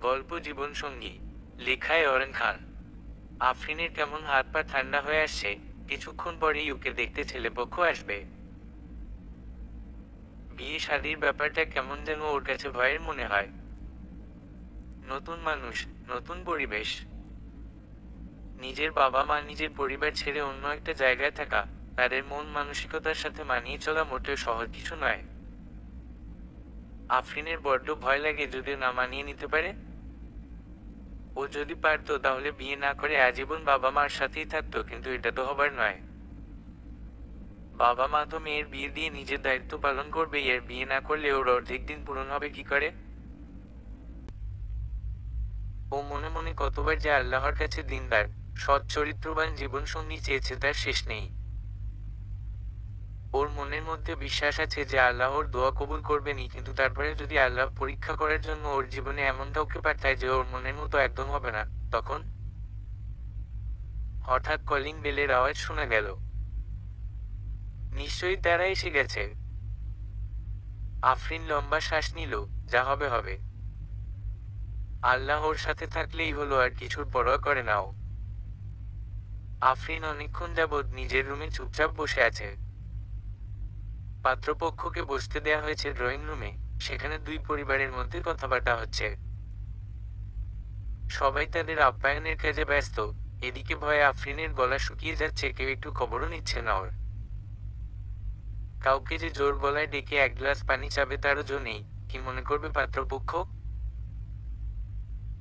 গল্প জীবনসঙ্গী, লেখায় অরেন খান। আফরিনের কেমন হাত পা ঠান্ডা হয়ে আসছে। কিছুক্ষণ পরেই ওকে দেখতে ছেলেপক্ষ আসবে। বিয়ে শাদির ব্যাপারটা কেমন যেন ওর কাছে ভয়ের মনে হয়। নতুন মানুষ, নতুন পরিবেশ, নিজের বাবা মা নিজের পরিবার ছেড়ে অন্য একটা জায়গায় থাকা, তাদের মন মানসিকতার সাথে মানিয়ে চলা মোটেও সহজ কিছু নয়। আফরিনের বড্ড ভয় লাগে যদি না মানিয়ে নিতে পারে। ও যদি পারতো তাহলে বিয়ে না করে আজীবন বাবা মার সাথেই থাকতো, কিন্তু এটা তো হবার নয়। বাবা মা তো মেয়ের বিয়ে দিয়ে নিজের দায়িত্ব পালন করবে, এর বিয়ে না করলে ওর অর্ধেক দিন পূরণ হবে কি করে? ও মনে মনে কতবার যে আল্লাহর কাছে দিনদার, সৎ চরিত্রবান জীবনসঙ্গী চেয়েছে তার শেষ নেই। ওর মনের মধ্যে বিশ্বাস আছে যে আল্লাহ ওর দোয়া কবুল করবেনই, কিন্তু তারপরে যদি আল্লাহ পরীক্ষা করার জন্য ওর জীবনে এমন কাউকে পাঠায় যে ওর মনের মতো একদম হবে না, তখন হঠাৎ কলিং বেলের আওয়াজ শোনা গেল। নিশ্চয়ই তারা এসে গেছে। আফরিন লম্বা শ্বাস নিল। যা হবে হবে। আল্লাহ ওর সাথে থাকলেই হলো, আর কিছুর পরোয়া করে নাও। আফরিন অনেকক্ষণ যাবৎ নিজের রুমে চুপচাপ বসে আছে। পাত্রপক্ষকে বসতে দেয়া হয়েছে ড্রয়িং রুমে। সেখানে দুই পরিবারের মধ্যে কথাবার্তা হচ্ছে। সবাই তাদের আপ্যায়নের কাজে ব্যস্ত। এদিকে ভয়ে আফরিনের গলা শুকিয়ে যাচ্ছে, কেউ একটু খবরও নিচ্ছে না ওর। কাউকে যে জোর গলায় ডেকে এক গ্লাস পানি চাবে তারও জো নেই। কি মনে করবে পাত্রপক্ষ?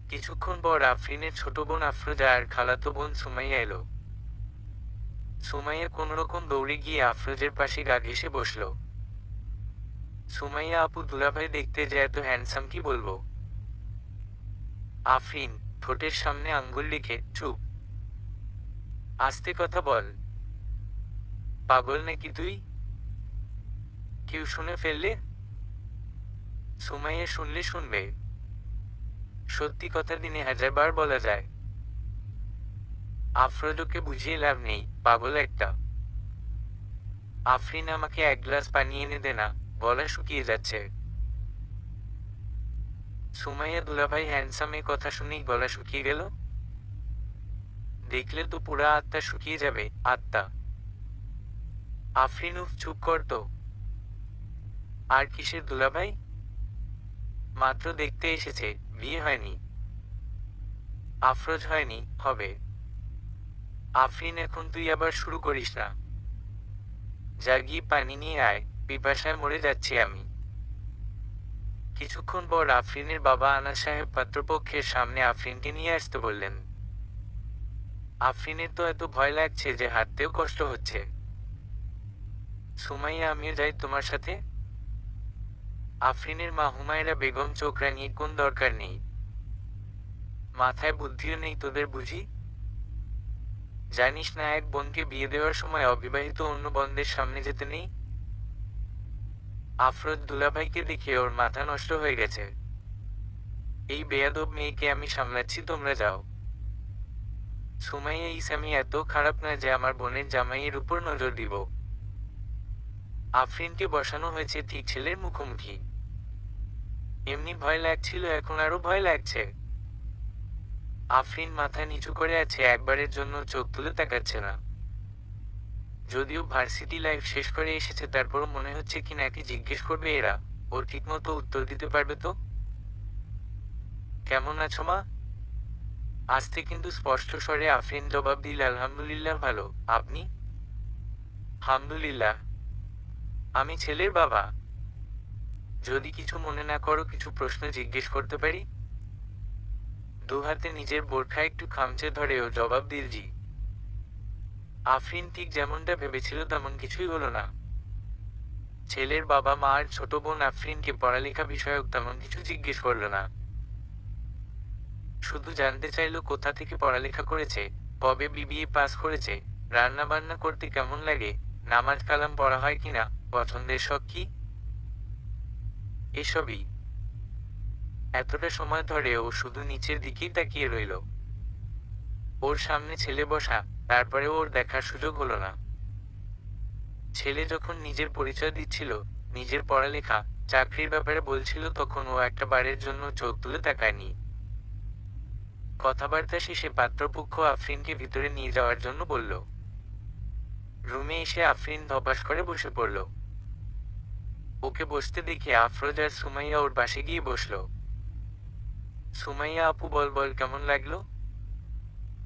কিছুক্ষণ পর আফরিনের ছোট বোন আফরোজা আর খালাতো বোন সুমাইয়া এলো। সুমাইয়া কোনোরকম দৌড়ে গিয়ে আফরোজের পাশে গা ঘেঁষে বসল। সুমাইয়া আপু, দুলাভাই দেখতে যে এত হ্যান্ডসাম, কি বলবো। আফরিন ঠোঁটের সামনে আঙ্গুল রেখে, চুপ, আস্তে কথা বল। পাগল নাকি তুই? কেউ শুনে ফেললে? সুমাইয়া শুনলে শুনবে। সত্যি কথা দিনে 1000 বার বলা যায়। আফরোজকে বুঝিয়ে লাভ নেই, পাগল একটা। আফরিন, আমাকে এক গ্লাস পানি এনে দে না, গলা শুকিয়ে যাচ্ছে। সুমাইয়া, দুলাভাই হ্যান্ডসাম, এ কথা শুনেই গলা শুকিয়ে গেল? দেখলে তো পুরা আত্মা শুকিয়ে যাবে, আত্মা। আফরিন, উফ, চুপ কর তো। আর কিসের দুলাভাই? মাত্র দেখতে এসেছে, বিয়ে হয়নি। আফরোজ, হয়নি, হবে। আফরিন, এখন তুই আবার শুরু করিস না। যা গিয়ে পানি নিয়ে আয়, পিপাসায় মরে যাচ্ছি আমি। কিছুক্ষণ পর আফরিনের বাবা আনাস সাহেব পাত্রপক্ষের সামনে আফরিনকে নিয়ে আসতে বললেন। আফরিনের তো এত ভয় লাগছে যে হাঁটতেও কষ্ট হচ্ছে। সুমাইয়া, আমিও যাই তোমার সাথে। আফরিনের মা হুমায়রা বেগম চোখ রাঙিয়ে, কোন দরকার নেই। মাথায় বুদ্ধিও নেই তোদের বুঝি? জানিস না এক বোনকে বিয়ে দেওয়ার সময় অবিবাহিত অন্য বোনদের সামনে যেতে নেই? আফরোজ, দুলাভাইকে দেখে ওর মাথা নষ্ট হয়ে গেছে। এই বেয়াদব মেয়েকে আমি সামলাচ্ছি, তোমরা যাও। সুমাইয়া, ইসামি এত খারাপ না যে আমার বোনের জামাইয়ের উপর নজর দিব। আফরিনকে বসানো হয়েছে ঠিক ছেলের মুখোমুখি। এমনি ভয় লাগছিল, এখন আরো ভয় লাগছে। আফরিন মাথা নিচু করে আছে, একবারের জন্য চোখ তুলে তাকাচ্ছে না। যদিও ভার্সিটি লাইফ শেষ করে এসেছে, তারপরও মনে হচ্ছে কি নাকি জিজ্ঞেস করবে এরা, ওর ঠিকমতো উত্তর দিতে পারবে তো। কেমন আছো মা? আস্তে কিন্তু স্পষ্ট স্বরে আফরিন জবাব দিল, আলহামদুলিল্লাহ ভালো, আপনি? হামদুলিল্লাহ। আমি ছেলের বাবা। যদি কিছু মনে না করো, কিছু প্রশ্ন জিজ্ঞেস করতে পারি? দুহাতে নিজের বোরখা একটু খামচে ধরে ও জবাব দিল, জি। আফরিন ঠিক যেমনটা ভেবেছিল তেমন কিছুই হলো না। ছেলের বাবা মা আর ছোট বোন আফরিনকে পড়ালেখা বিষয়ক তেমন কিছু জিজ্ঞেস করল না। শুধু জানতে চাইল কোথা থেকে পড়ালেখা করেছে, কবে বিবিএ পাস করেছে, রান্না বান্না করতে কেমন লাগে, নামাজ কালাম পড়া হয় কিনা, পছন্দের শখ কি। এসবই। এতটা সময় ধরে ও শুধু নিচের দিকেই তাকিয়ে রইল। ওর সামনে ছেলে বসা, তারপরে ওর দেখার সুযোগ হলো না। ছেলে যখন নিজের পরিচয় দিচ্ছিল, নিজের পড়ালেখা, চাকরির ব্যাপারে বলছিল, তখন ও একটা বারের জন্য চোখ তুলে তাকায়নি। কথাবার্তা শেষে পাত্রপক্ষ আফরিনকে ভিতরে নিয়ে যাওয়ার জন্য বলল। রুমে এসে আফরিন ধপাস করে বসে পড়ল। ওকে বসতে দেখে আফরোজ আর সুমাইয়া ওর পাশে গিয়ে বসল। সুমাইয়া আপু বল বল কেমন লাগলো?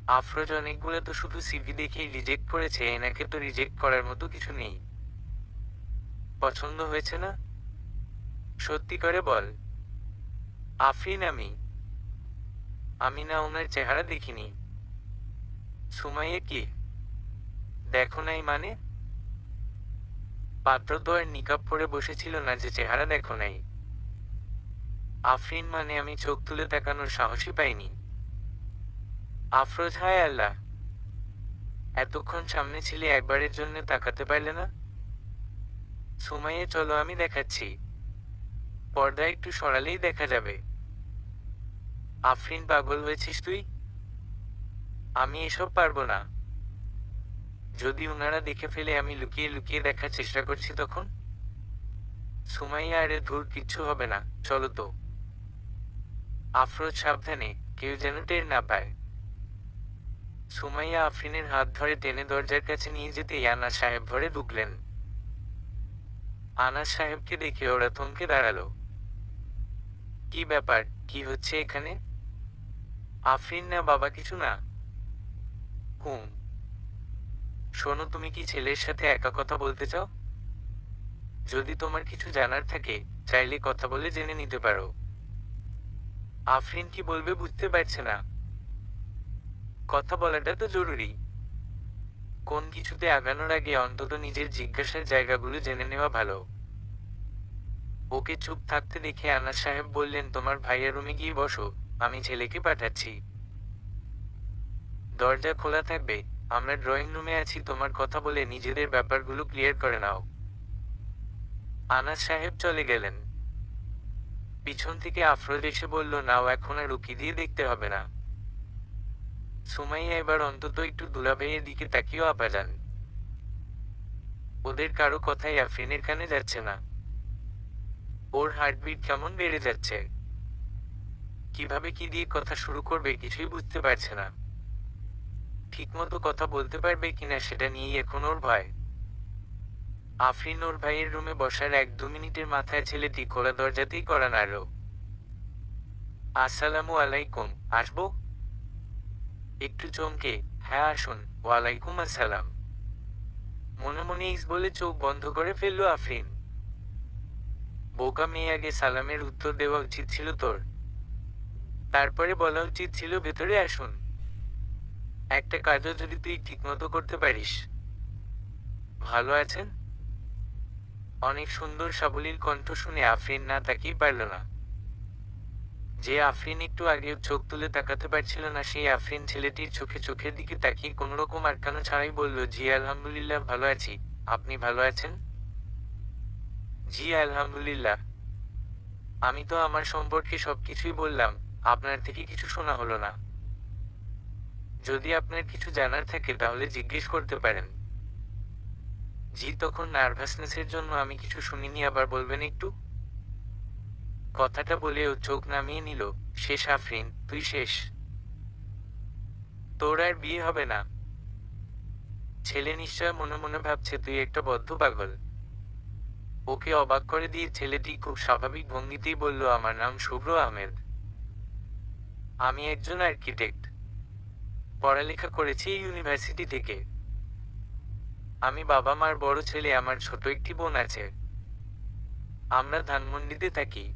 আফরোজ অনেকগুলো তো শুধু সিভি দেখেই রিজেক্ট করেছে, এনাকে তো রিজেক্ট করার মতো কিছু নেই। পছন্দ হয়েছে না? সত্যি করে বল। আফরিন আমি না ওনার চেহারা দেখিনি। সুমাইয়া কি দেখো নাই মানে? পাত্র তো আর নিকাব পরে বসেছিল না যে চেহারা দেখো নাই। আফরিন মানে আমি চোখ তুলে তাকানোর সাহসই পাইনি। আফরোজ হায় আল্লাহ, এতক্ষণ সামনে ছিলে একবারের জন্য তাকাতে পারলে না? সুমাইয়া চলো আমি দেখাচ্ছি। পর্দা একটু সরালেই দেখা যাবে। আফরিন পাগল হয়েছিস তুই? আমি এসব পারবো না। যদি ওনারা দেখে ফেলে আমি লুকিয়ে লুকিয়ে দেখার চেষ্টা করছি তখন? সুমাইয়া আরে ধুর, কিচ্ছু হবে না, চলো তো। আফরোজ সাবধানে, কেউ যেন টের না পায়। সুমাইয়া আফরিনের হাত ধরে টেনে দরজার কাছে নিয়ে যেতেই আনাস সাহেব ঘরে ঢুকলেন। আনাস সাহেবকে দেখে ওরা থমকে দাঁড়ালো। কি ব্যাপার, কি হচ্ছে এখানে? আফরিন না বাবা, কিছু না। হুম, শোনো, তুমি কি ছেলের সাথে একা কথা বলতে চাও? যদি তোমার কিছু জানার থাকে চাইলে কথা বলে জেনে নিতে পারো। আফরিন কি বলবে বুঝতে পারছে না। কথা বলাটা তো জরুরি। কোন কিছুতে আগানোর আগে অন্তত নিজের জিজ্ঞাসার জায়গাগুলো জেনে নেওয়া ভালো। ওকে চুপ থাকতে দেখে আনাস সাহেব বললেন, তোমার ভাইয়ের রুমে গিয়ে বসো, আমি ছেলেকে পাঠাচ্ছি। দরজা খোলা থাকবে, আমরা ড্রয়িং রুমে আছি, তোমার কথা বলে নিজেদের ব্যাপারগুলো ক্লিয়ার করে নাও। আনাস সাহেব চলে গেলেন। পিছন থেকে আফরোজ এসে বলল, নাও, এখন আর উকি দিয়ে দেখতে হবে না। সুমাইয়া এবার অন্তত একটু দুলাভাইয়ের দিকে তাকিয়েও আপাযান। ওদের কারো কথাই আফরিনের কানে যাচ্ছে না। ওর হার্টবিট কেমন বেড়ে যাচ্ছে। কিভাবে কি দিয়ে কথা শুরু করবে কিছুই বুঝতে পারছে না। ঠিকমতো কথা বলতে পারবে কিনা সেটা নিয়েই এখন ওর ভয়। আফরিন ওর ভাইয়ের রুমে বসার 1-2 মিনিটের মাথায় ছেলেটি খোলা দরজাতেই কড়া নাড়ল। আসসালামু আলাইকুম, আসবো? একটু চমকে, হ্যাঁ আসুন। ওয়ালাইকুম আসসালাম। মনে মনে ইস বলে চোখ বন্ধ করে ফেলল আফরিন। বোকা মেয়ে, আগে সালামের উত্তর দেওয়া উচিত ছিল তোর। তারপরে বলা উচিত ছিল ভেতরে আসুন। একটা কাজও যদি তুই ঠিকমতো করতে পারিস। ভালো আছেন? অনেক সুন্দর সাবলীল কণ্ঠ শুনে আফরিন না তাকিয়ে পারল না। যে আফরিন একটু আগেও চোখ তুলে তাকাতে পারছিল না, সেই আফরিন ছেলেটির চোখের দিকে তাকিয়ে কোনোরকম আটকানো ছাড়াই বলল, জি আলহামদুলিল্লাহ ভালো আছি, আপনি ভালো আছেন? জি আলহামদুলিল্লাহ। আমি তো আমার সম্পর্কে সবকিছুই বললাম, আপনার থেকে কিছু শোনা হলো না। যদি আপনার কিছু জানার থাকে তাহলে জিজ্ঞেস করতে পারেন। জি, তখন নার্ভাসনেসের জন্য আমি কিছু শুনিনি, আবার বলবেন একটু? কথাটা বলে ও চোখ নামিয়ে নিল। শেষ আফরিন, তুই শেষ। তোর আর বিয়ে হবে না। ছেলে নিশ্চয় মনে মনে ভাবছে তুই একটা বদ্ধ পাগল। ওকে অবাক করে দিয়ে ছেলেটি খুব স্বাভাবিক ভঙ্গিতেই বলল, আমার নাম শুভ্র আহমেদ। আমি একজন আর্কিটেক্ট। পড়ালেখা করেছি এই ইউনিভার্সিটি থেকে। আমি বাবা মার বড় ছেলে, আমার ছোট একটি বোন আছে। আমরা ধানমন্ডিতে থাকি।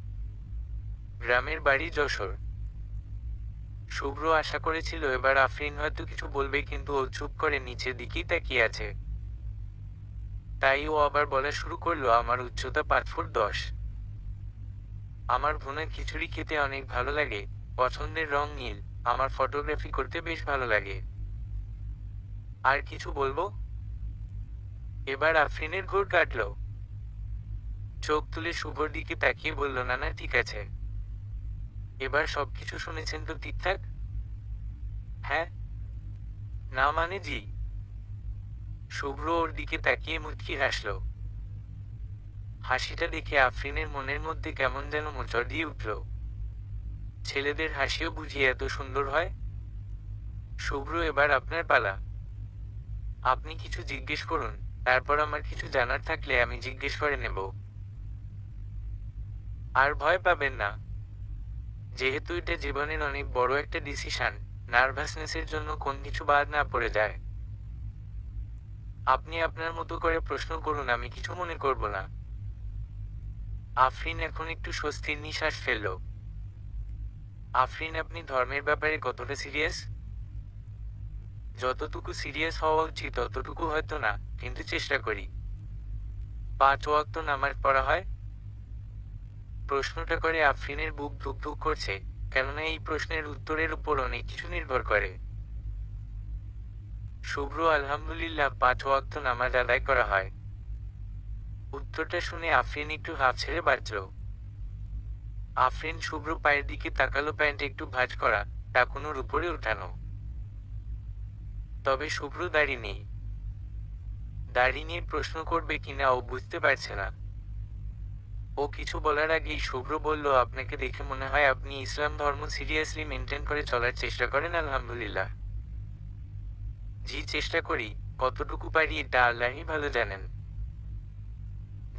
গ্রামের বাড়ি যশোর। শুভ্র আশা করেছিল এবার আফরিন হয়তো কিছু বলবে, কিন্তু ও চুপ করে নিচের দিকেই তাকিয়ে আছে। তাই ও আবার বলা শুরু করলো, আমার উচ্চতা 5 ফুট 10। আমার ভুনা খিচুড়ি খেতে অনেক ভালো লাগে, পছন্দের রং নীল, আমার ফটোগ্রাফি করতে বেশ ভালো লাগে। আর কিছু বলবো? এবার আফরিনের ঘোর কাটল। চোখ তুলে শুভর দিকে তাকিয়ে বলল, না না ঠিক আছে। এবার সবকিছু শুনেছেন তো ঠিকঠাক? হ্যাঁ। না মানে জি। শুভ্র ওর দিকে তাকিয়ে মুচকি হাসল। হাসিটা দেখে আফরিনের মনের মধ্যে কেমন যেন মোচড় দিয়ে উঠল। ছেলেদের হাসিও বুঝি এত সুন্দর হয়? শুভ্র, এবার আপনার পালা। আপনি কিছু জিজ্ঞেস করুন, তারপর আমার কিছু জানার থাকলে আমি জিজ্ঞেস করে নেব। আর ভয় পাবেন না, যেহেতু এটা জীবনের অনেক বড় একটা ডিসিশন, নার্ভাসনেসের জন্য কোন কিছু বাদ না পড়ে যায়। আপনি আপনার মতো করে প্রশ্ন করুন, আমি কিছু মনে করব না। আফরিন এখন একটু স্বস্তির নিঃশ্বাস ফেলল। আফরিন, আপনি ধর্মের ব্যাপারে কতটা সিরিয়াস? যতটুকু সিরিয়াস হওয়া উচিত ততটুকু হয়তো না, কিন্তু চেষ্টা করি। 5 ওয়াক্ত নামাজ পড়া হয়? প্রশ্নটা করে আফরিনের বুক ধুক ধুক করছে, কেননা এই প্রশ্নের উত্তরের উপর অনেক কিছু নির্ভর করে। শুভ্র, আলহামদুলিল্লাহ 5 ওয়াক্ত নামাজ আদায় করা হয়। উত্তরটা শুনে আফরিন একটু হাঁফ ছেড়ে বাঁচল। আফরিন শুভ্র পায়ের দিকে তাকালো, প্যান্ট একটু ভাঁজ করা, টাকুনোর উপরে উঠানো। তবে শুভ্র দাড়ি নেই। দাড়ি নিয়ে প্রশ্ন করবে কিনা ও বুঝতে পারছে না। ও কিছু বলার আগেই শুভ্র বলল, আপনাকে দেখে মনে হয় আপনি ইসলাম ধর্ম সিরিয়াসলি মেনটেন করে চলার চেষ্টা করেন। আলহামদুলিল্লাহ। জি, চেষ্টা করি। কতটুকু পারি এটা আল্লাহই ভালো জানেন।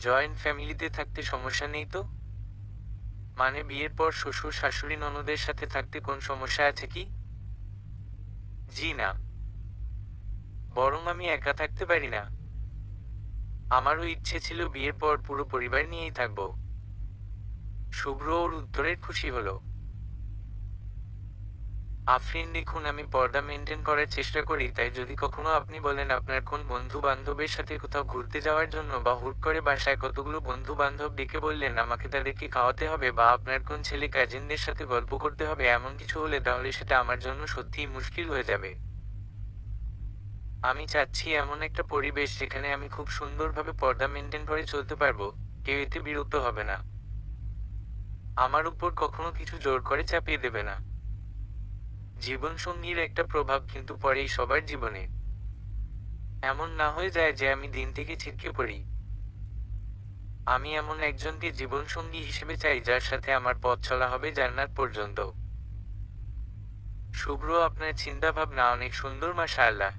জয়েন্ট ফ্যামিলিতে থাকতে সমস্যা নেই তো? মানে বিয়ের পর শ্বশুর শাশুড়ি ননদের সাথে থাকতে কোন সমস্যা আছে কি? জি না, বরং আমি একা থাকতে পারি না। আমারও ইচ্ছে ছিল বিয়ের পর পুরো পরিবার নিয়েই থাকব। শুভ্র ওর উত্তরে খুশি হলো। আফরিন, দেখুন, আমি পর্দা মেনটেন করার চেষ্টা করি, তাই যদি কখনো আপনি বলেন আপনার কোন বন্ধু বান্ধবের সাথে কোথাও ঘুরতে যাওয়ার জন্য, বা হুট করে বাসায় কতগুলো বন্ধু বান্ধব ডেকে বললেন আমাকে তাদেরকে খাওয়াতে হবে, বা আপনার কোন ছেলে কাজিনদের সাথে গল্প করতে হবে, এমন কিছু হলে তাহলে সেটা আমার জন্য সত্যিই মুশকিল হয়ে যাবে। আমি চাচ্ছি এমন একটা পরিবেশ যেখানে আমি খুব সুন্দরভাবে পর্দা মেনটেন করে চলতে পারবো, কেউ এতে বিরক্ত হবে না, আমার উপর কখনো কিছু জোর করে চাপিয়ে দেবে না। জীবনসঙ্গীর একটা প্রভাব কিন্তু পড়েই সবার জীবনে। এমন না হয়ে যায় যে আমি দিন থেকে ছিটকে পড়ি। আমি এমন একজনকে জীবনসঙ্গী হিসেবে চাই যার সাথে আমার পথ চলা হবে জান্নাত পর্যন্ত। শুভ্র, আপনার চিন্তা ভাবনা অনেক সুন্দর, মাশাআল্লাহ।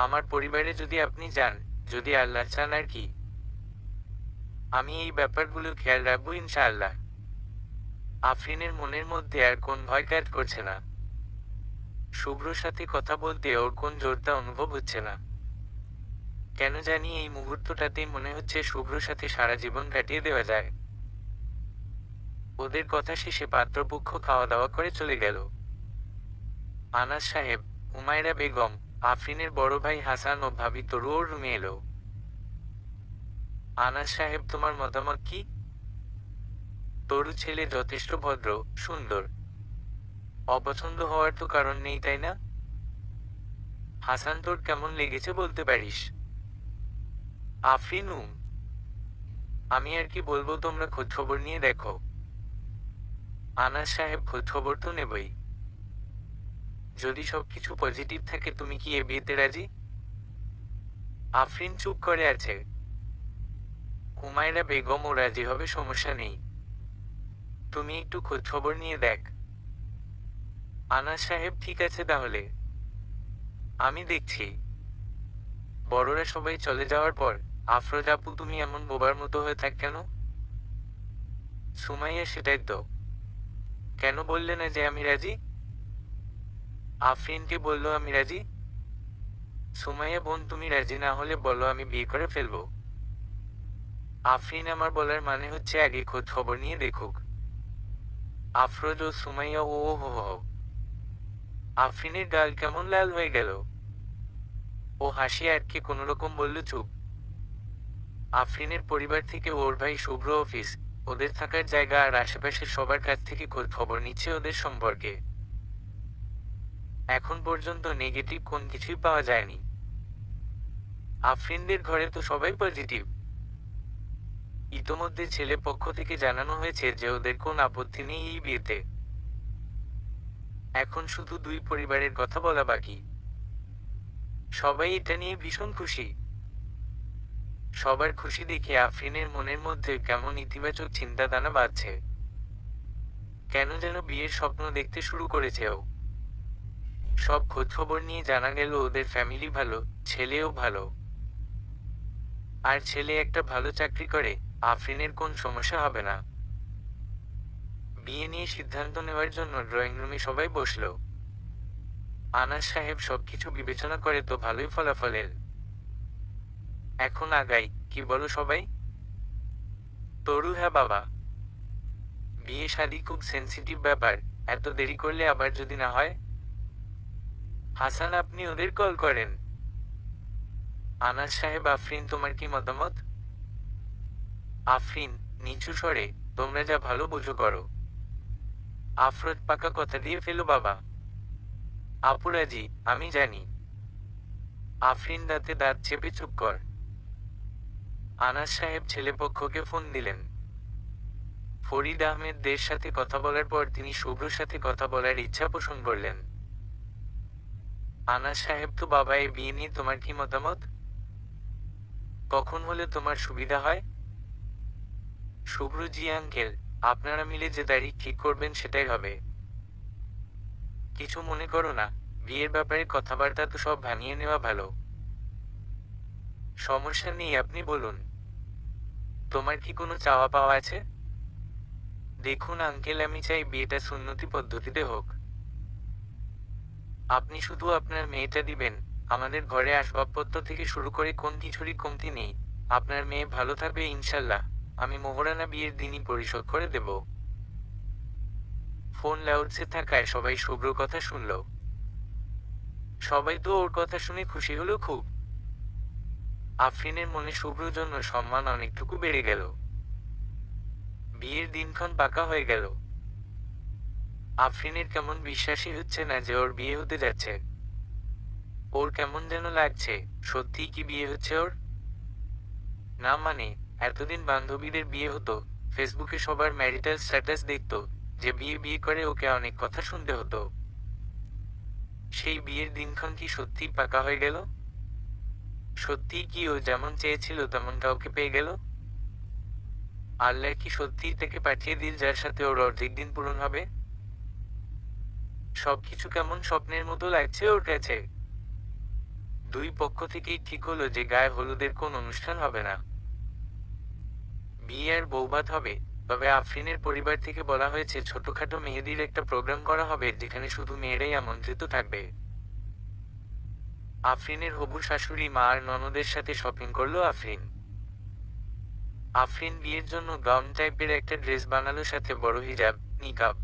আমার পরিবারে যদি আপনি যান, যদি আল্লাহ চান আর কি, আমি এই ব্যাপারগুলো খেয়াল রাখবো ইনশাআল্লাহ। আফরিনের মনের মধ্যে আর কোন ভয় কাজ করছে না। শুভ্রর সাথে কথা বলতে ওর কোন জোরতা অনুভব হচ্ছে না। কেন জানি এই মুহূর্তটাতেই মনে হচ্ছে শুভ্রর সাথে সারা জীবন কাটিয়ে দেওয়া যায়। ওদের কথা শেষে পাত্রপক্ষ খাওয়া দাওয়া করে চলে গেল। আনাস সাহেব, হুমায়রা বেগম, আফরিনের বড় ভাই হাসান ও ভাবি তরু ওর রুমে এলো। আনাস সাহেব, তোমার মতামত কি? তরু ছেলে যথেষ্ট ভদ্র, সুন্দর। অপছন্দ হওয়ার তো কারণ নেই, তাই না? হাসান, তোর কেমন লেগেছে বলতে পারিস? আফরিন, আমি আর কি বলবো, তোমরা খোঁজখবর নিয়ে দেখো। আনাস সাহেব, খোঁজখবর তো নেবই। যদি সবকিছু পজিটিভ থাকে তুমি কি এ বিয়েতে রাজি? আফরিন চুপ করে আছে। হুমায়রা বেগম, ও রাজি হবে, সমস্যা নেই, তুমি একটু খোঁজখবর নিয়ে দেখ। আনাস সাহেব, ঠিক আছে তাহলে, আমি দেখছি। বড়রা সবাই চলে যাওয়ার পর আফরোজ আপু, তুমি এমন বোবার মতো হয়ে থাক কেন? সুমাইয়া, সেটাই তো, কেন বললে না যে আমি রাজি? আফরিনকে বললো আমি রাজি। সুমাইয়া বোন, তুমি রাজি না হলে বলো, আমি বিয়ে করে ফেলবো। আফরিন, আমার বলার মানে হচ্ছে আগে খোঁজ খবর নিয়ে দেখুক। আফরোজ ও সুমাইয়া, ও হো হো। আফরিনের গাল কেমন লাল হয়ে গেল। ও হাসি আটকে কোনোরকম বলল চুপ। আফরিনের পরিবার থেকে ওর ভাই শুভ্র অফিস, ওদের থাকার জায়গা আর আশেপাশের সবার কাছ থেকে খোঁজ খবর নিচ্ছে ওদের সম্পর্কে। এখন পর্যন্ত নেগেটিভ কোন কিছুই পাওয়া যায়নি। আফরিনদের ঘরে তো সবাই পজিটিভ। ইতোমধ্যে ছেলে পক্ষ থেকে জানানো হয়েছে যে ওদের কোন আপত্তি নেই এই বিয়েতে। এখন শুধু দুই পরিবারের কথা বলা বাকি। সবাই এটা নিয়ে ভীষণ খুশি। সবার খুশি দেখে আফরিনের মনের মধ্যে কেমন ইতিবাচক চিন্তা দানা বাঁধছে। কেন যেন বিয়ের স্বপ্ন দেখতে শুরু করেছে ও। সব খোঁজখবর নিয়ে জানা গেল ওদের ফ্যামিলি ভালো, ছেলেও ভালো। আর ছেলে একটা ভালো চাকরি করে, আফরিনের কোন সমস্যা হবে না। বিয়ে নিয়ে সিদ্ধান্ত নেওয়ার জন্য ড্রয়িং রুমে সবাই বসলো। আনাস সাহেব সবকিছু বিবেচনা করে তো ভালোই ফলাফল এল। এখন আগাই, কি বলো সবাই? তরু: হ্যাঁ বাবা। বিয়ে শাদী খুব সেনসিটিভ ব্যাপার, এত দেরি করলে আবার যদি না হয়। হাসান: আপনি ওদের কল করেন। আনাস সাহেব: আফরিন, তোমার কি মতামত? আফরিন নিচু স্বরে: তোমরা যা ভালো বুঝো করো। আফরোজ: পাকা কথা দিয়ে ফেলো বাবা। আপুরাজি: আমি জানি। আফরিন দাঁতে দাঁত চেপে চুপ কর। আনাস সাহেব ছেলেপক্ষকে ফোন দিলেন। ফরিদ আহমেদদের সাথে কথা বলার পর তিনি শুভ্রর সাথে কথা বলার ইচ্ছা পোষণ করলেন। আনাস সাহেব: তো বাবা, এই বিয়ে নিয়ে তোমার কি মতামত? কখন হলে তোমার সুবিধা হয়? শুভ্র: জি আঙ্কেল, আপনারা মিলে যে তারিখ ঠিক করবেন সেটাই হবে। কিছু মনে করো না, বিয়ের ব্যাপারে কথাবার্তা তো সব ভানিয়ে নেওয়া ভালো। সমস্যা নেই, আপনি বলুন। তোমার কি কোনো চাওয়া পাওয়া আছে? দেখুন আঙ্কেল, আমি চাই বিয়েটা সুন্নতি পদ্ধতিতে হোক। আপনি শুধু আপনার মেয়েটা দিবেন, আমাদের ঘরে আসবাবপত্র থেকে শুরু করে কোন কিছুরই কমতি নেই। আপনার মেয়ে ভালো থাকবে ইনশাল্লাহ, আমি মোহরানা বিয়ের দিনই পরিশোধ করে দেব। ফোন লাউডসে থাকায় সবাই শুভ্র কথা শুনল। সবাই তো ওর কথা শুনে খুশি হলো খুব। আফরিনের মনে শুভ্রর জন্য সম্মান অনেকটুকু বেড়ে গেল। বিয়ের দিনক্ষণ পাকা হয়ে গেল। আফরিনের কেমন বিশ্বাসই হচ্ছে না যে ওর বিয়ে হতে যাচ্ছে। ওর কেমন যেন লাগছে, সত্যিই কি বিয়ে হচ্ছে ওর? না মানে, এতদিন বান্ধবীদের বিয়ে হতো, ফেসবুকে সবার ম্যারিটাল স্ট্যাটাস দেখতো, যে বিয়ে বিয়ে করে ওকে অনেক কথা শুনতে হতো। সেই বিয়ের দিনক্ষণ কি সত্যিই পাকা হয়ে গেল? সত্যিই কি ও যেমন চেয়েছিল তেমন কাউকে পেয়ে গেল? আল্লাহ কি সত্যিই তাকে পাঠিয়ে দিল যার সাথে ওর অর্ধেক দিন পূরণ হবে? সবকিছু কেমন স্বপ্নের মতো লাগছে ওর কাছে। দুই পক্ষ থেকেই ঠিক হলো যে গায়ে হলুদের কোন অনুষ্ঠান হবে না। বিয়ে আর বৌভাত হবে, তবে আফরিনের পরিবার থেকে বলা হয়েছে ছোটখাটো মেহেদির একটা প্রোগ্রাম করা হবে যেখানে শুধু মেয়েরাই আমন্ত্রিত থাকবে। আফরিনের হবু শাশুড়ি মা আর ননদের সাথে শপিং করলো আফরিন। আফরিন বিয়ের জন্য গাউন টাইপের একটা ড্রেস বানালো, সাথে বড় হিজাব, নিকাব।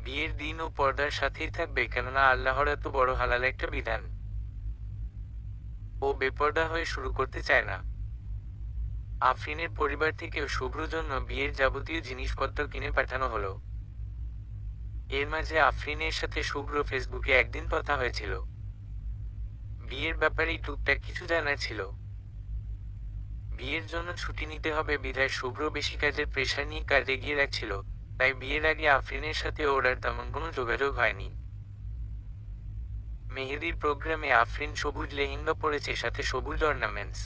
বিয়ের দিন ও পর্দার সাথেই থাকবে, কেননা আল্লাহর এত বড় হালাল একটা বিধান। ও বেপর্দা হয়ে শুরু করতে চায় না। আফরিনের পরিবার থেকেও শুভ্রর জন্য বিয়ের যাবতীয় জিনিসপত্র কিনে পাঠানো হলো। এর মাঝে আফরিনের সাথে শুভ্র ফেসবুকে একদিন কথা হয়েছিল। বিয়ের ব্যাপারেই টুকটাক কিছু জানার ছিল। বিয়ের জন্য ছুটি নিতে হবে বিধায় শুভ্র বেশি কাজের প্রেশার নিয়ে কাজ এগিয়ে রাখছিল, তাই বিয়ের আগে আফরিনের সাথে ওর আর তেমন কোনো যোগাযোগ হয়নি। মেহেদির প্রোগ্রামে আফরিন সবুজ লেহেঙ্গা পরেছে, সাথে সবুজ অর্নামেন্টস।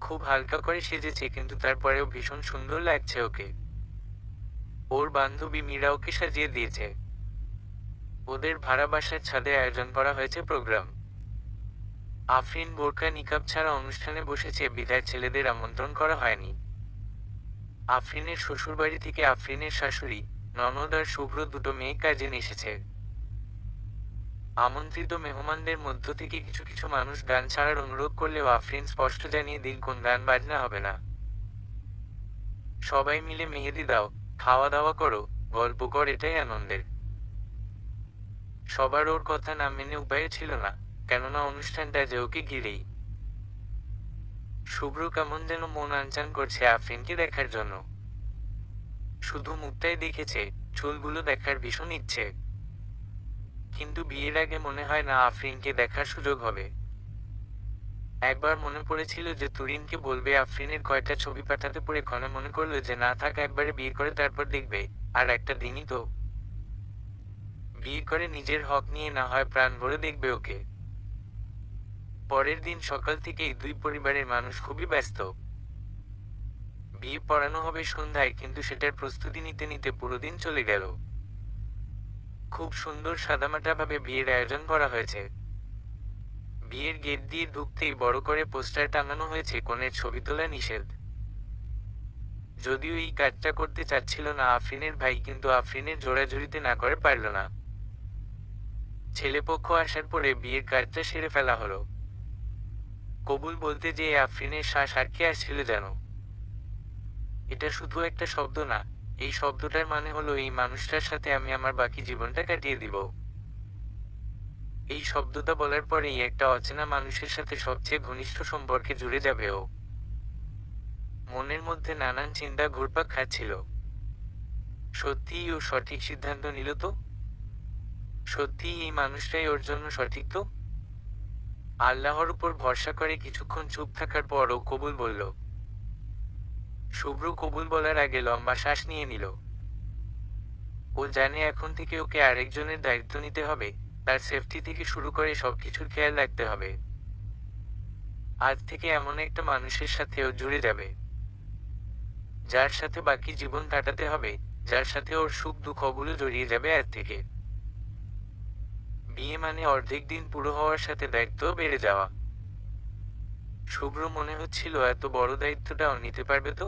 খুব হালকা করে সেজেছে, কিন্তু তারপরেও ভীষণ সুন্দর লাগছে ওকে। ওর বান্ধবী মীরা ওকে সাজিয়ে দিয়েছে। ওদের ভাড়া বাসার ছাদে আয়োজন করা হয়েছে প্রোগ্রাম। আফরিন বোরকা নিকাব ছাড়া অনুষ্ঠানে বসেছে বিধায় ছেলেদের আমন্ত্রণ করা হয়নি। আফরিনের শ্বশুরবাড়ি থেকে আফরিনের শাশুড়ি, ননদ আর শুভ্র দুটো মেয়ে কাজে এসেছে। আমন্ত্রিত মেহমানদের মধ্য থেকে কিছু কিছু মানুষ গান ছাড়ার অনুরোধ করলেও আফরিন স্পষ্ট জানিয়ে দিল কোন গান বাজনা হবে না। সবাই মিলে মেহেদি দাও, খাওয়া দাওয়া করো, গল্প কর, এটাই আনন্দের। সবার ওর কথা না মেনে উপায় ছিল না, কেননা অনুষ্ঠানটা যে ওকে ঘিরেই। শুভ্র কেমন যেন মন আনচান করছে আফরিনকে দেখার জন্য। শুধু মুখটাই দেখেছে, চুলগুলো দেখার ভীষণ ইচ্ছে। কিন্তু বিয়ের আগে মনে হয় না আফরিনকে দেখার সুযোগ হবে। একবার মনে পড়েছিল যে তুরিনকে বলবে আফরিনের কয়টা ছবি পাঠাতে, পড়ে ক্ষণে মনে করলো যে না থাক, একবারে বিয়ে করে তারপর দেখবে। আর একটা দিনই তো, বিয়ে করে নিজের হক নিয়ে না হয় প্রাণ ভরে দেখবে ওকে। পরের দিন সকাল থেকেই দুই পরিবারের মানুষ খুবই ব্যস্ত। বিয়ে পড়ানো হবে সন্ধ্যায়, কিন্তু সেটার প্রস্তুতি নিতে নিতে পুরো দিন চলে গেল। খুব সুন্দর সাদামাটা ভাবে বিয়ের আয়োজন করা হয়েছে। বিয়ের গেট দিয়ে ঢুকতেই বড় করে পোস্টার টাঙানো হয়েছে, কনের ছবি তোলা নিষেধ। যদিও এই কাজটা করতে চাচ্ছিল না আফরিনের ভাই, কিন্তু আফরিনের জোড়াজুড়িতে না করে পারল না। ছেলেপক্ষ আসার পরে বিয়ের কাজটা সেরে ফেলা হলো। কবুল বলতে যেয়ে আফরিনের শ্বাস আটকে আসছিল যেন। এটা শুধু একটা শব্দ না, এই শব্দটার মানে হলো এই মানুষটার সাথে আমি আমার বাকি জীবনটা কাটিয়ে দিব। এই শব্দটা বলার পরেই একটা অচেনা মানুষের সাথে সবচেয়ে ঘনিষ্ঠ সম্পর্কে জুড়ে যাবে ও। মনের মধ্যে নানান চিন্তা ঘুরপাক খাচ্ছিল। সত্যিই ও সঠিক সিদ্ধান্ত নিল তো? সত্যিই এই মানুষটাই ওর জন্য সঠিক তো? আল্লাহর উপর ভরসা করে কিছুক্ষণ চুপ থাকার পর ও কবুল বলল। শুভ্র কবুল বলার আগে লম্বা শ্বাস নিয়ে নিল। ও জানে এখন থেকে ওকে আরেকজনের দায়িত্ব নিতে হবে, তার সেফটি থেকে শুরু করে সবকিছুর খেয়াল রাখতে হবে। আজ থেকে এমন একটা মানুষের সাথে ও জুড়ে যাবে, যার সাথে বাকি জীবন কাটাতে হবে, যার সাথে ওর সুখ দুঃখগুলো জড়িয়ে যাবে আজ থেকে। বিয়ে মানে অর্ধেক দিন পুরো হওয়ার সাথে দায়িত্ব বেড়ে যাওয়া। শুভ্র মনে হচ্ছিল এত বড় দায়িত্বটাও নিতে পারবে তো।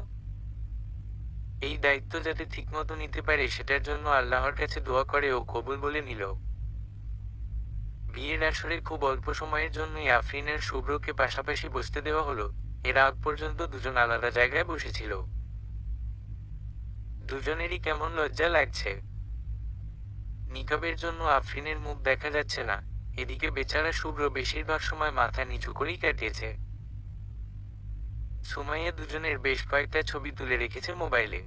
এই দায়িত্ব যাতে ঠিকমতো নিতে পারে সেটার জন্য আল্লাহর কাছে দোয়া করে ও কবুল বলে নিল। বিয়ের আসরে খুব অল্প সময়ের জন্যই আফরিন আর শুভ্রকে পাশাপাশি বসতে দেওয়া হলো। এর আগ পর্যন্ত দুজন আলাদা জায়গায় বসেছিল। দুজনেরই কেমন লজ্জা লাগছে। নিকাবের জন্য আফরিনের মুখ দেখা যাচ্ছে না, এদিকে বেচারা শুভ্র বেশিরভাগ সময় মাথা নিচু করেই কাটিয়েছে। সুমাইয়া দুজনের বেশ কয়েকটা ছবি তুলে রেখেছে মোবাইলে।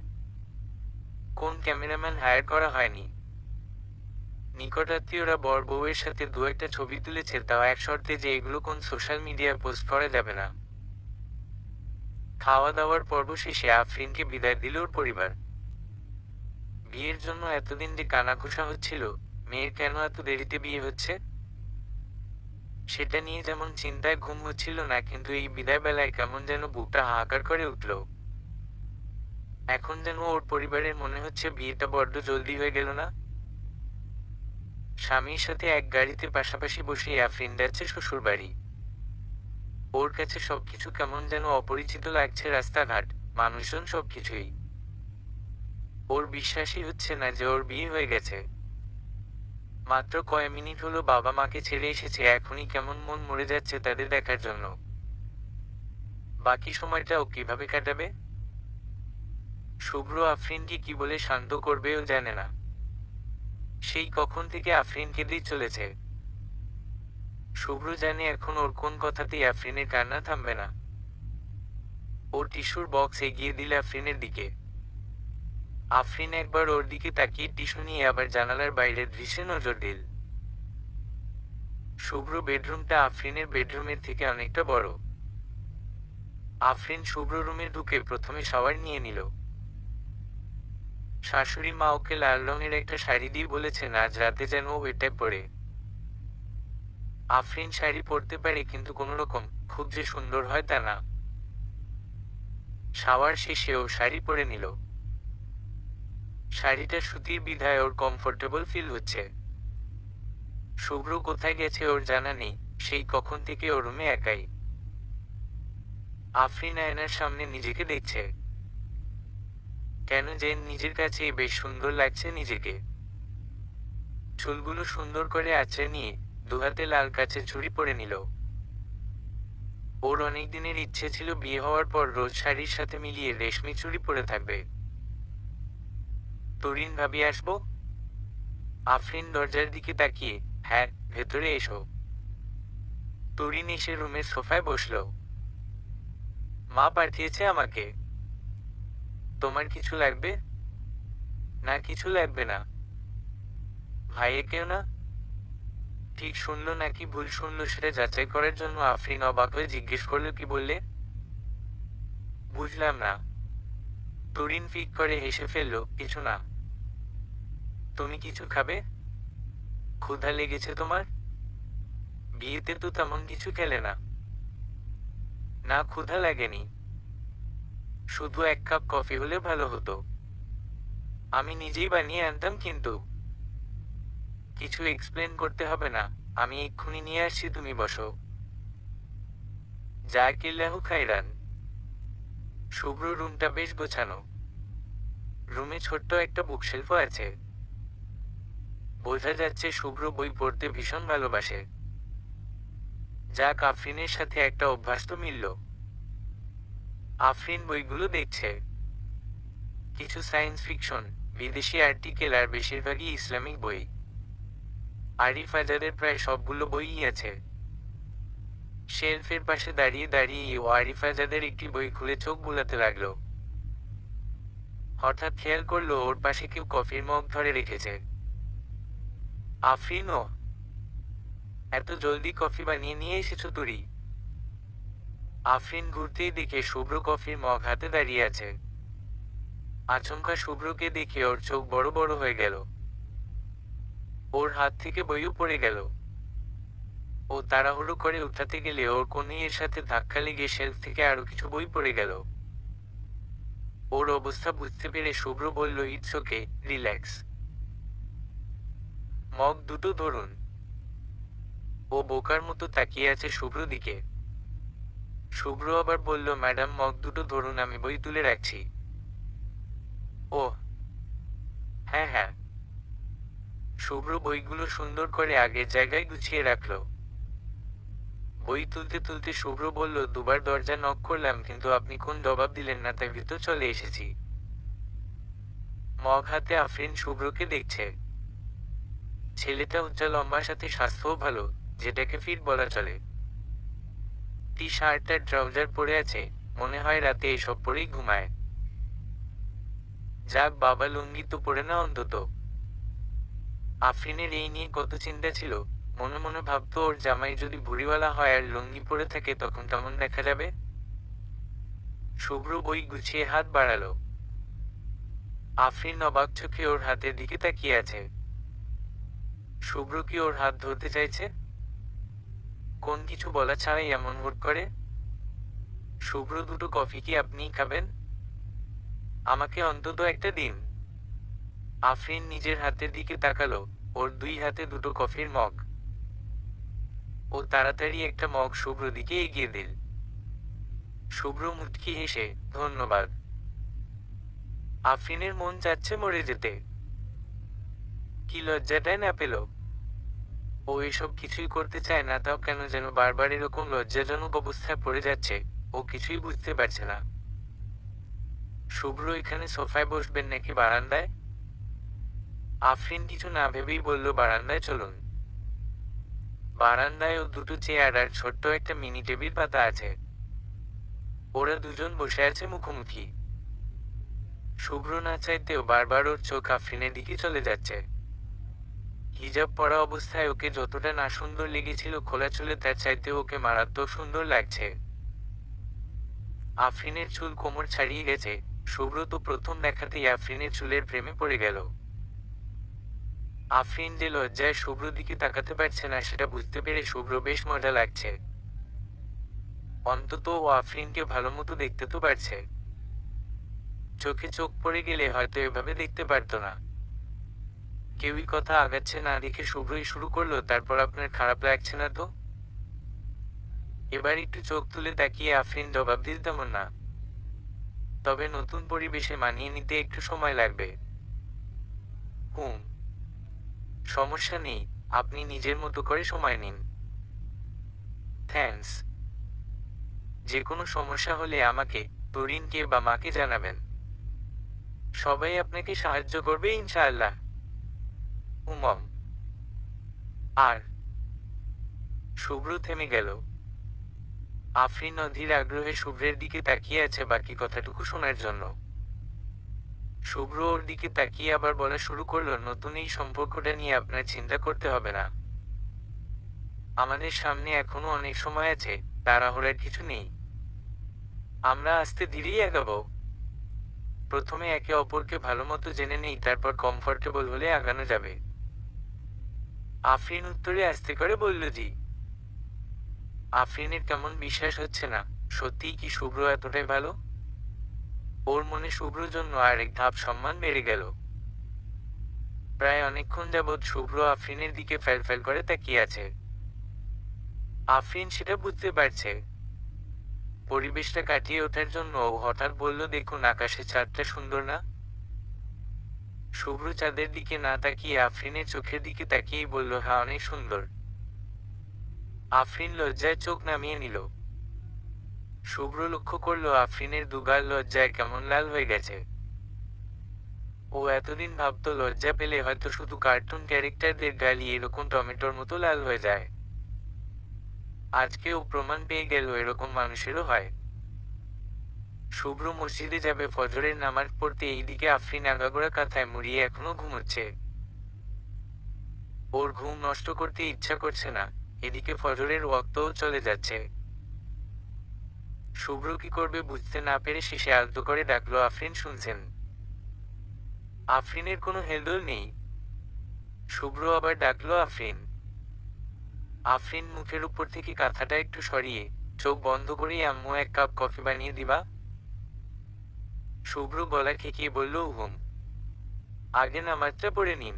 কোন ক্যামেরাম্যান হায়ার করা হয়নি। নিকটাত্মীয়রা বর বউয়ের সাথে দু একটা ছবি তুলেছে, তাও এক শর্তে যে এগুলো কোন সোশ্যাল মিডিয়ায় পোস্ট করা যাবে না। খাওয়া দাওয়ার পর্ব শেষে আফরিনকে বিদায় দিল ওর পরিবার। বিয়ের জন্য এতদিন যে কানাঘুষা হচ্ছিল, মেয়ের কেন এত দেরিতে বিয়ে হচ্ছে সেটা নিয়ে যেমন চিন্তায় ঘুম হচ্ছিল না, কিন্তু এই বিদায় বেলায় কেমন যেন বুকটা হাহাকার করে উঠল। এখন যেন ওর পরিবারের মনে হচ্ছে বিয়েটা বড্ড জলদি হয়ে গেল না। স্বামীর সাথে এক গাড়িতে পাশাপাশি বসে আফরিন যাচ্ছে শ্বশুর বাড়ি। ওর কাছে সবকিছু কেমন যেন অপরিচিত লাগছে, রাস্তাঘাট, মানুষজন, সবকিছুই। ওর বিশ্বাসই হচ্ছে না যে ওর বিয়ে হয়ে গেছে। মাত্র কয়েক মিনিট হলো বাবা মাকে ছেড়ে এসেছে, এখনই কেমন মন মরে যাচ্ছে তাদের দেখার জন্য। বাকি সময়টা ও কিভাবে কাটাবে? শুভ্র আফরিনকে কি বলে শান্ত করবে ও জানে না। সেই কখন থেকে আফরিন কেঁদেই চলেছে। শুভ্র জানে এখন ওর কোন কথাতেই আফরিনের কান্না থামবে না। ওর টিস্যুর বক্স এগিয়ে দিল আফরিনের দিকে। আফরিন একবার ওর দিকে তাকিয়ে টিস্যু নিয়ে আবার জানালার বাইরের দৃশ্যে নজর দিল। শুভ্র বেডরুমটা আফরিনের বেডরুমের থেকে অনেকটা বড়। আফরিন শুভ্র রুমে ঢুকে প্রথমে শাওয়ার নিয়ে নিল। শাশুড়ি মা ওকে লাল রঙের একটা শাড়ি দিয়ে বলেছেন আজ রাতে যেন ও এটাই পরে। আফরিন শাড়ি পরতে পারে, কিন্তু কোনো রকম খুব যে সুন্দর হয় তা না। শাওয়ার শেষে ও শাড়ি পরে নিল। শাড়িটা সুতির বিধায় ওর কমফোর্টেবল ফিল হচ্ছে। শুভ্র কোথায় গেছে ওর জানা নেই, সেই কখন থেকে ওর রুমে একাই। আফরিন আয়নার সামনে নিজেকে দেখছে। কেন যে নিজের কাছে বেশ সুন্দর লাগছে নিজেকে। চুলগুলো সুন্দর করে আঁচড়ে নিয়ে দুহাতে লাল কাচের চুড়ি পরে নিল। ওর অনেক দিনের ইচ্ছে ছিল বিয়ে হওয়ার পর রোজ শাড়ির সাথে মিলিয়ে রেশমি চুড়ি পরে থাকবে। তরিন ভাবি আসবো? আফরিন দরজার দিকে তাকিয়ে, হ্যাঁ ভেতরে এসো। তরিন এসে রুমের সোফায় বসল। মা পাঠিয়েছে আমাকে। তোমার কিছু লাগবে? না কিছু লাগবে না। ভাইয়েকেও না? ঠিক শুনলো নাকি ভুল শুনলো সেটা যাচাই করার জন্য আফরিন অবাক হয়ে জিজ্ঞেস করলো, কি বললে? বুঝলাম না। তরিন ফিক করে হেসে ফেলল, কিছু না। তুমি কিছু খাবে? ক্ষুধা লেগেছে তোমার? বিয়েতে তো তেমন কিছু খেলে না। না ক্ষুধা লাগেনি, শুধু এক কাপ কফি হলে ভালো হতো। আমি নিজেই বানিয়ে আনতাম, কিন্তু কিছু এক্সপ্লেন করতে হবে না, আমি এক্ষুনি নিয়ে আসছি, তুমি বসো। জাকিল্লাহু খাইরান। শুভ্র রুমটা বেশ গোছানো। রুমে ছোট্ট একটা বুকশেলফও আছে। বোঝা যাচ্ছে শুভ্র বই পড়তে ভীষণ ভালোবাসে, যা আফরিনের সাথে একটা অভ্যাস তো মিলল। আফরিন বইগুলো দেখছে, কিছু সায়েন্স ফিকশন, বিদেশি আর্টিকেল আর বেশিরভাগই ইসলামিক বই। আরিফ আজাদের প্রায় সবগুলো বইই আছে। শেলফের পাশে দাঁড়িয়ে দাঁড়িয়ে ও আরিফ আজাদের একটি বই খুলে চোখ বুলাতে লাগলো। হঠাৎ খেয়াল করলো ওর পাশে কেউ কফির মগ ধরে রেখেছে। আফরিনও, এত জলদি কফি বানিয়ে নিয়ে এসেছো তুরি? আফরিন ঘুরতেই দেখে শুভ্র কফির মগ হাতে দাঁড়িয়ে আছে। আচমকা শুভ্রকে দেখে ওর চোখ বড় বড় হয়ে গেল। ওর হাত থেকে বইও পড়ে গেল। ও তাড়াহুড়ো করে উঠাতে গেলে ওর কনুইয়ের সাথে ধাক্কা লেগে শেলফ থেকে আরো কিছু বই পড়ে গেল। ওর অবস্থা বুঝতে পেরে শুভ্র বলল, ইটস ওকে, রিল্যাক্স। মগ দুটো ধরুন। ও বোকার মতো তাকিয়ে আছে শুভ্র দিকে। শুভ্র আবার বলল, ম্যাডাম মগ দুটো ধরুন, আমি বই তুলে রাখছি। ও হ্যাঁ হ্যাঁ। শুভ্র বইগুলো সুন্দর করে আগের জায়গায় গুছিয়ে রাখলো। বই তুলতে তুলতে শুভ্র বলল, দুবার দরজা নক করলাম কিন্তু আপনি কোন জবাব দিলেন না, তাই ভিতর চলে এসেছি। মগ হাতে আফরিন শুভ্রকে দেখছে। ছেলেটা উজ্জ্বল, লম্বা, সাথে স্বাস্থ্যও ভালো, যেটাকে ফিট বলা চলে। টি শার্ট আর ট্রাউজার পরে আছে, মনে হয় রাতে এসব পরেই ঘুমায়। যাক বাবা, লুঙ্গি তো পরে না অন্তত। আফরিনের এই নিয়ে কত চিন্তা ছিল। মনে মনে ভাবতো, ওর জামাই যদি ভুড়িওয়ালা হয় আর লুঙ্গি পরে থাকে তখন কেমন দেখা যাবে। শুভ্র বই গুছিয়ে হাত বাড়ালো। আফরিন অবাক চোখে ওর হাতের দিকে তাকিয়ে আছে। শুভ্র কি ওর হাত ধরতে চাইছে? কোন কিছু বলা ছাড়াই এমন হুট করে? শুভ্র, দুটো কফি কি আপনিই খাবেন? আমাকে অন্তত একটা দিন। আফরিন নিজের হাতের দিকে তাকালো, ওর দুই হাতে দুটো কফির মগ। ও তাড়াতাড়ি একটা মগ শুভ্র দিকে এগিয়ে দিল। শুভ্র মুচকি হেসে, ধন্যবাদ। আফরিনের মন যাচ্ছে মরে যেতে। কি লজ্জাটাই না পেল। ও এসব কিছুই করতে চায় না, তাও কেন যেন বারবার এরকম লজ্জাজনক অবস্থায় পড়ে যাচ্ছে, ও কিছুই বুঝতে পারছে না। শুভ্র, এখানে সোফায় বসবেন নাকি বারান্দায়? আফরিন কিছু না ভেবেই বলল, বারান্দায় চলুন। বারান্দায় ও দুটো চেয়ার আর ছোট্ট একটা মিনি টেবিল পাতা আছে। ওরা দুজন বসে আছে মুখোমুখি। শুভ্র না চাইতেও বারবার ওর চোখ আফরিনের দিকে চলে যাচ্ছে। হিজাব পরা অবস্থায় ওকে যতটা না সুন্দর লেগেছিল খোলা চুলে, তার চাইতেও ওকে মারাত্মক সুন্দর লাগছে। আফরিনের চুল কোমর ছাড়িয়ে গেছে। শুভ্র তো প্রথম দেখাতেই আফরিনের চুলের প্রেমে পড়ে গেল। আফরিন যে লজ্জায় শুভ্র দিকে তাকাতে পারছে না সেটা বুঝতে পেরে শুভ্র বেশ মজা লাগছে। অন্তত ও আফরিনকে ভালো মতো দেখতে তো পারছে। চোখে চোখ পড়ে গেলে হয়তো এভাবে দেখতে পারতো না। কেউই কথা আগাচ্ছে না দেখে শুভ্রই শুরু করলো, তারপর আপনার খারাপ লাগছে না তো? এবার একটু চোখ তুলে তাকিয়ে আফরিন জবাব দিল, তেমন না, তবে নতুন পরিবেশে মানিয়ে নিতে একটু সময় লাগবে। হুম, সমস্যা নেই, আপনি নিজের মতো করে সময় নিন। থ্যাঙ্কস। যে কোনো সমস্যা হলে আমাকে, তরিনকে বা মাকে জানাবেন। সবাই আপনাকে সাহায্য করবে ইনশাআল্লাহ। উমম। আর শুভ্র থেমে গেল। আফরিন অধীর আগ্রহে শুভ্রের দিকে তাকিয়ে আছে বাকি কথাটুকু শোনার জন্য। শুভ্র ওর দিকে তাকিয়ে আবার বলা শুরু করলো, নতুন এই সম্পর্কটা নিয়ে আপনার চিন্তা করতে হবে না। আমাদের সামনে এখনো অনেক সময় আছে, তাড়াহুড়ার কিছু নেই। আমরা আস্তে ধীরেই আগাবো। প্রথমে একে অপরকে ভালো মতো জেনে নেই, তারপর কমফোর্টেবল হলে আগানো যাবে। আফরিন উত্তরে আস্তে করে বলল, জি। আফরিনের কেমন বিশ্বাস হচ্ছে না, সত্যিই কি শুভ্র এতটাই ভালো? ওর মনে শুভ্রর জন্য আরেক ধাপ সম্মান বেড়ে গেল। প্রায় অনেকক্ষণ যাবৎ শুভ্র আফরিনের দিকে ফ্যালফ্যাল করে তাকিয়ে আছে। আফরিন সেটা বুঝতে পারছে। পরিবেশটা কাটিয়ে ওঠার জন্য ও হঠাৎ বলল, দেখুন আকাশে চাঁদটা সুন্দর না? শুভ্র চাঁদের দিকে না তাকিয়ে আফরিনের চোখের দিকে তাকিয়েই বলল, হ্যাঁ অনেক সুন্দর। আফরিন লজ্জায় চোখ নামিয়ে নিল। শুভ্র লক্ষ্য করল আফরিনের দুগাল লজ্জায় কেমন লাল হয়ে গেছে। ও এতদিন ভাবতো লজ্জা পেলে হয়তো শুধু কার্টুন ক্যারেক্টারদের গালই এরকম টমেটোর মতো লাল হয়ে যায়। আজকে ও প্রমাণ পেয়ে গেল এরকম মানুষেরও হয়। শুভ্র মসজিদে যাবে ফজরের নামাজ পড়তে, এইদিকে আফরিন আগাগোড়া কাঁথায় মুড়িয়ে এখনো ঘুমোচ্ছে। ওর ঘুম নষ্ট করতে ইচ্ছা করছে না, এদিকে ফজরের ওয়াক্তও চলে যাচ্ছে। শুভ্র কি করবে বুঝতে না পেরে শেষে আলতো করে ডাকলো, আফরিন শুনছেন? আফরিনের কোনো হেলদোল নেই। শুভ্র আবার ডাকলো, আফরিন। আফরিন মুখের উপর থেকে কাঁথাটা একটু সরিয়ে চোখ বন্ধ করেই, আম্মু এক কাপ কফি বানিয়ে দিবা? শুভ্র গলা খেকিয়ে বলল, হুম। আগে নামাজটা পড়ে নিন।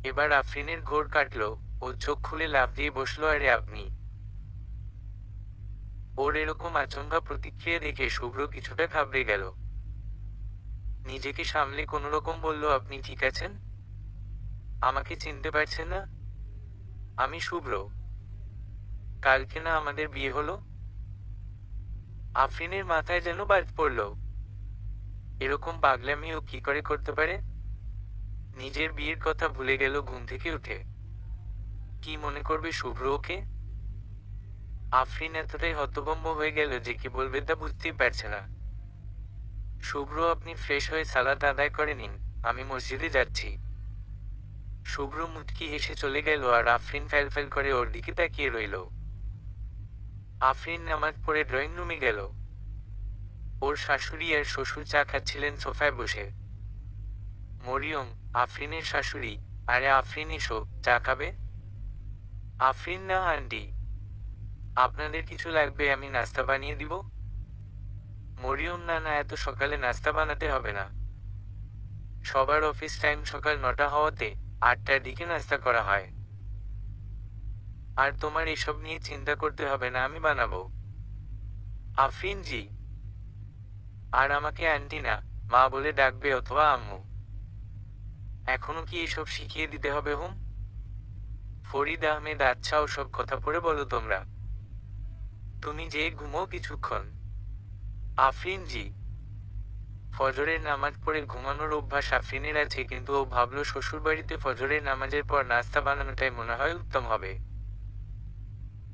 এবার আফরিনের ঘোর কাটল। ও চোখ খুলে লাফ দিয়ে বসলো, আরে আপনি? ওর এরকম আচমকা প্রতিক্রিয়া দেখে শুভ্র কিছুটা ঘাবড়ে গেল। নিজেকে সামলে কোনোরকম বলল, আপনি ঠিক আছেন? আমাকে চিনতে পারছেন না? আমি শুভ্র। কালকে না আমাদের বিয়ে হলো? আফরিনের মাথায় যেন বাজ পড়ল। এরকম পাগলামি ও কি করে করতে পারে? নিজের বিয়ের কথা ভুলে গেল ঘুম থেকে উঠে। কি মনে করবে শুভ্র ওকে? আফরিন এতটাই হতভম্ব হয়ে গেল যে কি বলবে তা বুঝতেই পারছে না। শুভ্র, আপনি ফ্রেশ হয়ে সালাত আদায় করে নিন, আমি মসজিদে যাচ্ছি। শুভ্র মুচকি হেসে চলে গেল আর আফরিন ফ্যালফ্যাল করে ওর দিকে তাকিয়ে রইল। আফরিন নামাজ পড়ে ড্রয়িং রুমে গেল। ওর শাশুড়ি আর শ্বশুর চা খাচ্ছিলেন সোফায় বসে। মরিয়ম, আফরিনের শাশুড়ি, আরে আফরিন এসো, চা খাবে? আফরিন, না আন্টি। আপনাদের কিছু লাগবে? আমি নাস্তা বানিয়ে দিব। মরিয়ম, না না, এত সকালে নাস্তা বানাতে হবে না। সবার অফিস টাইম সকাল 9টা হওয়াতে 8টার দিকে নাস্তা করা হয়। আর তোমার এসব নিয়ে চিন্তা করতে হবে না, আমি বানাবো। আফরিন জি। আর আমাকে আন্টি না, মা বলে ডাকবে অথবা আম্মু। এখনো কি এসব শিখিয়ে দিতে হবে? হুম। ফরিদ আহমেদ, আচ্ছা ওসব কথা পড়ে বলো তোমরা। তুমি যে ঘুমো কিছুক্ষণ। আফরিন জি। ফজরের নামাজ পড়ে ঘুমানোর অভ্যাস আফরিনের আছে, কিন্তু ও ভাবলো শ্বশুরবাড়িতে ফজরের নামাজের পর নাস্তা বানানোটাই মনে হয় উত্তম হবে।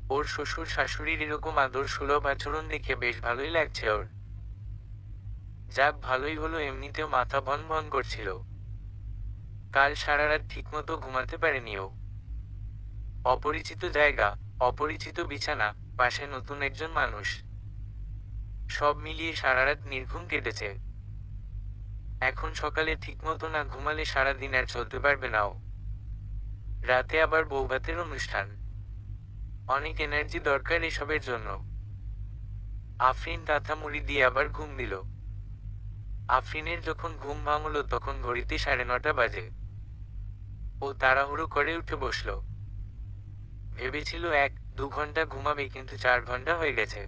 ওর শ্বশুর শাশুড়ির এরকম আদর সুলভ আচরণ দেখে বেশ ভালোই লাগছে ওর। যাক, ভালোই হলো, এমনিতেও মাথা ভন ভন করছিল। কাল সারা রাত ঠিকমতো ঘুমাতে পারেনি ও। অপরিচিত জায়গা, অপরিচিত বিছানা, পাশে নতুন একজন মানুষ, সব মিলিয়ে সারা রাত নির্ঘুম কেটেছে। এখন সকালে ঠিকমতো না ঘুমালে সারা দিন আর চলতে পারবে না ও। রাতে আবার বৌভাতের অনুষ্ঠান, অনেক এনার্জি দরকার এসবের জন্য। আফরিন কাঁথা মুড়ি দিয়ে আবার ঘুম দিল। আফরিনের যখন ঘুম ভাঙল তখন ঘড়িতে 9:30 বাজে। ও তাড়াহুড়ো করে উঠে বসল। ভেবেছিল 1-2 ঘন্টা ঘুমাবে, কিন্তু 4 ঘন্টা হয়ে গেছে।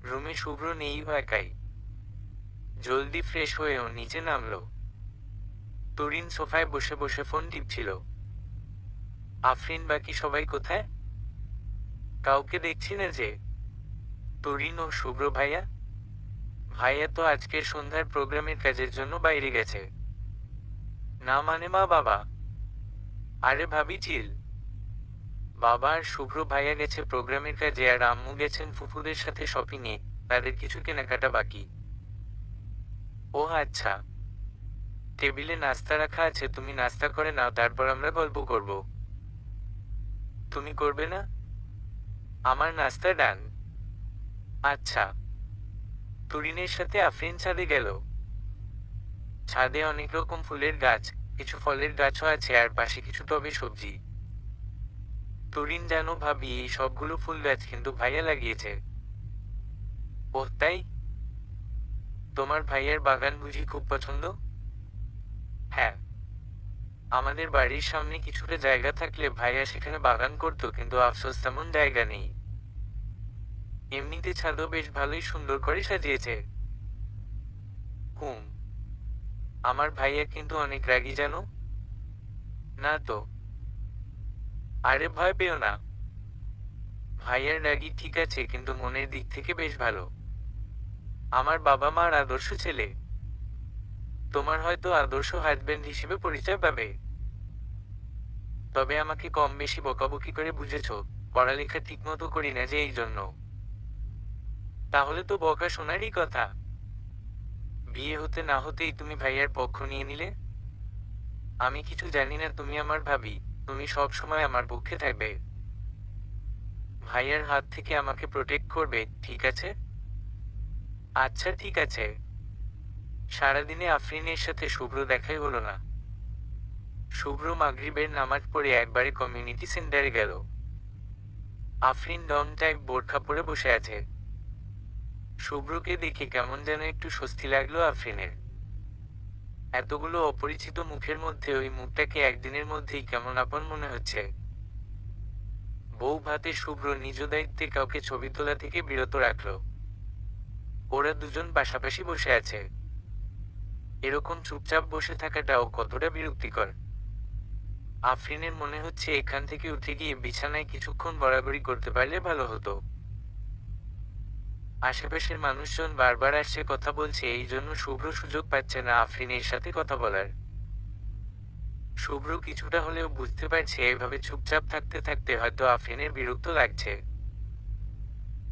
রুমে শুভ্র নেই, একাই। জলদি ফ্রেশ হয়েও নিচে নামলো। তরিন সোফায় বসে বসে ফোন টিপছিল। আফরিন, বাকি সবাই কোথায়? কাউকে দেখছি না যে। তরিন ও শুভ্র ভাইয়া? ভাইয়া তো আজকের সন্ধ্যার প্রোগ্রামের কাজের জন্য বাইরে গেছে। না মানে মা বাবা? আরে ভাবি চিল। বাবা আর শুভ্র ভাইয়া গেছে প্রোগ্রামের কাজে, আর আম্মু গেছেন ফুফুদের সাথে শপিংয়ে, তাদের কিছু কেনাকাটা বাকি। ও আচ্ছা। টেবিলে নাস্তা রাখা আছে, তুমি নাস্তা করে নাও, তারপর আমরা গল্প করব। তুমি করবে না? আমার নাস্তা ডান। আচ্ছা। তুরিনের সাথে আফরিন ছাদে গেল। ছাদে অনেক রকম ফুলের গাছ, কিছু ফলের গাছও আছে, আর পাশে কিছু টবে সবজি। তুরিন, জানো ভাবি, এই সবগুলো ফুল গাছ কিন্তু ভাইয়া লাগিয়েছে। ওহ তাই? তোমার ভাইয়ের বাগান বুঝি খুব পছন্দ? হ্যাঁ। আমাদের বাড়ির সামনে কিছুটা জায়গা থাকলে ভাইয়া সেখানে বাগান করতো, কিন্তু আফসোস তেমন জায়গা নেই। এমনিতে ছাদও বেশ ভালোই সুন্দর করে সাজিয়েছে। হুম। আমার ভাইয়া কিন্তু অনেক রাগী জানো। না তো। আরে ভয় পেও না। ভাইয়ার রাগী ঠিক আছে, কিন্তু মনের দিক থেকে বেশ ভালো। আমার বাবা মার আদর্শ ছেলে। তোমার হয়তো আদর্শ হাজবেন্ড হিসেবে পরিচয় পাবে। তবে আমাকে কম বেশি বকাবকি করে বুঝেছো, পড়ালেখা ঠিকমতো করি না যে এই জন্য। তাহলে তো বকা শোনারই কথা। বিয়ে হতে না হতেই তুমি ভাইয়ার পক্ষ নিয়ে নিলে। আমি কিছু জানি না, তুমি আমার ভাবি, তুমি সব সময় আমার পক্ষে থাকবে। ভাইয়ার হাত থেকে আমাকে প্রোটেক্ট করবে, ঠিক আছে? আচ্ছা ঠিক আছে। সারাদিনে আফরিনের সাথে শুভ্র দেখাই হলো না। শুভ্র মাগরিবের নামাজ পড়ে একবারে কমিউনিটি সেন্টারে গেল। আফরিন ডন টাইপ বোরখা পরে বসে আছে। শুভ্রকে দেখে কেমন যেন একটু স্বস্তি লাগলো আফরিনের। এতগুলো অপরিচিত মুখের মধ্যে ওই মুখটাকে একদিনের মধ্যেই কেমন আপন মনে হচ্ছে। বউ ভাতে শুভ্র নিজ দায়িত্বে কাউকে ছবি তোলা থেকে বিরত রাখল। ওরা দুজন পাশাপাশি বসে আছে। এরকম চুপচাপ বসে থাকাটাও কতটা বিরক্তিকর। আফরিনের মনে হচ্ছে এখান থেকে উঠে গিয়ে বিছানায় কিছুক্ষণ বরাবরি করতে পারলে ভালো হতো। আশেপাশের মানুষজন বারবার আসছে, কথা বলছে, এই জন্য শুভ্র সুযোগ পাচ্ছে না আফরিনের সাথে কথা বলার। শুভ্র কিছুটা হলেও বুঝতে পারছে এভাবে চুপচাপ থাকতে থাকতে হয়তো আফরিনের বিরক্ত লাগছে।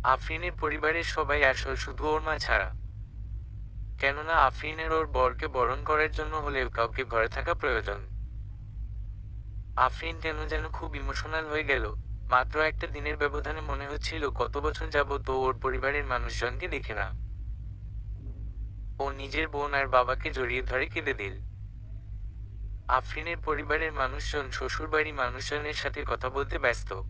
আফরিনের পরিবারের সবাই আসল শুধু ওর মা ছাড়া। কেননা আফরিনের ওর বরকে বরণ করার জন্য হলেও কাউকে ঘরে থাকা প্রয়োজন। আফরিন কেন যেন খুব ইমোশনাল হয়ে গেল। মাত্র একটা দিনের ব্যবধানে মনে হচ্ছিল কত বছর যাবত ও ওর পরিবারের মানুষজনকে দেখে না। ও নিজের বোন আর বাবাকে জড়িয়ে ধরে কেঁদে দিল। আফরিনের পরিবারের মানুষজন শ্বশুরবাড়ি মানুষজনের সাথে কথা বলতে ব্যস্ত।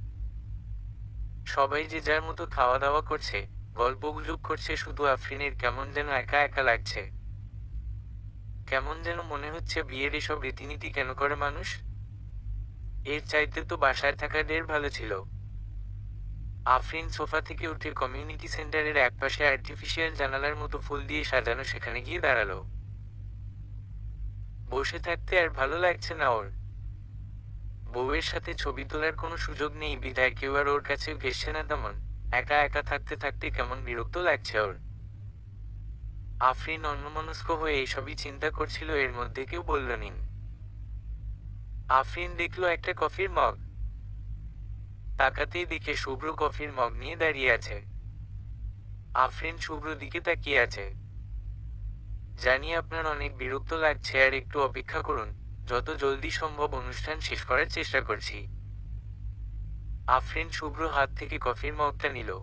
সবাই যে যার মতো খাওয়া দাওয়া করছে, গল্পগুজব করছে, শুধু আফরিনের কেমন যেন একা একা লাগছে। কেমন যেন মনে হচ্ছে বিয়ের এসব রীতিনীতি কেন করে মানুষ। এর চাইতে তো বাসায় থাকা ঢের ভালো ছিল। আফরিন সোফা থেকে উঠে কমিউনিটি সেন্টারের একপাশে আর্টিফিশিয়াল জানালার মতো ফুল দিয়ে সাজানো সেখানে গিয়ে দাঁড়ালো। বসে থাকতে আর ভালো লাগছে না ওর। বউয়ের সাথে ছবি তোলার কোনো সুযোগ নেই বিধায় কেউ আর ওর কাছে ঘেসছে না তেমন। একা একা থাকতে থাকতে কেমন বিরক্ত লাগছে ওর। আফরিন অন্যমনস্ক হয়ে এইসবই চিন্তা করছিল, এর মধ্যে কেউ বলল নিন। আফরিন দেখলো একটা কফির মগ। তাকাতেই দেখে শুভ্র কফির মগ নিয়ে দাঁড়িয়ে আছে। আফরিন শুভ্র দিকে তাকিয়ে আছে। জানি আপনার অনেক বিরক্ত লাগছে, আর একটু অপেক্ষা করুন, যত জলদি সম্ভব অনুষ্ঠান শেষ করার চেষ্টা করছি। আফরিন শুভ্র হাত থেকে কফির মগটা নিল।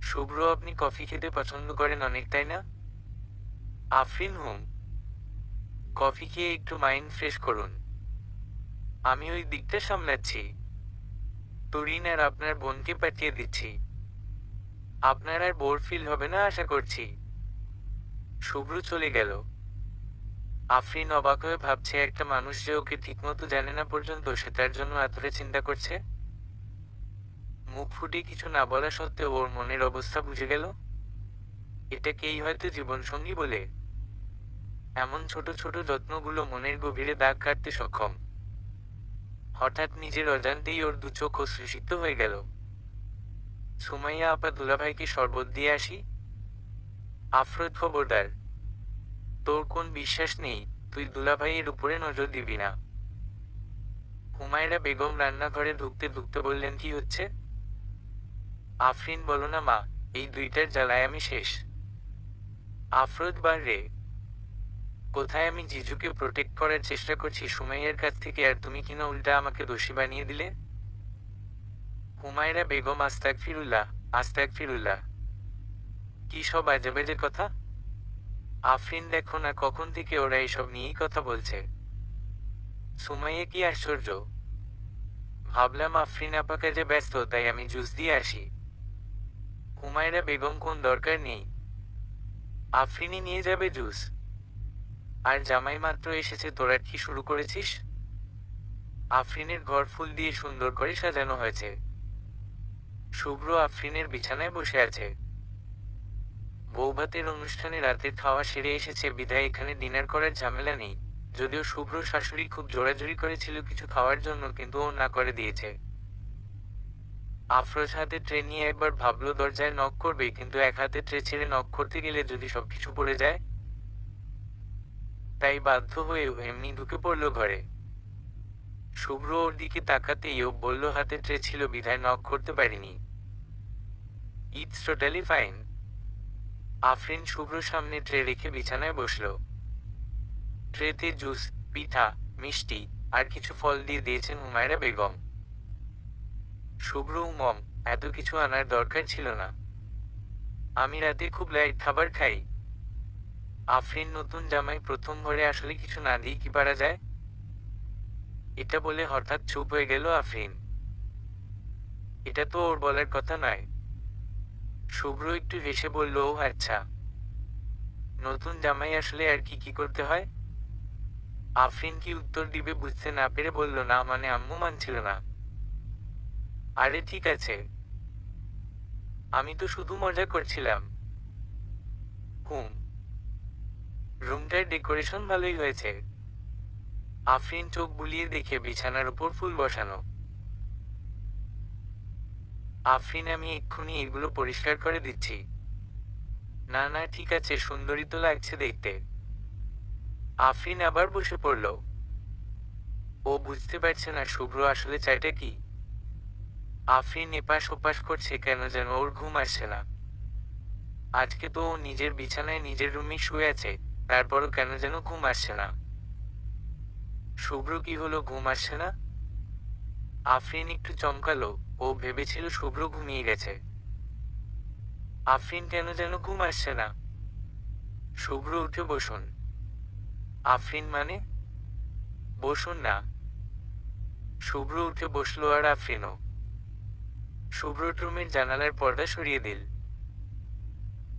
শুভ্র, আপনি কফি খেতে পছন্দ করেন অনেক, তাই না? আফরিন, হুম। কফি খেয়ে একটু মাইন্ড ফ্রেশ করুন। আমি ওই দিকটা সামলাচ্ছি। তুরিন আর আপনার বোনকে পাঠিয়ে দিচ্ছি। আপনার আর বোর ফিল হবে না আশা করছি। শুভ্র চলে গেল। আফরিন অবাক হয়ে ভাবছে, একটা মানুষ যে ওকে ঠিকমতো জানে না পর্যন্ত সে তার জন্য এতটা চিন্তা করছে। মুখ ফুটে কিছু না বলা সত্ত্বেও ওর মনের অবস্থা বুঝে গেল। এটাকেই হয়তো জীবনসঙ্গী বলে। এমন ছোট ছোট যত্নগুলো মনের গভীরে দাগ কাটতে সক্ষম। হঠাৎ নিজের অজান্তেই ওর দু চোখ অশ্রুসিক্ত হয়ে গেল। সুমাইয়া আপা, দুলাভাইকে শরবত দিয়ে আসি। আফরোজ, খবরদার। তোর কোন বিশ্বাস নেই, তুই দুলাভাইয়ের উপরে নজর দিবি না। হুমায়রা বেগম রান্নাঘরে ঢুকতে ঢুকতে বললেন, কি হচ্ছে? আফরিন, বলো না মা, এই দুইটার জ্বালায় আমি শেষ। আফরোজ, বার রে। কোথায় আমি জিজুকে প্রোটেক্ট করার চেষ্টা করছি সুমাইয়ার কাছ থেকে, আর তুমি কিনা উল্টা আমাকে দোষী বানিয়ে দিলে। হুমায়রা বেগম, আস্তাগফিরুল্লাহ, আস্তাগফিরুল্লাহ। কি সব আজেবাজে কথা। আফরিন, দেখো না কখন থেকে ওরা এসব নিয়েই কথা বলছে। সুমাইয়া, কি আশ্চর্য। ভাবলাম আফরিন আপা কাজে ব্যস্ত, তাই আমি জুস দিয়ে আসি। হুমায়রা বেগম, কোন দরকার নেই। আফরিনই নিয়ে যাবে জুস। আর জামাই মাত্র এসেছে, তোরা কি শুরু করেছিস? আফরিনের ঘর ফুল দিয়ে সুন্দর করে সাজানো হয়েছে। শুভ্র আফরিনের বিছানায় বসে আছে। বৌভাতের অনুষ্ঠানে রাতের খাওয়া সেরে এসেছে বিধায় এখানে ডিনার করার ঝামেলা নেই। যদিও শুভ্র শাশুড়ি খুব জোরাজুরি করেছিল কিছু খাওয়ার জন্য, কিন্তু ও না করে দিয়েছে। আফরোজ হাতে ট্রে নিয়ে একবার ভাবলো দরজায় নক করবে, কিন্তু এক হাতে ট্রে ছেড়ে নক করতে গেলে যদি সবকিছু পড়ে যায়। তাই বাধ্য হয়ে ও এমনি ঢুকে পড়ল ঘরে। শুভ্র ওর দিকে তাকাতেই ও বলল হাতে ট্রে ছিল বিধায় নক করতে পারিনি। It's totally fine. Afrin Shubhra সামনে ট্রে রেখে বিছানায় বসল। ট্রেতে জুস, পিঠা, মিষ্টি আর কিছু ফল দিয়ে দিয়েছেন হুমায়রা বেগম। শুভ্র মম, এত কিছু আনার দরকার ছিল না। আমি রাতে খুব লাইট খাবার খাই। আফরিন নতুন জামাই, প্রথম ঘরে আসলে কিছু না দিয়ে কি পারা যায়? এটা বলে হঠাৎ চুপ হয়ে গেল আফরিন। এটা তো ওর বলার কথা নয়। শুভ্র একটু হেসে বলল, ও আচ্ছা, নতুন জামাই আসলে আর কি কি করতে হয়? আফরিন কি উত্তর দিবে বুঝতে না পেরে বলল, না মানে আম্মু মানছিল না। আরে ঠিক আছে, আমি তো শুধু মজা করছিলাম। হুম, রুমটার ডেকোরেশন ভালোই হয়েছে। আফরিন চোখ বুলিয়ে দেখে বিছানার উপর ফুল বসানো। আফরিন, আমি এক্ষুনি এগুলো পরিষ্কার করে দিচ্ছি। না না ঠিক আছে, সুন্দরী তো লাগছে দেখতে। আফরিন আবার বসে পড়ল। ও বুঝতে পারছে না শুভ্র আসলে চাইটা কি। আফরিন এপাশ ওপাশ করছে, কেন যেন ওর ঘুম আসছে না। আজকে তো ও নিজের বিছানায় নিজের রুমে শুয়ে আছে, তারপরও কেন যেন ঘুম আসছে না। শুভ্র কি হলো, ঘুম আসছে না? আফরিন একটু চমকালো। ও ভেবেছিল শুভ্র ঘুমিয়ে গেছে। আফরিন, কেন যেন ঘুম আসছে না। শুভ্র, উঠে বসুন। আফরিন, মানে? বসুন না। শুভ্র উঠে বসলো আর আফরিনও। শুভ্র রুমের জানালার পর্দা সরিয়ে দিল।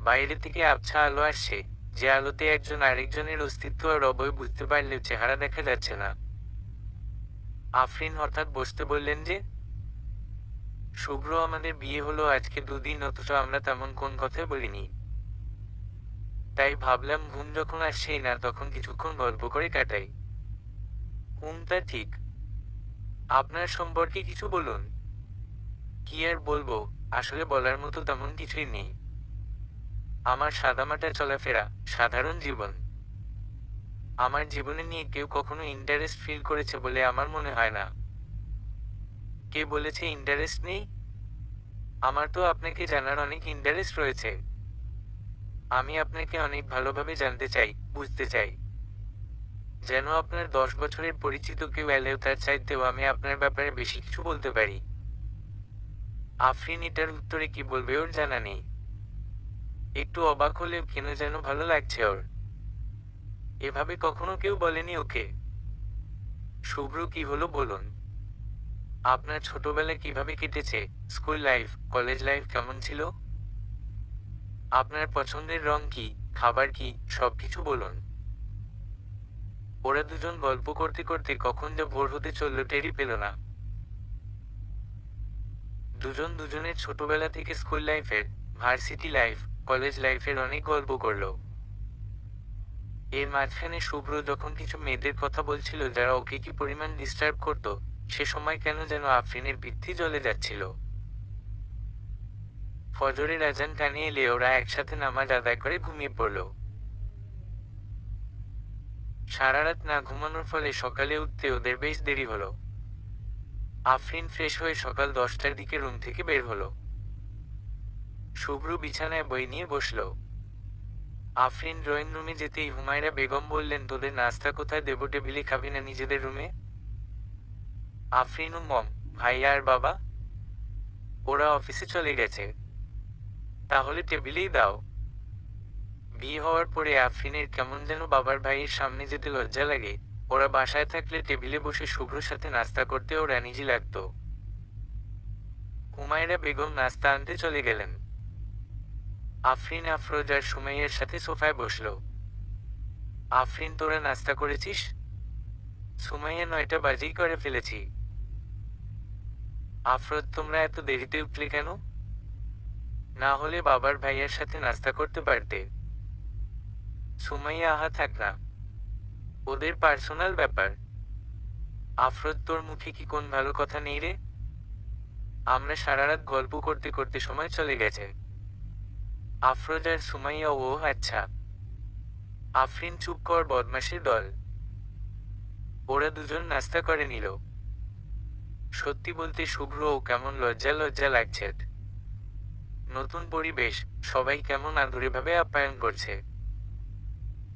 বাইরে থেকে আবছা আলো আসছে, যে আলোতে একজন আরেকজনের অস্তিত্ব আর অবয় বুঝতে পারলেও চেহারা দেখা যাচ্ছে না। আফরিন হঠাৎ বসতে বললেন যে, শুভ্র, আমাদের বিয়ে হলো আজকে 2 দিন, অথচ আমরা তেমন কোন কথা বলিনি। তাই ভাবলাম ঘুম যখন আসছেই না তখন কিছুক্ষণ গল্প করে কাটাই। ঘুমটা ঠিক। আপনার সম্পর্কে কিছু বলুন। কি আর বলবো, আসলে বলার মতো তেমন কিছুই নেই। আমার সাদামাটা চলাফেরা, সাধারণ জীবন। আমার জীবনে নিয়ে কেউ কখনো ইন্টারেস্ট ফিল করেছে বলে আমার মনে হয় না। কে বলেছে ইন্টারেস্ট নেই? আমার তো আপনাকে জানার অনেক ইন্টারেস্ট রয়েছে। আমি আপনাকে অনেক ভালোভাবে জানতে চাই, বুঝতে চাই। যেন আপনার 10 বছরের পরিচিত কেউ এলেও তার চাইতেও আমি আপনার ব্যাপারে বেশি কিছু বলতে পারি। আফরিন এটার উত্তরে কি বলবে ওর জানা নেই। একটু অবাক হলেও কেন যেন ভালো লাগছে ওর। এভাবে কখনো কেউ বলেনি ওকে। শুভ্র, কি হলো বলুন। আপনার ছোটবেলা কিভাবে কেটেছে? স্কুল লাইফ, কলেজ লাইফ কেমন ছিল? আপনার পছন্দের রং কি, খাবার কি, সবকিছু বলুন। ওরা দুজন গল্প করতে করতে কখন যে ভোর হতে চলল টেরই পেল না। দুজন দুজনের ছোটবেলা থেকে স্কুল লাইফের, ভার্সিটি লাইফ, কলেজ লাইফের অনেক গল্প করলো। এর মাঝখানে শুভ্র যখন কিছু মেয়েদের কথা বলছিল যারা ওকে কি পরিমাণ ডিস্টার্ব করত, সে সময় কেন যেন আফরিনের ভিত্তি জ্বলে যাচ্ছিল। ফজরের আজান কানে এলে ওরা একসাথে নামাজ আদায় করে ঘুমিয়ে পড়ল। সারা রাত না ঘুমানোর ফলে সকালে উঠতে ওদের বেশ দেরি হলো। আফরিন ফ্রেশ হয়ে সকাল 10টার দিকে রুম থেকে বের হলো। শুভ্র বিছানায় বই নিয়ে বসল। আফরিন ড্রয়িং রুমে যেতেই হুমায়রা বেগম বললেন, তোদের নাস্তা কোথায় দেবো, টেবিলে খাবি না নিজেদের রুমে? আফরিন ও মম, ভাইয়া আর বাবা? ওরা অফিসে চলে গেছে। তাহলে টেবিলেই দাও। বিয়ে হওয়ার পরে আফরিনের কেমন যেন বাবার ভাইয়ের সামনে যেতে লজ্জা লাগে। ওরা বাসায় থাকলে টেবিলে বসে শুভ্রর সাথে নাস্তা করতে ওর অ্যানিজি লাগত। হুমায়রা বেগম নাস্তা আনতে চলে গেলেন। আফরিন আফরোজ আর সুমাইয়ার সাথে সোফায় বসল। আফরিন, তোরা নাস্তা করেছিস? সুমাইয়া, 9টা বাজেই করে ফেলেছি। আফরোজ, তোমরা এত দেরিতে উঠলে কেন? না হলে বাবার ভাইয়ার সাথে নাস্তা করতে পারতে। সুমাইয়া, আহা থাক না, ওদের পার্সোনাল ব্যাপার। আফরোজ, তোর মুখে কি কোন ভালো কথা নেই রে? আমরা সারা রাত গল্প করতে করতে সময় চলে গেছে। আফরোজ আর সুমাইয়া, ও আচ্ছা। আফরিন, চুপ কর বদমাশের দল। ওরা দুজন নাস্তা করে নিল। সত্যি বলতে শুভ্র ও কেমন লজ্জা লজ্জা লাগছে। নতুন পরিবেশ, সবাই কেমন আদুরেভাবে আপ্যায়ন করছে।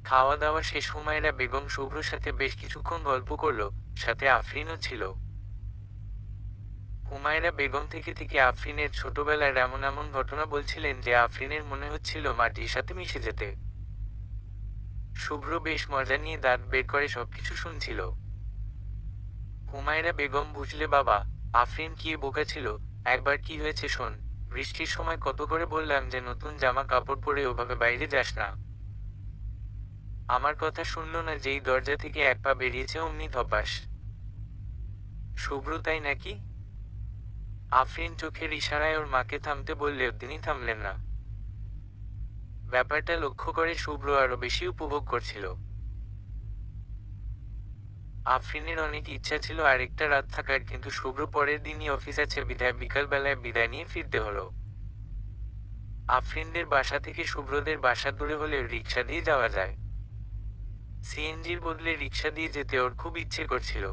খাওয়া দাওয়া শেষ, হুমায়রা বেগম শুভ্রর সাথে বেশ কিছুক্ষণ গল্প করলো, সাথে আফরিনও ছিল। হুমায়রা বেগম থেকে থেকে আফরিনের ছোটবেলার এমন এমন ঘটনা বলছিলেন যে আফরিনের মনে হচ্ছিল মাটির সাথে মিশে যেতে। শুভ্র বেশ মজা নিয়ে দাঁত বের করে সবকিছু শুনছিল। হুমায়রা বেগম বুঝলে, বাবা, আফরিন কি বোকা ছিল। একবার কি হয়েছে শোন। বৃষ্টির সময় কত করে বললাম যে নতুন জামা কাপড় পরে ওভাবে বাইরে যাস না। আমার কথা শুনলো না, যেই দরজা থেকে এক পা বেরিয়েছে অমনি ধপাস। শুভ্র, তাই নাকি? আফরিন চোখের ইশারায় ওর মাকে থামতে বললেও তিনি থামলেন না। ব্যাপারটা লক্ষ্য করে শুভ্র আরো বেশি উপভোগ করছিল। আফরিনের অনেক ইচ্ছা ছিল আরেকটা রাত থাকার, কিন্তু শুভ্র পরের দিনই অফিস আছে বিধায় বিকালবেলায় বিদায় নিয়ে ফিরতে হলো। আফরিনদের বাসা থেকে শুভ্রদের বাসা দূরে হলে রিক্সা দিয়ে যাওয়া যায়। সিএনজির বদলে রিক্সা দিয়ে যেতে ওর খুব ইচ্ছে করছিল।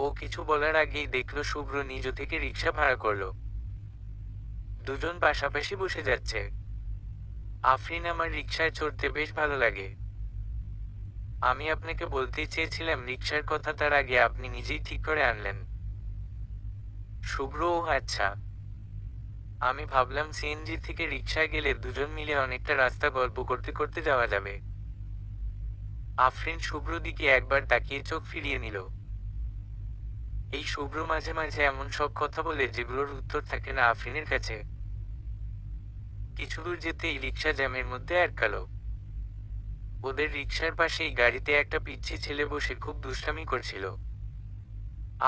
ও কিছু বলার আগেই দেখলো শুভ্র নিজ থেকে রিক্সা ভাড়া করলো। দুজন পাশাপাশি বসে যাচ্ছে। আফরিন, আমার রিক্সায় চড়তে বেশ ভালো লাগে। আমি আপনাকে বলতেই চেয়েছিলাম রিক্সার কথা, তার আগে আপনি নিজেই ঠিক করে আনলেন। শুভ্র, ও আচ্ছা। আমি ভাবলাম সিএনজি থেকে রিক্সায় গেলে দুজন মিলে অনেকটা রাস্তা গল্প করতে করতে যাওয়া যাবে। আফরিন শুভ্র দিকে একবার তাকিয়ে চোখ ফিরিয়ে নিল। এই শুভ্র মাঝে মাঝে এমন সব কথা বলে যেগুলোর উত্তর থাকে না আফরিনের কাছে। কিছু দূর যেতেই রিক্সা জ্যামের মধ্যে আটকালো। ওদের রিক্সার পাশেই গাড়িতে একটা পিচ্ছি ছেলে বসে খুব দুষ্টামি করছিল।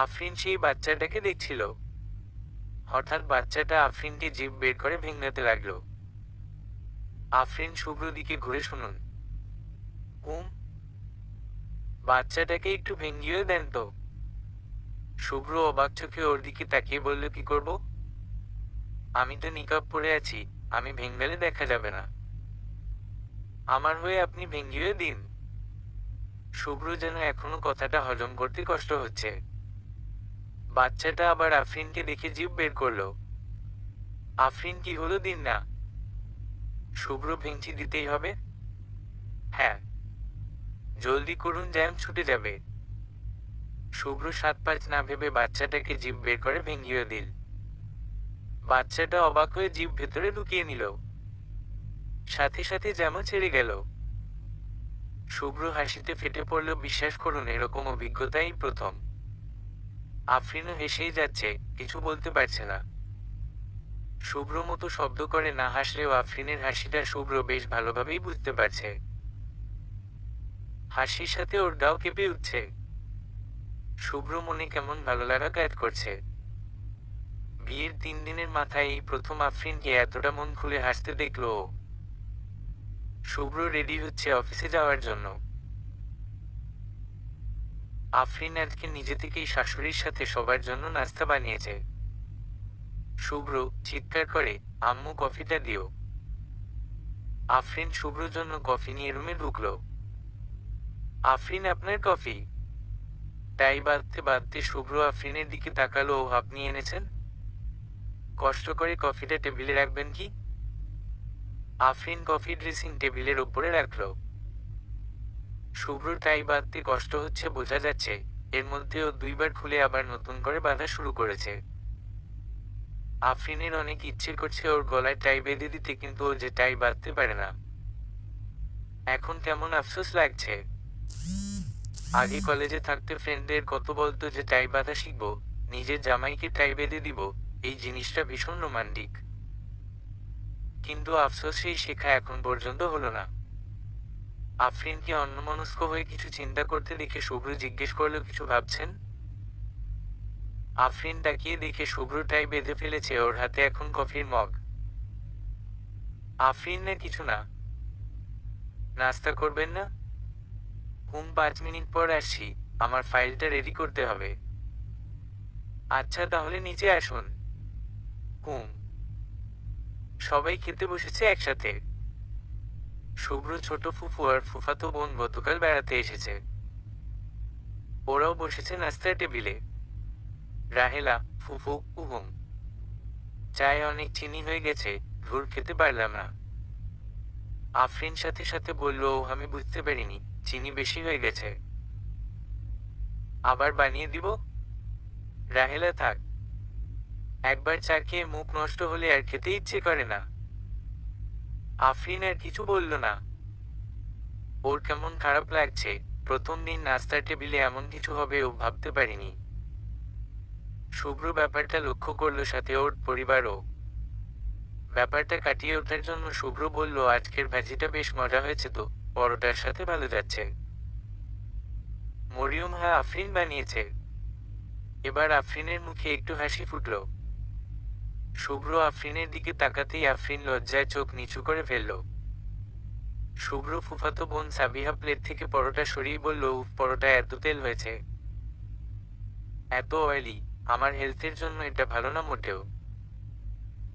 আফরিন সেই বাচ্চাটাকে দেখছিল। হঠাৎ বাচ্চাটা আফরিনকে জিভ বের করে ভেঙাতে লাগলো। আফরিন শুভ্র দিকে ঘুরে, শুনুন। হুম। বাচ্চাটাকে একটু ভেঙ্গিয়ে দেন তো। শুভ্র অবাক চোখে ওর দিকে তাকিয়ে বলল, কি করব? আমি তো নিকাব পরে আছি, আমি ভেঙ্গালে দেখা যাবে না। আমার হয়ে আপনি ভেঙ্গিয়ে দিন। শুভ্র যেন এখনো কথাটা হজম করতে কষ্ট হচ্ছে। বাচ্চাটা আবার আফরিনকে দেখে জিভ বের করলো। আফরিন, কি হলো, দিন না। শুভ্র, ভেঙচি দিতেই হবে? হ্যাঁ। জলদি করুন, জ্যাম ছুটে যাবে। শুভ্র 7-5 না ভেবে বাচ্চাটাকে জিভ বের করে ভেঙ্গিয়ে দিল। বাচ্চাটা অবাক হয়ে জিভ ভেতরে ঢুকিয়ে নিল। সাথে সাথে জ্যামও ছেড়ে গেল। শুভ্র হাসিতে ফেটে পড়ল। বিশ্বাস করুন, এরকম অভিজ্ঞতাই প্রথম। আফরিনও হেসেই যাচ্ছে, কিছু বলতে পারছে না। শুভ্র মতো শব্দ করে না হাসলেও আফরিনের হাসিটা শুভ্র বেশ ভালোভাবেই বুঝতে পারছে। হাসির সাথে ওর গাও কেঁপে উঠছে। শুভ্র মনে কেমন ভালো লাগা কাজ করছে। বিয়ের 3 দিনের মাথায় এই প্রথম আফরিনকে এতটা মন খুলে হাসতে দেখলো ও। শুভ্র রেডি হচ্ছে অফিসে যাওয়ার জন্য। আফরিন আজকে নিজে থেকেই শাশুড়ির সাথে সবার জন্য নাস্তা বানিয়েছে। শুভ্র চিৎকার করে, আম্মু কফিটা দিও। আফরিন শুভ্রর জন্য কফি নিয়ে রুমে ঢুকলো। আফরিন, আপনার কফি। টাই বাঁধতে বাঁধতে শুভ্র আফরিনের দিকে তাকালো। ও, আপনি এনেছেন? কষ্ট করে কফিটা টেবিলে রাখবেন কি? আফরিন কফি ড্রেসিং টেবিলের ওপরে রাখলো। শুভ্র টাই বাঁধতে কষ্ট হচ্ছে বোঝা যাচ্ছে, এর মধ্যেও 2বার খুলে আবার নতুন করে বাঁধা শুরু করেছে। আফরিনের অনেক ইচ্ছে করছে ওর গলায় টাই বেঁধে দিতে, কিন্তু ও যে টাই বাঁধতে পারে না। এখন কেমন আফসোস লাগছে। আগে কলেজে থাকতে ফ্রেন্ডদের কত বলতো যে টাই বাঁধা শিখবো, নিজের জামাইকে টাই বেঁধে দিব, এই জিনিসটা ভীষণ রোমান্টিক। কিন্তু আফসোস, সেই শেখা এখন পর্যন্ত হলো না। আফরিনকে অন্যমনস্ক হয়ে কিছু চিন্তা করতে দেখে শুভ্র জিজ্ঞেস করলো, কিছু ভাবছেন? আফরিন তাকিয়ে দেখে শুভ্র টাই বেঁধে ফেলেছে, ওর হাতে এখন কফির মগ। আফরিন, না কিছু না। নাস্তা করবেন না? 5 মিনিট পর আসছি, আমার ফাইলটা রেডি করতে হবে। আচ্ছা তাহলে নিচে আসুন। হুম। সবাই খেতে বসেছে একসাথে। শুভ্র ছোট ফুফু আর ফুফাতো বোন গতকাল বেড়াতে এসেছে, ওরাও বসেছে নাস্তার টেবিলে। রাহেলা, ফুফু, উহুম। চায়ে অনেক চিনি হয়ে গেছে, ধুর খেতে পারলাম না। আফরিন সাথে সাথে বলল, আমি বুঝতে পারিনি, চিনি বেশি হয়ে গেছে। আবার বানিয়ে দিব? রাহেলা, থাক। একবার চা খেয়ে মুখ নষ্ট হলে আর খেতে ইচ্ছে করে না। আফরিন আর কিছু বলল না। ওর কেমন খারাপ লাগছে, প্রথম দিন নাস্তার টেবিলে এমন কিছু হবে ও ভাবতে পারিনি। শুভ্র ব্যাপারটা লক্ষ্য করলো, সাথে ওর পরিবারও। ব্যাপারটা কাটিয়ে ওঠার জন্য শুভ্র বলল, আজকের ভাজিটা বেশ মজা হয়েছে তো, পরোটার সাথে ভালো যাচ্ছে। মরিয়ম, হ্যাঁ আফরিন বানিয়েছে। এবার আফরিনের মুখে একটু হাসি ফুটল। শুভ্র আফরিনের দিকে তাকাতেই আফরিন লজ্জায় চোখ নিচু করে ফেলল। শুভ্র ফুফাতো বোন সাবিহা প্লেট থেকে পরোটা সরিয়ে বলল, উফ, পরোটা এত তেল হয়েছে, এত অয়েলি, আমার হেলথের জন্য এটা ভালো না মোটেও।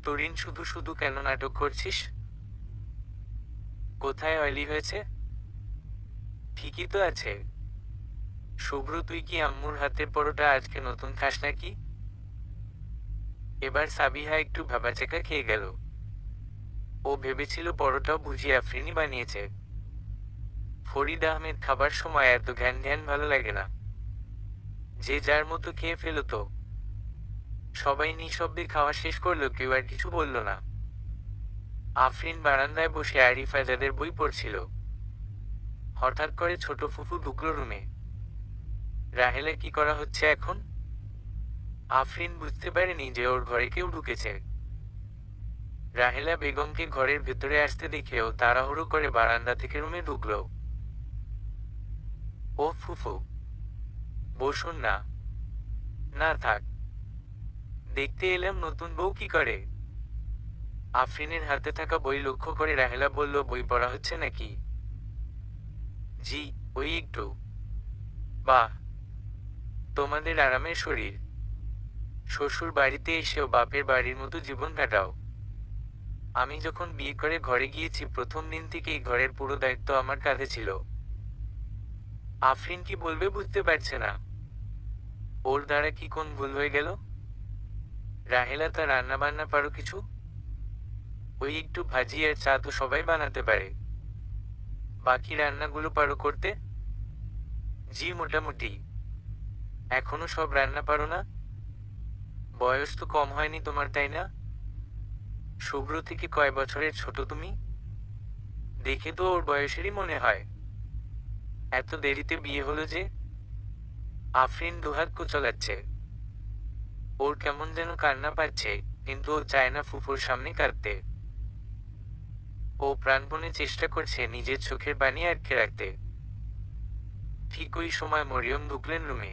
তরিন, শুধু শুধু কেন নাটক করছিস? কোথায় অয়েলি হয়েছে? ঠিকই তো আছে। শুভ্র, তুই কি আম্মুর হাতের পরোটা আজকে নতুন খাস নাকি? এবার সাবিহা একটু ভাবাচেকা খেয়ে গেল। ও ভেবেছিল পরোটাও বুঝি আফরিনই বানিয়েছে। ফরিদ আহমেদ, খাবার সময় এত ঘ্যান ঘ্যান ভালো লাগে না, যে যার মতো খেয়ে ফেলতো। সবাই নিঃশব্দে খাওয়া শেষ করলো, কেউ আর কিছু বলল না। আফরিন বারান্দায় বসে আরিফ আজাদের বই পড়ছিল। হঠাৎ করে ছোট ফুফু ঢুকলো রুমে। রাহেলা, কি করা হচ্ছে এখন? আফরিন বুঝতে পারেনি যে ওর ঘরে কেউ ঢুকেছে। রাহেলা বেগমকে ঘরের ভেতরে আসতে দেখে ও তাড়াহুড়ো করে বারান্দা থেকে রুমে ঢুকলো। ও ফুফু, বসুন না। না থাক, দেখতে এলাম নতুন বউ কি করে। আফরিনের হাতে থাকা বই লক্ষ্য করে রাহেলা বলল, বই পড়া হচ্ছে নাকি? জি, ওই একটু। বাহ, তোমাদের আরামের শরীর। শ্বশুর বাড়িতে এসেও বাপের বাড়ির মতো জীবন কাটাও। আমি যখন বিয়ে করে ঘরে গিয়েছি, প্রথম দিন থেকেই ঘরের পুরো দায়িত্ব আমার কাঁধে ছিল। আফরিন কি বলবে বুঝতে পারছে না। ওর দ্বারা কি কোন ভুল হয়ে গেল? রাহেলা, তা রান্না বান্না পারো কিছু? ওই একটু ভাজি আর চা তো সবাই বানাতে পারে, বাকি রান্নাগুলো পারো করতে? জি, মোটামুটি। এখনো সব রান্না পারো না? বয়স তো কম হয়নি তোমার, তাই না? শুভ্র থেকে কয় বছরের ছোট তুমি? দেখে তো ওর বয়সেরই মনে হয়। এত দেরিতে বিয়ে হলো যে? আফরিন দুহাত কুচলাচ্ছে। ওর কেমন যেন কান্না পাচ্ছে, কিন্তু ও চায় না ফুফুর সামনে কাঁদতে। ও প্রাণপণে চেষ্টা করছে নিজের চোখের পানি আটকে রাখতে। ঠিক ওই সময় মরিয়ম ঢুকলেন রুমে।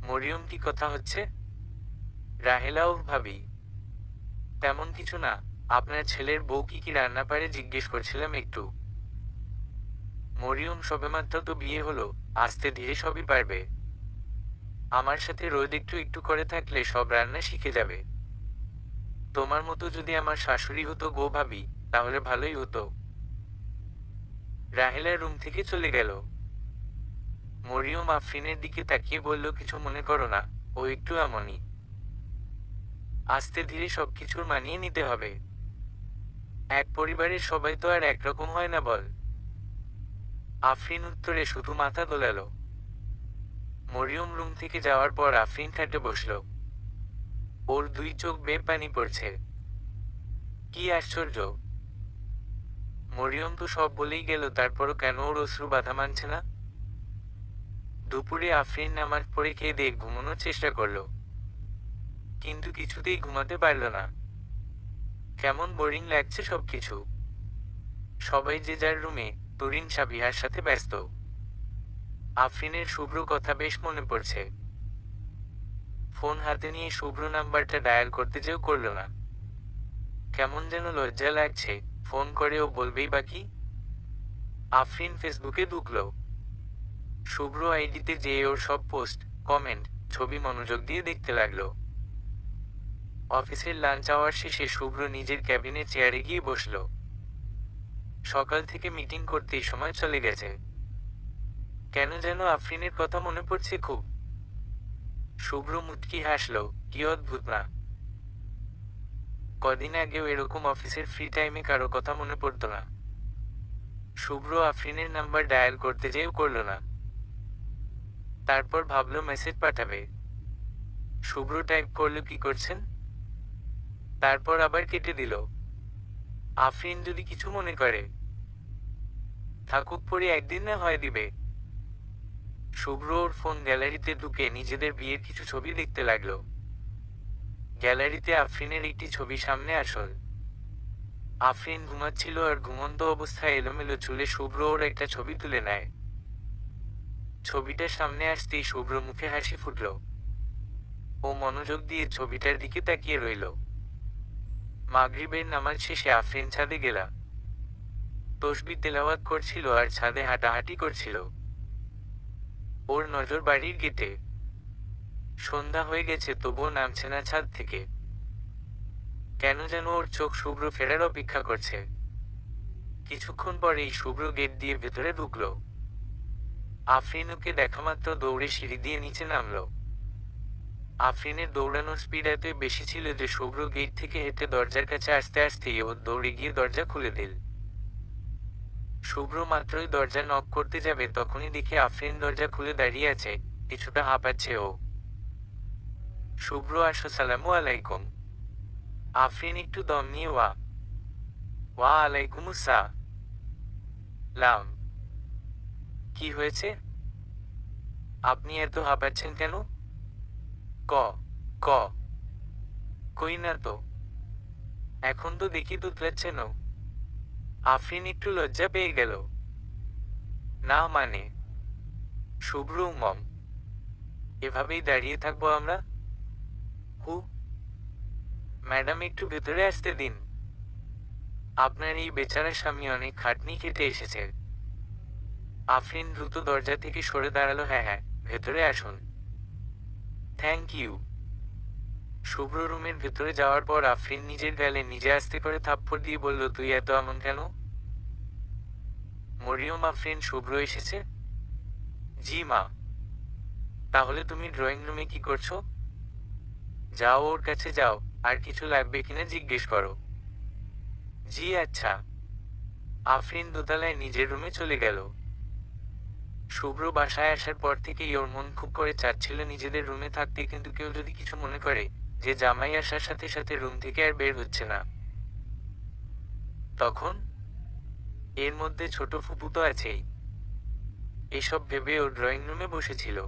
মরিয়ম, কি কথা হচ্ছে? রাহেলা, ও ভাবি, তেমন কিছু না, আপনার ছেলের বউ কি কি রান্না পারে জিজ্ঞেস করছিলাম একটু। মরিয়ম, সবেমাত্র তো বিয়ে হলো, আস্তে ধীরে সবই পারবে। আমার সাথে রোজ একটু একটু করে থাকলে সব রান্না শিখে যাবে। তোমার মতো যদি আমার শাশুড়ি হতো গো ভাবি, তাহলে ভালোই হতো। রাহেলা রুম থেকে চলে গেল। মরিয়ম আফরিনের দিকে তাকিয়ে বলল, কিছু মনে করো না, ও একটু এমনই। আস্তে ধীরে সবকিছুর মানিয়ে নিতে হবে। এক পরিবারের সবাই তো আর একরকম হয় না, বল। আফরিন উত্তরে শুধু মাথা দোলাল। মরিয়ম রুম থেকে যাওয়ার পর আফরিন খাটে বসল। ওর দুই চোখ বেয়ে পানি পড়ছে। কি আশ্চর্য, মরিয়ম তো সব বলেই গেল, তারপরও কেন ওর অশ্রু বাধা মানছে না? দুপুরে আফরিন নামাজ পড়ে খেয়ে দিয়ে ঘুমানোর চেষ্টা করলো, কিন্তু কিছুতেই ঘুমাতে পারল না। কেমন বোরিং লাগছে সবকিছু। সবাই যে যার রুমে, তুরিন সাবিহার সাথে ব্যস্ত। আফরিনের শুভ্র কথা বেশ মনে পড়ছে। ফোন হাতে নিয়ে শুভ্র নাম্বারটা ডায়াল করতে যেও করল না। কেমন যেন লজ্জা লাগছে, ফোন করেও বলবেই বা কি। আফরিন ফেসবুকে ঢুকল। শুভ্র আইডিতে যেয়ে ওর সব পোস্ট, কমেন্ট, ছবি মনোযোগ দিয়ে দেখতে লাগলো। অফিসের লাঞ্চ আওয়ার শেষে শুভ্র নিজের ক্যাবিনের চেয়ারে গিয়ে বসল। সকাল থেকে মিটিং করতেই সময় চলে গেছে। কেন যেন আফরিনের কথা মনে পড়ছে খুব। শুভ্র মুচকি হাসল, কি অদ্ভুত না? কদিন আগেও এরকম অফিসের ফ্রি টাইমে কারো কথা মনে পড়তো না। শুভ্র আফরিনের নাম্বার ডায়াল করতে যেও করল না। তারপর ভাবলো মেসেজ পাঠাবে। শুভ্র টাইপ করলো, কি করছেন? তারপর আবার কেটে দিল। আফরিন যদি কিছু মনে করে, থাকুক পরে একদিন না হয় দিবে। শুভ্র ওর ফোন গ্যালারিতে ঢুকে নিজেদের বিয়ের কিছু ছবি দেখতে লাগলো। গ্যালারিতে আফরিনের একটি ছবি সামনে আসল। আফরিন ঘুমাচ্ছিল আর ঘুমন্ত অবস্থায় এলোমেলো চুলে শুভ্র ওর একটা ছবি তুলে নেয়। ছবিটা সামনে আসতেই শুভ্র মুখে হাসি ফুটল। ও মনোযোগ দিয়ে ছবিটার দিকে তাকিয়ে রইল। মাগরিবের নামাজ শেষে আফরিন ছাদে গেলা। তসবিহ তেলাওয়াত করছিল আর ছাদে হাঁটাহাঁটি করছিল। ওর নজর বাড়ির গেটে। সন্ধ্যা হয়ে গেছে তবুও নামছে না ছাদ থেকে। কেন যেন ওর চোখ শুভ্র ফেরার অপেক্ষা করছে। কিছুক্ষণ পরেই শুভ্র গেট দিয়ে ভেতরে ঢুকল। আফরিন ওকে দেখামাত্র দৌড়ে সিঁড়ি দিয়ে নিচে নামল। আফরিনের দৌড়ানোর স্পিড এতই বেশি ছিল যে শুভ্র গেট থেকে হেঁটে দরজার কাছে আসতে আসতেই ও দৌড়ে গিয়ে দরজা খুলে দিল। শুভ্র মাত্রই দরজা নক করতে যাবে তখনই দেখে আফরিন দরজা খুলে দাঁড়িয়ে আছে, কিছুটা হাঁপাচ্ছে ও। শুভ্র, আসসালামু আলাইকুম। আফরিন একটু দম নিয়ে ওয়া আলাইকুম আসসালাম। কি হয়েছে? আপনি এত হাঁপাচ্ছেন কেন? ক ক কই না তো, এখন তো দেখি তুতলাচ্ছেন। আফরিন একটু লজ্জা পেয়ে গেল। না মানে? শুভ্র, এভাবেই দাঁড়িয়ে থাকবো আমরা? হু, ম্যাডাম একটু ভেতরে আসতে দিন। আপনার এই বেচারা স্বামী অনেক খাটনি খেটে এসেছে। আফরিন দ্রুত দরজা থেকে সরে দাঁড়ালো। হ্যাঁ হ্যাঁ, ভেতরে আসুন। Thank you. শুভ্র রুমের ভেতরে যাওয়ার পর আফরিন নিজের গালে নিজে আস্তে করে থাপ্পড় দিয়ে বলল, তুই এত এমন কেন? মরিয়ম, আফরিন, শুভ্র এসেছে? জি মা। তাহলে তুমি ড্রয়িং রুমে কি করছো? যাও, ওর কাছে যাও, আর কিছু লাগবে কিনা জিজ্ঞেস করো। জি আচ্ছা। আফরিন দোতলায় নিজের রুমে চলে গেল। শুভ্র বাসায় আসার পর থেকেই ওর মন খুব করে চাচ্ছিল নিজেদের রুমে থাকতে, কিন্তু কেউ যদি কিছু মনে করে যে জামাই আসার সাথে সাথে রুম থেকে আর বের হচ্ছে না। তখন এর মধ্যে ছোট ফুপু তো আছেই। এসব ভেবে ও ড্রয়িং রুমে বসেছিল।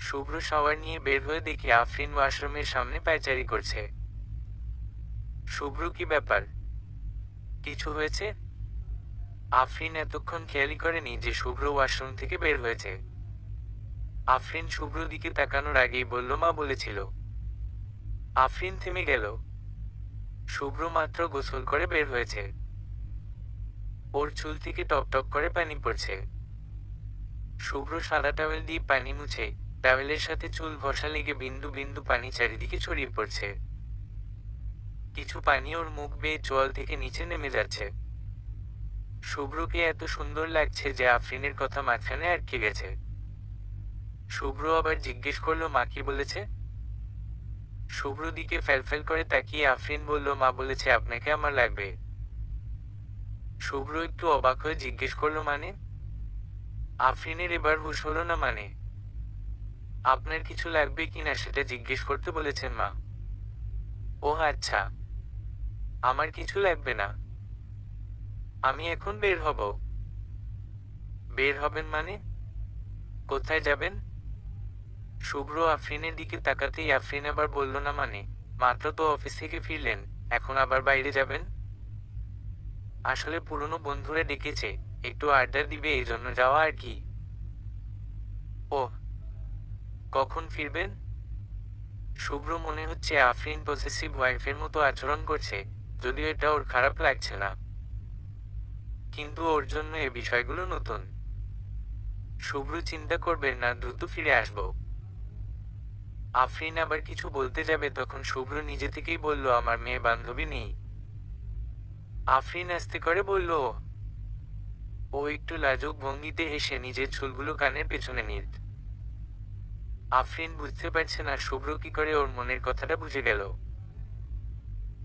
শুভ্র শাওয়ার নিয়ে বের হয়ে দেখে আফরিন ওয়াশরুমের সামনে পায়চারি করছে। শুভ্র, কি ব্যাপার? কিছু হয়েছে? আফরিন এতক্ষণ খেয়ালই করেনি যে শুভ্র ওয়াশরুম থেকে বের হয়েছে। আফরিন শুভ্র দিকে তাকানোর আগেই বলল, মা বলেছিল। আফরিন থেমে গেল। শুভ্র মাত্র গোসল করে বের হয়েছে। ওর চুল থেকে টপটপ করে পানি পড়ছে। শুভ্র সাদা টাওয়েল দিয়ে পানি মুছে টাওয়েলের সাথে চুল ঘষা লেগে বিন্দু বিন্দু পানি চারিদিকে ছড়িয়ে পড়ছে। কিছু পানি ওর মুখ বেয়ে চোয়াল থেকে নিচে নেমে যাচ্ছে। শুভ্রকে এত সুন্দর লাগছে যে আফরিনের কথা মাঝখানে আটকে গেছে। শুভ্র আবার জিজ্ঞেস করলো, মা কি বলেছে? শুভ্র দিকে ফ্যালফ্যাল করে তাকিয়ে আফরিন বলল, মা বলেছে আপনাকে আমার লাগবে। শুভ্র একটু অবাক হয়ে জিজ্ঞেস করলো, মানে? আফরিনের এবার হুঁশ হলো না। মানে আপনার কিছু লাগবে কিনা সেটা জিজ্ঞেস করতে বলেছেন মা। ও আচ্ছা, আমার কিছু লাগবে না। আমি এখন বের হব। বের হবেন মানে? কোথায় যাবেন? শুভ্র আফরিনের দিকে তাকাতেই আফরিন আবার বলল, না মানে, মাত্র তো অফিস থেকে ফিরলেন, এখন আবার বাইরে যাবেন? আসলে পুরনো বন্ধুরা ডেকেছে, একটু আড্ডা দিবে এই জন্য যাওয়া আর কি। ওহ, কখন ফিরবেন? শুভ্র মনে হচ্ছে আফরিন পসেসিভ ওয়াইফের মতো আচরণ করছে, যদিও এটা ওর খারাপ লাগছে না, কিন্তু ওর জন্য এ বিষয়গুলো নতুন। শুভ্র চিন্তা করবেন না, দ্রুত ফিরে আসবো। আফরিন আবার কিছু বলতে যাবে তখন শুভ্র নিজে থেকেই বলল, আমার মেয়ে বান্ধবী নেই। আফরিন আস্তে করে বলল, ও একটু লাজুক ভঙ্গিতে হেসে নিজের চুলগুলো কানের পেছনে নিল। আফরিন বুঝতে পারছে না শুভ্র কি করে ওর মনের কথাটা বুঝে গেল।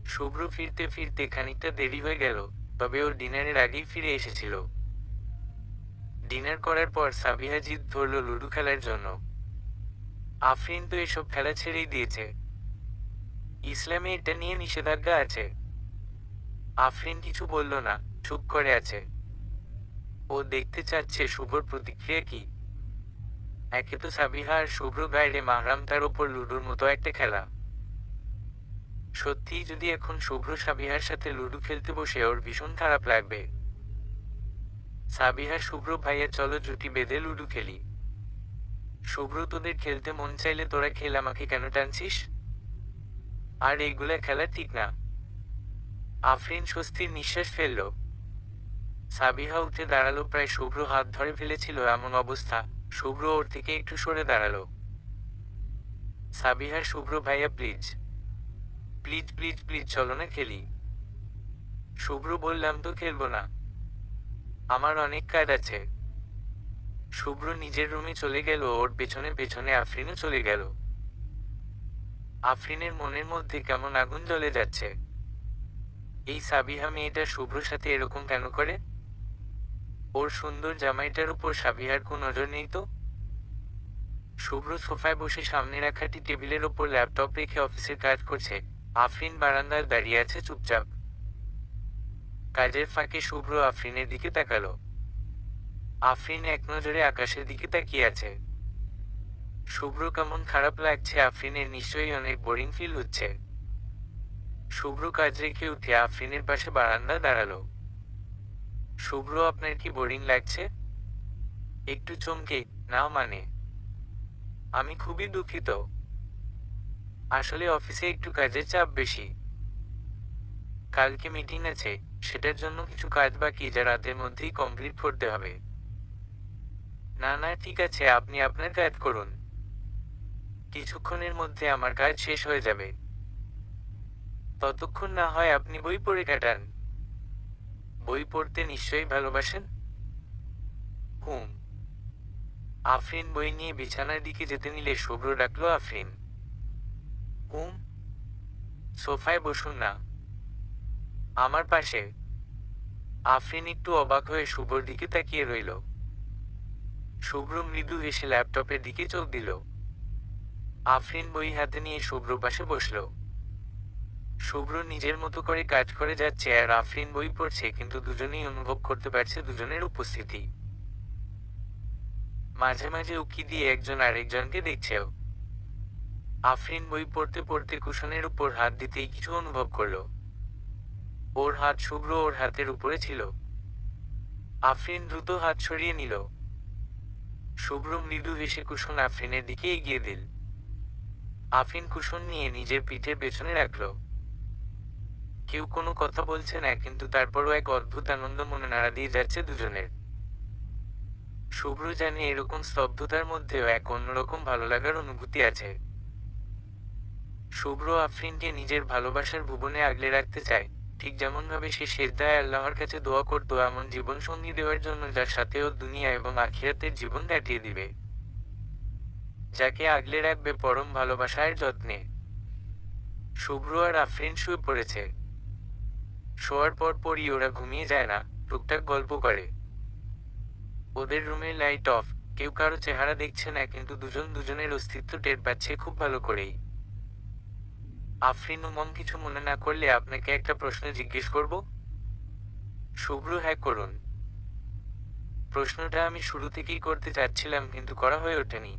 শুভ্র ফিরতে ফিরতে খানিকটা দেরি হয়ে গেল, তবে ওর ডিনারের আগেই ফিরে এসেছিল। ডিনার করার পর সাবিহা জিদ ধরল লুডো খেলার জন্য। আফরিন তো এসব খেলা ছেড়েই দিয়েছে, ইসলামে এটা নিয়ে নিষেধাজ্ঞা আছে। আফরিন কিছু বলল না, চুপ করে আছে। ও দেখতে চাচ্ছে শুভ্রর প্রতিক্রিয়া কি। একে তো সাবিহা আর শুভ্র বাইরে মাহরাম, তার ওপর লুডোর মতো একটা খেলা। সত্যিই যদি এখন শুভ্র সাবিহার সাথে লুডো খেলতে বসে ওর ভীষণ খারাপ লাগবে। সাবিহা, শুভ্র ভাইয়া চলো জুটি বেঁধে লুডো খেলি। শুভ্র, তোদের খেলতে মন চাইলে তোরা খেল, আমাকে কেন টানছিস? আর এইগুলা খেলা ঠিক না। আফরিন স্বস্তির নিঃশ্বাস ফেলল। সাবিহা উঠে দাঁড়ালো, প্রায় শুভ্র হাত ধরে ফেলেছিল এমন অবস্থা। শুভ্র ওর থেকে একটু সরে দাঁড়ালো। সাবিহা, শুভ্র ভাইয়া প্লিজ প্লিজ প্লিজ প্লিজ চলো না খেলি। শুভ্র, বললাম তো খেলবো না, আমার অনেক কাজ আছে। শুভ্র নিজের রুমে চলে গেল, ওর পেছনে পেছনে আফরিনও চলে গেল। আফরিনের মনের মধ্যে কেমন আগুন জ্বলে যাচ্ছে। এই সাবিহা মেয়েটা শুভ্রর সাথে এরকম কেন করে? ওর সুন্দর জামাইটার উপর সাবিহার কোন নজর নেই তো? শুভ্র সোফায় বসে সামনে রাখাটি টেবিলের ওপর ল্যাপটপ রেখে অফিসের কাজ করছে। আফরিন বারান্দায় দাঁড়িয়ে আছে চুপচাপ। কাজের ফাঁকে শুভ্র আফরিনের দিকে তাকালো। আফরিন এক নজরে আকাশের দিকে তাকিয়ে আছে। শুভ্র কেমন খারাপ লাগছে আফরিনের, নিশ্চয়ই অনেক বোরিং ফিল হচ্ছে। শুভ্র কাজ রেখে উঠে আফরিনের পাশে বারান্দা দাঁড়ালো। শুভ্র, আপনার কি বোরিং লাগছে? একটু চমকে, না মানে আমি খুবই দুঃখিত, আসলে অফিসে একটু কাজের চাপ বেশি। কালকে মিটিং আছে, সেটার জন্য কিছু কাজ বাকি যা রাতের মধ্যেই কমপ্লিট করতে হবে। না না ঠিক আছে, আপনি আপনার কাজ করুন, কিছুক্ষণের মধ্যে আমার কাজ শেষ হয়ে যাবে। ততক্ষণ না হয় আপনি বই পড়ে কাটান। বই পড়তে নিশ্চয়ই ভালোবাসেন। হুম। আফরিন বই নিয়ে বিছানার দিকে যেতে নিলে শুভ্র ডাকলো, আফরিন। হুম। সোফায় বসুন না, আমার পাশে। আফরিন একটু অবাক হয়ে শুভ্রর দিকে তাকিয়ে রইল। শুভ্র মৃদু হেসে ল্যাপটপের দিকে চোখ দিল। আফরিন বই হাতে নিয়ে শুভ্র পাশে বসল। শুভ্র নিজের মতো করে কাজ করে যাচ্ছে আর আফরিন বই পড়ছে, কিন্তু দুজনেই অনুভব করতে পারছে দুজনের উপস্থিতি। মাঝে মাঝে উকি দিয়ে একজন আরেকজনকে দেখছেও। আফরিন বই পড়তে পড়তে কুশনের উপর হাত দিতেই কিছু অনুভব করল। ওর হাত শুভ্র ওর হাতের উপরে ছিল। আফরিন দ্রুত হাত সরিয়ে নিল। শুভ্র মৃদু হেসে কুশন আফরিনের দিকে এগিয়ে দিল। আফরিন কুশন নিয়ে নিজের পিঠের পেছনে রাখল। কেউ কোনো কথা বলছে না, কিন্তু তারপরও এক অদ্ভুত আনন্দ মনে নাড়া দিয়ে যাচ্ছে দুজনের। শুভ্র জানে এরকম স্তব্ধতার মধ্যেও এক অন্যরকম ভালো লাগার অনুভূতি আছে। শুভ্র আফরিনকে নিজের ভালোবাসার ভুবনে আগলে রাখতে চায়, ঠিক যেমনভাবে সে সেজদায় আল্লাহর কাছে দোয়া করত এমন জীবন সঙ্গী দেওয়ার জন্য যার সাথে ও দুনিয়া এবং আখিরাতের জীবন কাটিয়ে দিবে, যাকে আগলে রাখবে পরম ভালোবাসার যত্নে। শুভ্র আর আফরিন শুয়ে পড়েছে। শোয়ার পর পরই ওরা ঘুমিয়ে যায় না, টুকটাক গল্প করে। ওদের রুমে লাইট অফ, কেউ কারো চেহারা দেখছে না, কিন্তু দুজন দুজনের অস্তিত্ব টের পাচ্ছে খুব ভালো করেই। আফরিন, উমম কিছু মনে না করলে আপনাকে একটা প্রশ্ন জিজ্ঞেস করব? শুভ্র, হ্যাঁ করুন। প্রশ্নটা আমি শুরু থেকেই করতে চাচ্ছিলাম, কিন্তু করা হয়ে ওঠেনি।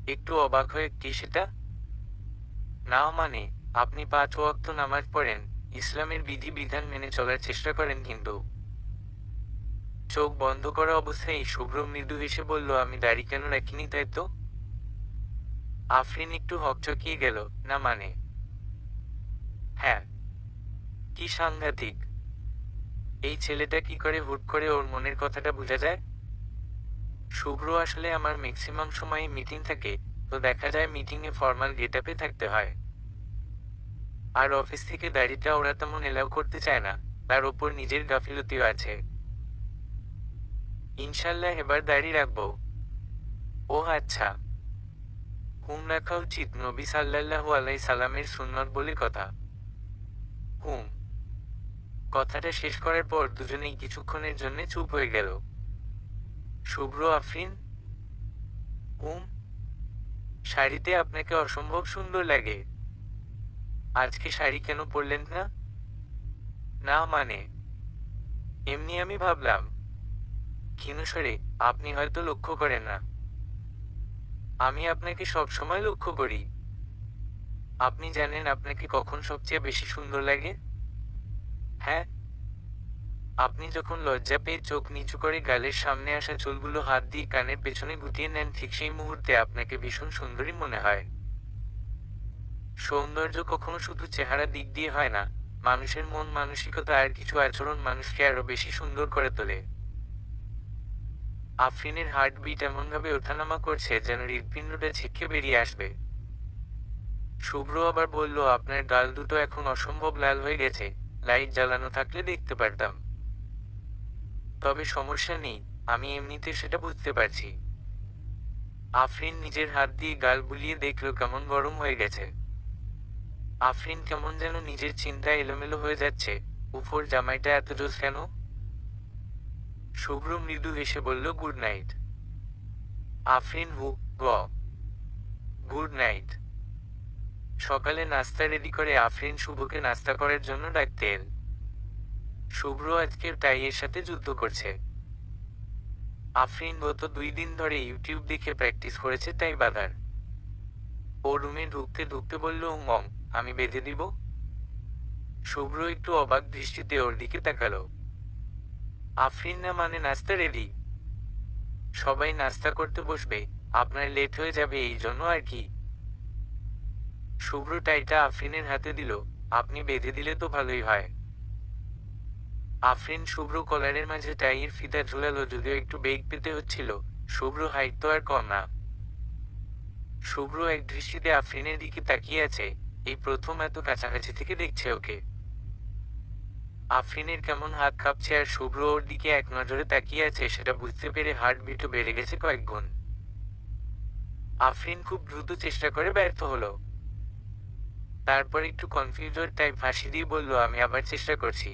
একটু অবাক হয়ে, কি সেটা? না মানে, আপনি 5 ওয়াক্ত নামাজ পড়েন, ইসলামের বিধি বিধান মেনে চলার চেষ্টা করেন, কিন্তু চোখ বন্ধ করা অবস্থায় শুভ্র মৃদু হেসে বলল, আমি দাড়ি কেন রাখিনি তাই তো? আফরিন একটু হকচকিয়ে গেল। না মানে? হ্যাঁ। কি সাংঘাতিক! এই ছেলেটা কি করে হুট করে ওর মনের কথাটা বোঝা যায়? শুভ্র আসলে আমার ম্যাক্সিমাম সময় মিটিং থাকে, তো দেখা যায় মিটিংয়ে ফর্মাল গেটআপে থাকতে হয়। আর অফিস থেকে দাড়িটা ওরা তেমন এলাও করতে চায় না, তার ওপর নিজের গাফিলতিও আছে। ইনশাল্লাহ এবার দাড়ি রাখবো। ও আচ্ছা। হুম, রাখা উচিত, নবী সাল্লাল্লাহু আলাইহি সাল্লামের সুন্নত বলে কথা। হুম। কথাটা শেষ করার পর দুজনেই কিছুক্ষণের জন্য চুপ হয়ে গেল। শুভ্র, আফরিন। হুম। শাড়িতে আপনাকে অসম্ভব সুন্দর লাগে। আজকে শাড়ি কেন পরলেন না? না মানে? এমনি আমি ভাবলাম। ক্ষীণস্বরে, আপনি হয়তো লক্ষ্য করেন না। আমি আপনাকে সব সময় লক্ষ্য করি। আপনি জানেন আপনাকে কখন সবচেয়ে বেশি সুন্দর লাগে? হ্যাঁ। আপনি যখন লজ্জা পেয়ে চোখ নিচু করে গালের সামনে আসা চুলগুলো হাত দিয়ে কানের পেছনে গুটিয়ে নেন, ঠিক সেই মুহূর্তে আপনাকে ভীষণ সুন্দরী মনে হয়। সৌন্দর্য কখনো শুধু চেহারা দিক দিয়ে হয় না, মানুষের মন মানসিকতা আর কিছু আচরণ মানুষকে আরো বেশি সুন্দর করে তোলে। আফরিনের হার্টবিট এমনভাবে ওঠানামা করছে যেন হৃৎপিণ্ডটা ছিটকে বেরিয়ে আসবে। শুভ্র আবার বলল, আপনার গাল দুটো এখন অসম্ভব লাল হয়ে গেছে, লাইট জ্বালানো থাকলে দেখতে পারতাম। তবে সমস্যা নেই, আমি এমনিতে সেটা বুঝতে পারছি। আফরিন নিজের হাত দিয়ে গাল বুলিয়ে দেখল কেমন গরম হয়ে গেছে। আফরিন কেমন যেন নিজের চিন্তায় এলোমেলো হয়ে যাচ্ছে, উপর জামাইটা এত জোস কেন? শুভ্র মৃদু হেসে বলল, গুড নাইট। আফরিন হু গ গুড নাইট। সকালে নাস্তা রেডি করে আফরিন শুভকে নাস্তা করার জন্য ডাকতে এল। শুভ্র আজকের টাইয়ের সাথে যুদ্ধ করছে। আফরিন গত 2 দিন ধরে ইউটিউব দেখে প্র্যাকটিস করেছে টাই বাঁধার। ও রুমে ঢুকতে ঢুকতে বলল, মম, আমি বেঁধে দিব? শুভ্র একটু অবাক দৃষ্টিতে ওর দিকে তাকালো। আফরিন, না মানে নাস্তা রেডি? সবাই নাস্তা করতে বসবে, আপনার লেট হয়ে যাবে এই জন্য আর কি। শুভ্র টাইটা আফরিনের হাতে দিল। আপনি বেঁধে দিলে তো ভালোই হয়। আফরিন শুভ্র কলারের মাঝে টাইয়ের ফিতা ঝুলালো, যদিও একটু বেগ পেতে হচ্ছিল, শুভ্র হাইট তো আর কম না। শুভ্র এক দৃষ্টিতে আফরিনের দিকে তাকিয়ে আছে, এই প্রথম এত কাছাকাছি থেকে দেখছে ওকে। আফরিনের কেমন হাত কাঁপছে আর শুভ্র ওর দিকে এক নজরে তাকিয়ে আছে সেটা বুঝতে পেরে হার্টবিটও বেড়ে গেছে কয়েক গুণ। আফরিন খুব দ্রুত চেষ্টা করে ব্যর্থ হলো। তারপর একটু কনফিউজড টাইপ হাসি দিয়ে বলল, আমি আবার চেষ্টা করছি।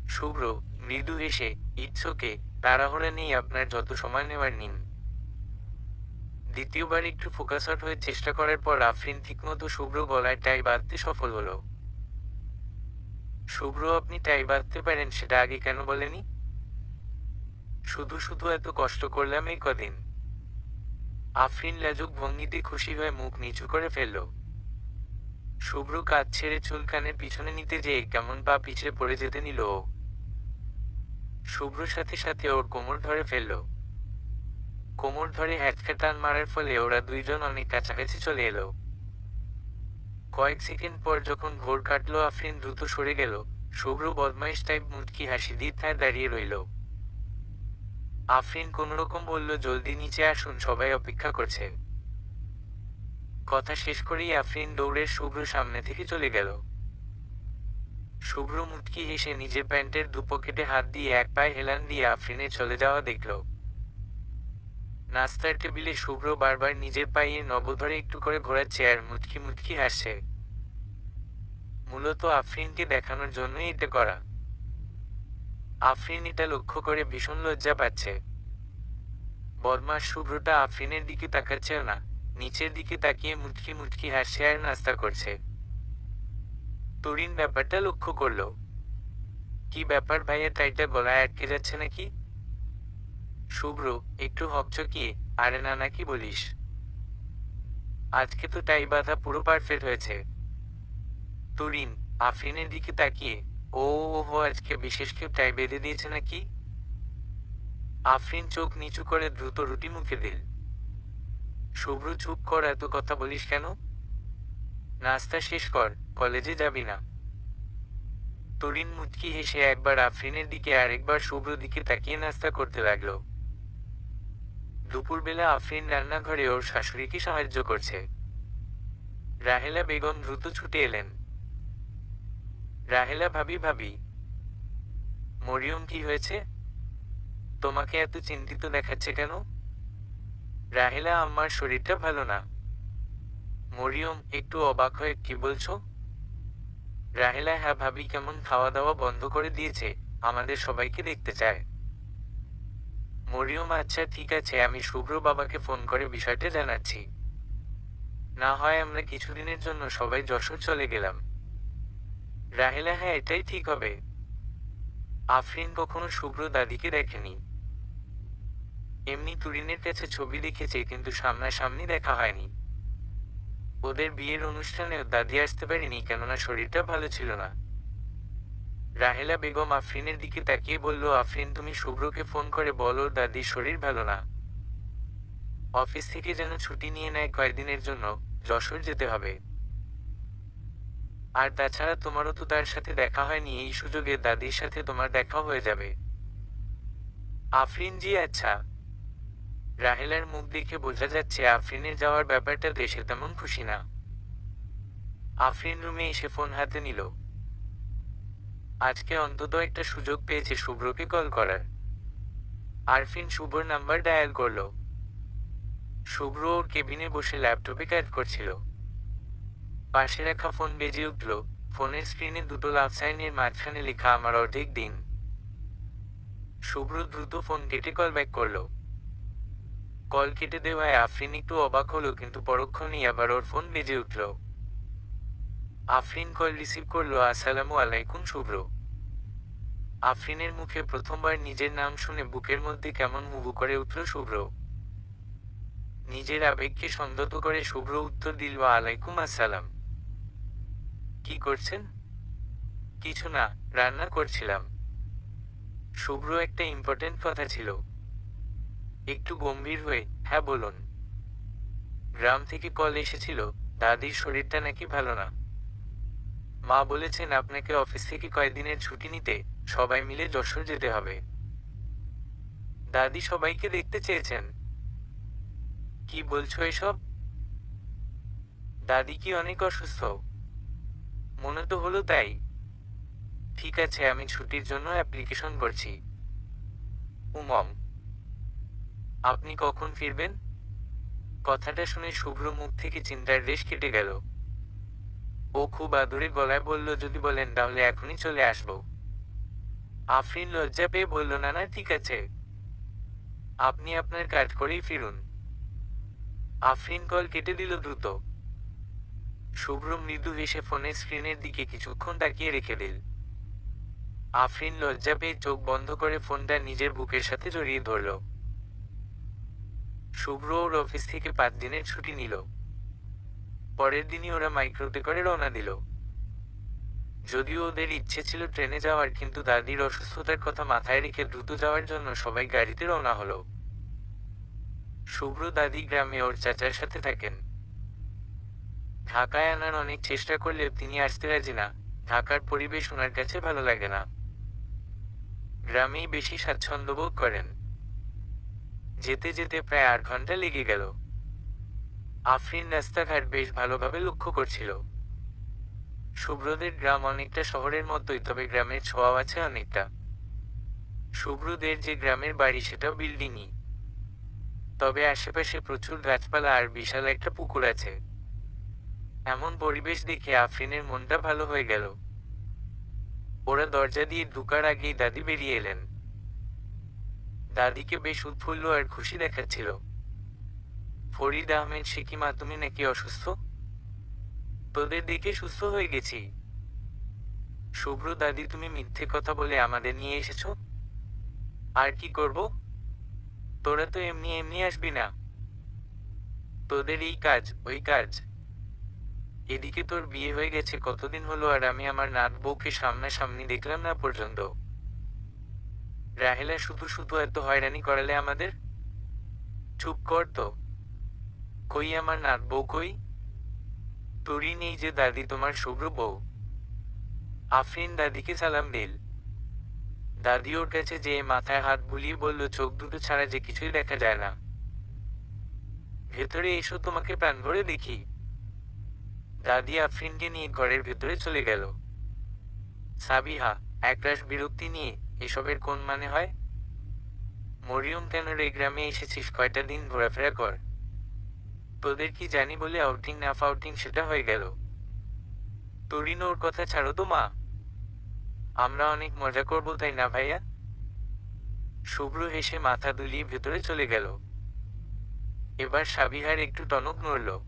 শুভ্র মৃদু হেসে, ইটস ওকে, তাড়াহুড়া নেই, আপনার যত সময় নেওয়ার নিন। দ্বিতীয়বার একটু ফোকাসড হয়ে চেষ্টা করার পর আফরিন ঠিকমতো শুভ্র গলায় টাই বাঁধতে সফল হলো। শুভ্র, আপনি টাই বাঁধতে পারেন সেটা আগে কেন বলেনি? শুধু শুধু এত কষ্ট করলাম এই কদিন। আফরিন লাজুক ভঙ্গিতে খুশি হয়ে মুখ নিচু করে ফেলল। শুভ্র কাজ ছেড়ে চুল কানের পিছনে নিতে যেয়ে কেমন পা পিছলে পড়ে যেতে নিল ও। শুভ্র সাথে সাথে ওর কোমর ধরে ফেলল। কোমর ধরে হ্যাচকা টান মারার ফলে ওরা দুইজন অনেক কাছাকাছি চলে এলো। কয়েক সেকেন্ড পর যখন ঘোর কাটলো, আফরিন দ্রুত সরে গেল। শুভ্র বদমাইশ টাইপ মুচকি হাসি দিয়ে ঠায় দাঁড়িয়ে রইল। আফরিন কোনোরকম বলল, জলদি নিচে আসুন, সবাই অপেক্ষা করছে। কথা শেষ করেই আফরিন দৌড়ে শুভ্র সামনে থেকে চলে গেল। শুভ্র মুচকি হেসে নিজের প্যান্টের দুপকেটে হাত দিয়ে এক পায়ে হেলান দিয়ে আফরিনে চলে যাওয়া দেখল। নাস্তার টেবিলে শুভ্র বারবার নিজের পায়ে নবধরে একটু করে ঘোরাচ্ছে আর মুচকি মুচকি হাসছে। মূলত আফরিনকে দেখানোর জন্যই এটা করা। আফরিন এটা লক্ষ্য করে ভীষণ লজ্জা পাচ্ছে। বদমাস শুভ্রটা আফরিনের দিকে তাকাচ্ছেও না, নিচের দিকে তাকিয়ে মুচকি মুচকি হাসছে আর নাস্তা করছে। তুরিন ব্যাপারটা লক্ষ্য করল। কি ব্যাপার ভাইয়া, টাইটা গলায় আটকে যাচ্ছে নাকি? শুভ্র একটু হকচকিয়ে, আরে না, নাকি বলিস? আজকে তো টাই বাঁধা পুরো পারফেক্ট হয়েছে। তুরিন আফরিনের দিকে তাকিয়ে, ও ওহো, আজকে বিশেষ কেউ টাই বেঁধে দিয়েছে নাকি? আফরিন চোখ নিচু করে দ্রুত রুটি মুখে দিল। শুভ্র, চুপ কর, এত কথা বলিস কেন? নাস্তা শেষ কর, কলেজে যাবি না? তরিন মুচকি হেসে একবার আফরিনের দিকে আর একবার শুভ্র দিকে তাকিয়ে নাস্তা করতে লাগলো। দুপুরবেলা আফরিন রান্নাঘরে ওর শাশুড়িকে সাহায্য করছে। রাহেলা বেগম দ্রুত ছুটে এলেন। রাহেলা, ভাবি ভাবি। মরিয়ম, কি হয়েছে? তোমাকে এত চিন্তিত দেখাচ্ছে কেন? রাহেলা, আমার শরীরটা ভালো না। মরিয়ম একটু অবাক হয়ে, কি বলছো? রাহেলা, হ্যাঁ ভাবি কেমন খাওয়া দাওয়া বন্ধ করে দিয়েছে, আমাদের সবাইকে দেখতে চায়। মরিয়ম, আচ্ছা ঠিক আছে, আমি শুভ্র বাবাকে ফোন করে বিষয়টা জানাচ্ছি। না হয় আমরা কিছুদিনের জন্য সবাই যশোর চলে গেলাম। রাহেলা, হ্যাঁ এটাই ঠিক হবে। আফরিন কখনো শুভ্র দাদিকে দেখেনি। এমনি তুরিনের কাছে ছবি দেখেছে, কিন্তু সামনাসামনি দেখা হয়নি। ওদের বিয়ের অনুষ্ঠানেও দাদি আসতে পারেনি, কেননা শরীরটা ভালো ছিল না। রাহেলা বেগম আফরিনের দিকে তাকিয়ে বলল, আফরিন তুমি শুভ্রকে ফোন করে বলো দাদির শরীর ভালো না, অফিস থেকে যেন ছুটি নিয়ে নেয় কয়েকদিনের জন্য, যশোর যেতে হবে। আর তাছাড়া তোমারও তো তার সাথে দেখা হয়নি, এই সুযোগে দাদির সাথে তোমার দেখা হয়ে যাবে। আফরিন, জি আচ্ছা। রাহেলার মুখ দেখে বোঝা যাচ্ছে আফরিনের যাওয়ার ব্যাপারটা দেশে তেমন খুশি না। আফরিন রুমে এসে ফোন হাতে নিল। আজকে অন্তত একটা সুযোগ পেয়েছে শুভ্রকে কল করার। আরফিন শুভ্রর নাম্বার ডায়াল করলো। শুভ্র ওর কেবিনে বসে ল্যাপটপে কাজ করছিল। পাশে রাখা ফোন বেজে উঠল। ফোনের স্ক্রিনে দুটো লাভ সাইনের মাঝখানে লেখা, আমার অর্ধেক দিন। শুভ্র দ্রুত ফোন কেটে কল ব্যাক করলো। কল কেটে দেওয়ায় আফরিন একটু অবাক হলো, কিন্তু পরক্ষণেই আবার ওর ফোন বেজে উঠল। আফরিন কল রিসিভ করলো। আসসালামু আলাইকুম শুভ্র। আফরিনের মুখে প্রথমবার নিজের নাম শুনে বুকের মধ্যে কেমন হুহু করে উঠল শুভ্র। নিজের আবেগকে সংযত করে শুভ্র উত্তর দিল, আলাইকুম আসসালাম। কি করছেন? কিছু না, রান্না করছিলাম। শুভ্র একটা ইম্পর্টেন্ট কথা ছিল। একটু গম্ভীর হয়ে, হ্যাঁ বলুন। গ্রাম থেকে কল এসেছিল, দাদির শরীরটা নাকি ভালো না। মা বলেছেন আপনাকে অফিস থেকে কয়েকদিনের ছুটি নিতে, সবাই মিলে যশোর যেতে হবে। দাদি সবাইকে দেখতে চেয়েছেন। কি বলছো এসব? দাদি কি অনেক অসুস্থ? মনে তো হলো তাই। ঠিক আছে, আমি ছুটির জন্য অ্যাপ্লিকেশন করছি। উমম, আপনি কখন ফিরবেন? কথাটা শুনে শুভ্র মুখ থেকে চিন্তার রেশ কেটে গেল। ও খুব আদুরে গলায় বলল, যদি বলেন তাহলে এখনই চলে আসবো। আফরিন লজ্জা পেয়ে বলল, না না ঠিক আছে, আপনি আপনার কাজ করেই ফিরুন। আফরিন কল কেটে দিল দ্রুত। শুভ্র মৃদু হেসে ফোনের স্ক্রিনের দিকে কিছুক্ষণ তাকিয়ে রেখে দিল। আফরিন লজ্জা পেয়ে চোখ বন্ধ করে ফোনটা নিজের বুকের সাথে জড়িয়ে ধরল। শুভ্র ওর অফিস থেকে 5 দিনের ছুটি নিল। পরের দিনই ওরা মাইক্রোতে করে রওনা দিল। যদিও ওদের ইচ্ছে ছিল ট্রেনে যাওয়ার, কিন্তু দাদির অসুস্থতার কথা মাথায় রেখে দ্রুত যাওয়ার জন্য সবাই গাড়িতে রওনা হলো। শুভ্র দাদি গ্রামে ওর চাচার সাথে থাকেন। ঢাকায় আনার অনেক চেষ্টা করলেও তিনি আসতে রাজি না। ঢাকার পরিবেশ ওনার কাছে ভালো লাগে না। গ্রামেই বেশি স্বাচ্ছন্দ্য বোধ করেন। যেতে যেতে প্রায় 8 ঘন্টা লেগে গেল। আফরিন রাস্তাঘাট বেশ ভালোভাবে লক্ষ্য করছিল। শুভ্রদের গ্রাম অনেকটা শহরের মতোই, তবে গ্রামের ছোঁয়াও আছে অনেকটা। শুভ্রদের যে গ্রামের বাড়ি সেটাও বিল্ডিংই, তবে আশেপাশে প্রচুর গাছপালা আর বিশাল একটা পুকুর আছে। এমন পরিবেশ দেখে আফরিনের মনটা ভালো হয়ে গেল। ওরা দরজা দিয়ে ঢুকার আগেই দাদি বেরিয়ে এলেন। দাদিকে বেশ উৎফুল্ল আর খুশি দেখাচ্ছিল। ফরিদ আহমেদ, শিকিমা তুমি নাকি অসুস্থ? তোদের দেখে সুস্থ হয়ে গেছি। শুভ্র, দাদি তুমি মিথ্যে কথা বলে আমাদের নিয়ে এসেছ। আর কি করব? তোরা তো এমনি এমনি আসবি না। তোদের এই কাজ ওই কাজ। এদিকে তোর বিয়ে হয়ে গেছে কতদিন হলো, আর আমি আমার নাত বউকে সামনাসামনি দেখলাম না পর্যন্ত। রাহেলা শুধু শুধু এত হয়রানি করালে আমাদের। চুপ কর তো। কই আমার নাত বউ কই? তোরই নেই যে দাদি তোমার শুভ্র বউ। আফরিন দাদিকে সালাম দিল। দাদি ওর কাছে যেয়ে মাথায় হাত বুলিয়ে বলল, চোখ দুটো ছাড়া যে কিছুই দেখা যায় না। ভেতরে এসো, তোমাকে প্রাণ ভরে দেখি। দাদি আফরিনকে নিয়ে ঘরের ভেতরে চলে গেল। সাবিহা একরাশ বিরক্তি নিয়ে, এসবের কোন মানে হয়? মরিয়ম, কেন রে গ্রামে এসেছিস? কয়টা দিন ঘোরাফেরা কর। তোদের কি জানি বলে আউটিং না ফাউটিং সেটা হয়ে গেল। তরিন, ওর কথা ছাড়ো তো মা। আমরা অনেক মজা করবো, তাই না ভাইয়া? শুভ্র হেসে মাথা দুলিয়ে ভেতরে চলে গেল। এবার সাবিহার একটু টনক নড়ল।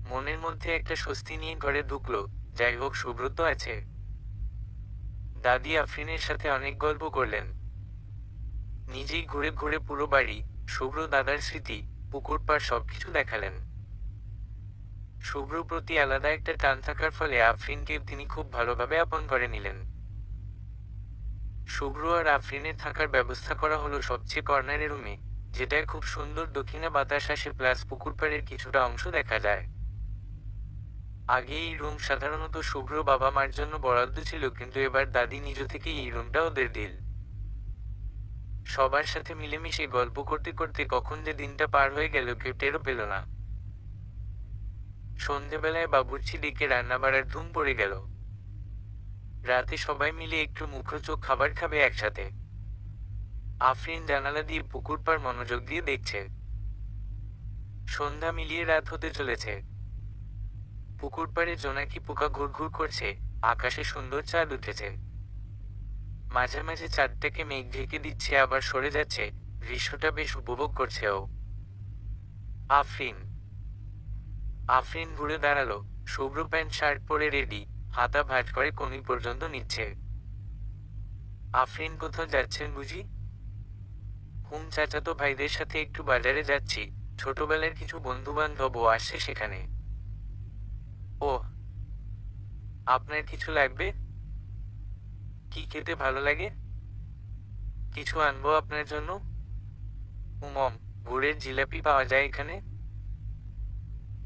মনের মধ্যে একটা স্বস্তি নিয়ে ঘরে ঢুকলো। যাই হোক, সুব্রত আছে। দাদি আফরিনের সাথে অনেক গল্প করলেন। নিজেই ঘুরে ঘুরে পুরো বাড়ি, শুভ্র দাদার স্মৃতি, পুকুর পাড় সবকিছু দেখালেন। শুভ্র প্রতি আলাদা একটা টান থাকার ফলে আফরিনকে তিনি খুব ভালোভাবে আপন করে নিলেন। শুভ্র আর আফরিনের থাকার ব্যবস্থা করা হলো সবচেয়ে কর্নারের রুমে, যেটায় খুব সুন্দর দক্ষিণা বাতাস আসে, প্লাস পুকুর পাড়ের কিছুটা অংশ দেখা যায়। আগে এই রুম সাধারণত শুভ্র বাবা মার জন্য বরাদ্দ ছিল, কিন্তু এবার দাদি নিজ থেকেই এই রুমটা ওদের দিল। সবার সাথে মিলেমিশে গল্প করতে করতে কখন যে দিনটা পার হয়ে গেল কেউ টেরও পেল না। সন্ধেবেলায় বাবুর্চি ডেকে রান্না বাড়ার ধুম পড়ে গেল। রাতে সবাই মিলে একটু মুখরোচক খাবার খাবে একসাথে। আফরিন জানালা দিয়ে পুকুর পাড় মনোযোগ দিয়ে দেখছে। সন্ধ্যা মিলিয়ে রাত হতে চলেছে। পুকুর পাড়ে জোনাকি পোকা ঘুরঘুর করছে, আকাশে সুন্দর চাঁদ উঠেছে। মাঝে মাঝে চাঁদটাকে মেঘ ঢেকে দিচ্ছে, আবার সরে যাচ্ছে। দৃশ্যটা বেশ উপভোগ করছে ও। আফরিন আফরিন ঘুরে দাঁড়ালো। শুভ্র প্যান্ট শার্ট পরে রেডি, হাতা ভাঁজ করে কনুই পর্যন্ত নিচ্ছে। আফরিন, কোথাও যাচ্ছেন বুঝি? চাচাতো ভাইদের সাথে একটু বাজারে যাচ্ছি, ছোটবেলার কিছু বন্ধু বান্ধবও আসছে সেখানে। ও, আপনার কিছু লাগবে? কি খেতে ভালো লাগে? কিছু আনবো আপনার জন্য? উমম, গুড়ের জিলাপি পাওয়া যায় এখানে?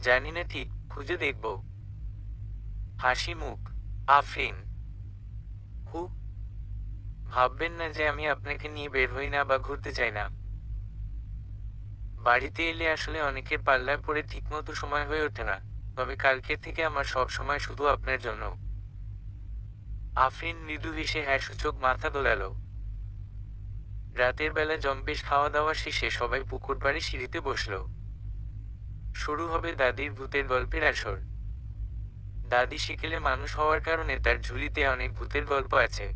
জানি না ঠিক, খুঁজে দেখব। হাসি মুখ। আফরিন, হু, ভাববেন না যে আমি আপনাকে নিয়ে বের হই না বা ঘুরতে চাই না। বাড়িতে এলে আসলে অনেকের পাল্লায় পড়ে ঠিকমতো সময় হয়ে ওঠে না, তবে কালকের থেকে আমার সব সময় শুধু আপনার জন্য। আফরিন মৃদু হেসে হ্যাঁ সূচক মাথা দোলালো। রাতের বেলা জম্পেশ খাওয়া দাওয়া শেষে সবাই পুকুর পাড়ে সিঁড়িতে বসল। শুরু হবে দাদির ভূতের গল্পের আসর। দাদি সেকেলে মানুষ হওয়ার কারণে তার ঝুলিতে অনেক ভূতের গল্প আছে।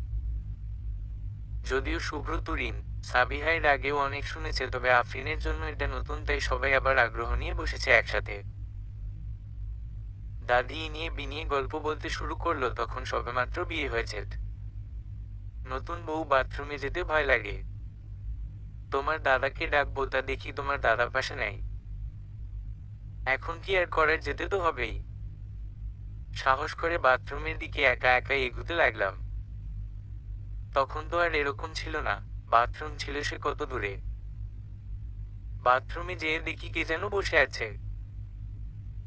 যদিও শুভ্র, তুরিন, সাবিহাইর আগেও অনেক শুনেছে, তবে আফরিনের জন্য এটা নতুন, তাই সবাই আবার আগ্রহ নিয়ে বসেছে একসাথে। দাদি নিয়ে বিনিয়ে গল্প বলতে শুরু করলো, তখন সবেমাত্র বিয়ে হয়েছে। নতুন বউ বাথরুমে যেতে ভয় লাগে। তোমার দাদাকে ডাকবো, তা দেখি তোমার দাদা পাশে নেই। এখন কি আর করার, যেতে তো হবেই। সাহস করে বাথরুমের দিকে একা একা এগুতে লাগলাম। তখন তো আর এরকম ছিল না, বাথরুম ছিল সে কত দূরে। বাথরুমে যেয়ে দেখি কে যেন বসে আছে।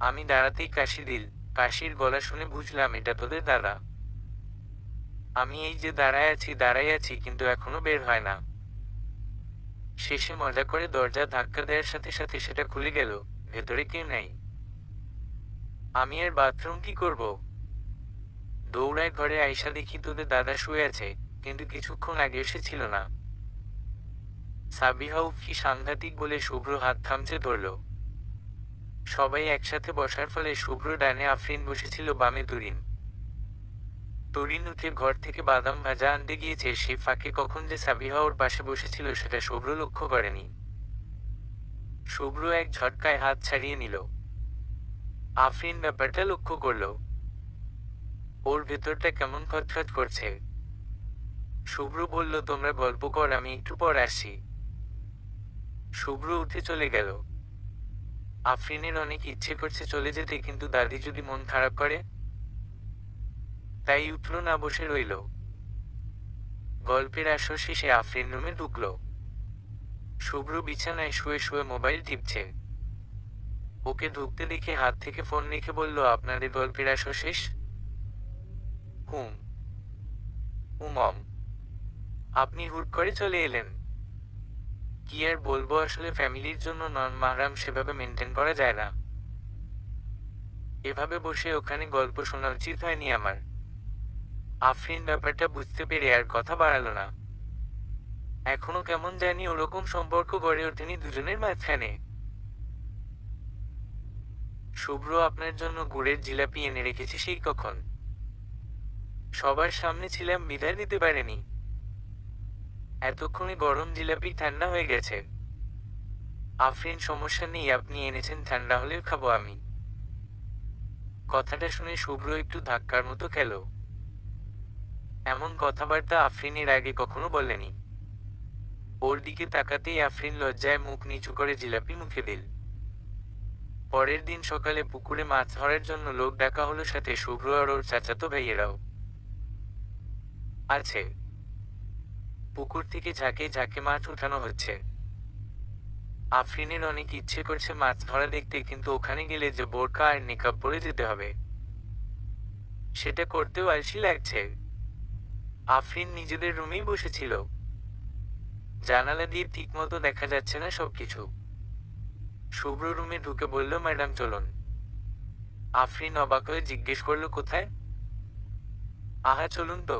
আমি দাঁড়াতেই কাশি দিল। কাশির গলা শুনে বুঝলাম এটা তোদের দাদা। আমি এই যে দাঁড়াই আছি, কিন্তু এখনো বের হয় না। শেষে মজা করে দরজা ধাক্কা দেওয়ার সাথে সাথে সেটা খুলে গেল। ভেতরে কেউ নেই। আমি আর বাথরুম কি করব? দৌড়ায় ঘরে আইসা দেখি তোদের দাদা শুয়ে আছে, কিন্তু কিছুক্ষণ আগে সে ছিল না। সাবিহাও কি সাংঘাতিক বলে শুভ্র হাত থামচে ধরল। সবাই একসাথে বসার ফলে শুভ্র ডানে আফরিন বসেছিল, বামে তুরিন। তুরিন উঠে ঘর থেকে বাদাম ভাজা আনতে গিয়েছে, সে ফাঁকে কখন যে সাবিহা ওর পাশে বসেছিল সেটা শুভ্র লক্ষ্য করেনি। শুভ্র এক ঝটকায় হাত ছাড়িয়ে নিল। আফরিন ব্যাপারটা লক্ষ্য করল। ওর ভেতরটা কেমন খচখচ করছে। শুভ্র বলল, তোমরা গল্প কর, আমি একটু পর আসছি। শুভ্র উঠে চলে গেল। আফরিনের অনেক ইচ্ছে করছে চলে যেতে, কিন্তু দাদি যদি মন খারাপ করে, তাই উঠল না, বসে রইল। গল্পের আসর শেষে আফরিন রুমে ঢুকলো। শুভ্র বিছানায় শুয়ে শুয়ে মোবাইল টিপছে। ওকে ঢুকতে দেখে হাত থেকে ফোন রেখে বলল, আপনাদের গল্পের আসর শেষ? হুম। মম, আপনি হুট করে চলে এলেন? কি আর বলবো, আসলে ফ্যামিলির জন্য নন মাহরাম সেভাবে মেনটেন করা যায় না। এভাবে বসে ওখানে গল্প শোনা উচিত হয়নি আমার। আফরিন ব্যাপারটা বুঝতে পেরে আর কথা বাড়ালো না। এখনো কেমন জানি ওরকম সম্পর্ক গড়ে ওঠেনি দুজনের মাঝখানে। শুভ্র, আপনার জন্য গুড়ের জিলাপি এনে রেখেছি সেই কখন। সবার সামনে ছিলাম বিদায় দিতে পারেনি। এতক্ষণে গরম জিলাপি ঠান্ডা হয়ে গেছে। আফরিন, সমস্যা নেই, আপনি এনেছেন, ঠান্ডা হলেও খাবো আমি। কথাটা শুনে শুভ্র একটু ধাক্কার মতো খেল। এমন কথাবার্তা আফরিনের আগে কখনো বলেনি। ওর দিকে তাকাতেই আফরিন লজ্জায় মুখ নিচু করে জিলাপি মুখে দিল। পরের দিন সকালে পুকুরে মাছ ধরার জন্য লোক ডাকা হলো, সাথে শুভ্র আর ওর চাচাতো ভাইয়েরাও আছে। পুকুর থেকে ঝাঁকে ঝাঁকে মাছ উঠানো হচ্ছে। আফরিনের অনেক ইচ্ছে করছে মাছ ধরা দেখতে, কিন্তু ওখানে গেলে যে বোরকা আর নিকাব পরে যেতে হবে, সেটা করতেও আলসি লাগছে। আফরিন নিজেদের রুমেই বসেছিল। জানালা দিয়ে ঠিকমতো দেখা যাচ্ছে না সবকিছু। শুভ্র রুমে ঢুকে বলল, ম্যাডাম চলুন। আফরিন অবাক হয়ে জিজ্ঞেস করল, কোথায়? আহা, চলুন তো।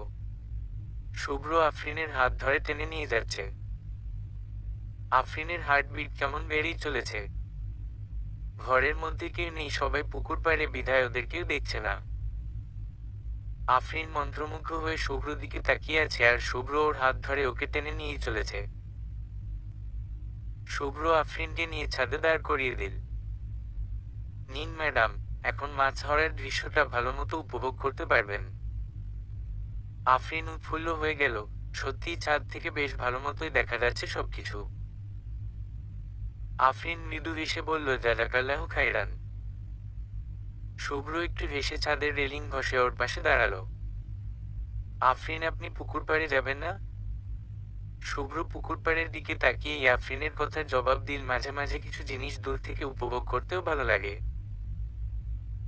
শুভ্র আফরিনের হাত ধরে টেনে নিয়ে যাচ্ছে। আফরিনের হার্টবিট কেমন বেড়েই চলেছে। ঘরের মধ্যে কেউ নেই, সবাই পুকুর পাড়ে, বিধায় ওদের কেউ দেখছে না। আফরিন মন্ত্রমুগ্ধ হয়ে শুভ্র দিকে তাকিয়ে আছে, আর শুভ্র ওর হাত ধরে ওকে টেনে নিয়েই চলেছে। শুভ্র আফরিনকে নিয়ে ছাদে দাঁড় করিয়ে দিল। নিন ম্যাডাম, এখন মাছ ধরার দৃশ্যটা ভালো মতো উপভোগ করতে পারবেন। আফরিন উৎফুল্ল হয়ে গেল। সত্যিই ছাদ থেকে বেশ ভালো মতোই দেখা যাচ্ছে সবকিছু। আফরিন মৃদু হেসে বলল, জাজাকাল্লাহু খাইরান। শুভ্র একটু হেসে ছাদের রেলিং ঘষে ওর পাশে দাঁড়ালো। আফরিন, আপনি পুকুর পাড়ে যাবেন না? শুভ্র পুকুর পাড়ের দিকে তাকিয়ে আফরিনের কথার জবাব দিল, মাঝে মাঝে কিছু জিনিস দূর থেকে উপভোগ করতেও ভালো লাগে।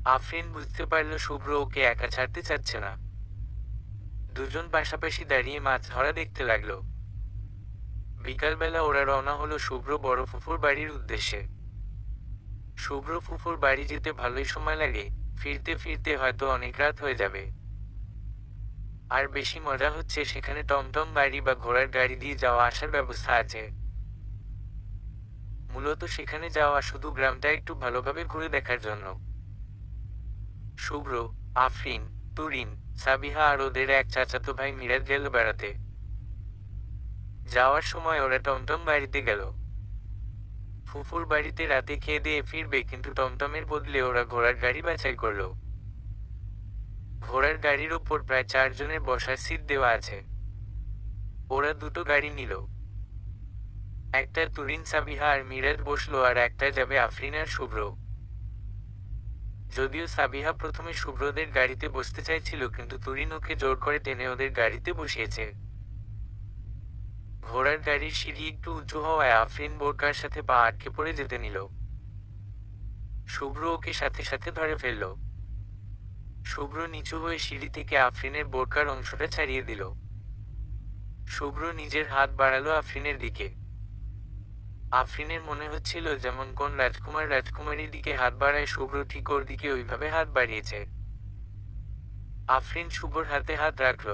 আফরিন বুঝতে পারল শুভ্র ওকে একা ছাড়তে চাচ্ছে না। দুজন পাশাপাশি দাঁড়িয়ে মাছ ধরা দেখতে লাগলো। বিকালবেলা ওরা রওনা হলো শুভ্র বড় ফুফুর বাড়ির উদ্দেশ্যে। শুভ্র ফুফুর বাড়ি যেতে ভালোই সময় লাগে, ফিরতে ফিরতে হয়তো অনেক রাত হয়ে যাবে। আর বেশি মজা হচ্ছে সেখানে টমটম গাড়ি বা ঘোড়ার গাড়ি দিয়ে যাওয়া আসার ব্যবস্থা আছে। মূলত সেখানে যাওয়া শুধু গ্রামটা একটু ভালোভাবে ঘুরে দেখার জন্য। শুভ্র, আফরিন, তুরিন, সাবিহা আর ওদের এক চাচাতো ভাই মিরাজ গেল বেড়াতে। যাওয়ার সময় ওরা টমটম বাড়িতে গেল। ফুফুর বাড়িতে রাতে খেয়ে দিয়ে ফিরবে, কিন্তু টমটমের বদলে ওরা ঘোড়ার গাড়ি বাছাই করলো। ঘোড়ার গাড়ির ওপর প্রায় 4 জনের বসার সিট দেওয়া আছে। ওরা দুটো গাড়ি নিল। একটা তুরিন, সাবিহা আর মিরাজ বসলো, আর একটা যাবে আফরিন আর শুভ্র। যদিও সাবিহা প্রথমে শুভ্রদের গাড়িতে বসতে চাইছিল, কিন্তু তুরিন ওকে জোর করে টেনে ওদের গাড়িতে বসিয়েছে। ঘোড়ার গাড়ির সিঁড়ি একটু উঁচু হওয়ায় আফরিন বোরকার সাথে পা আটকে পড়ে যেতে নিল। শুভ্র ওকে সাথে সাথে ধরে ফেলল। শুভ্র নিচু হয়ে সিঁড়ি থেকে আফরিনের বোরকার অংশটা ছাড়িয়ে দিল। শুভ্র নিজের হাত বাড়ালো আফরিনের দিকে। আফরিনের মনে হচ্ছিল যেমন কোন রাজকুমার রাজকুমারীর দিকে হাত বাড়ায়, শুভ্র ঠিক ওর দিকে ওইভাবে হাত বাড়িয়েছে। আফরিন শুভ্রর হাতে হাত রাখল।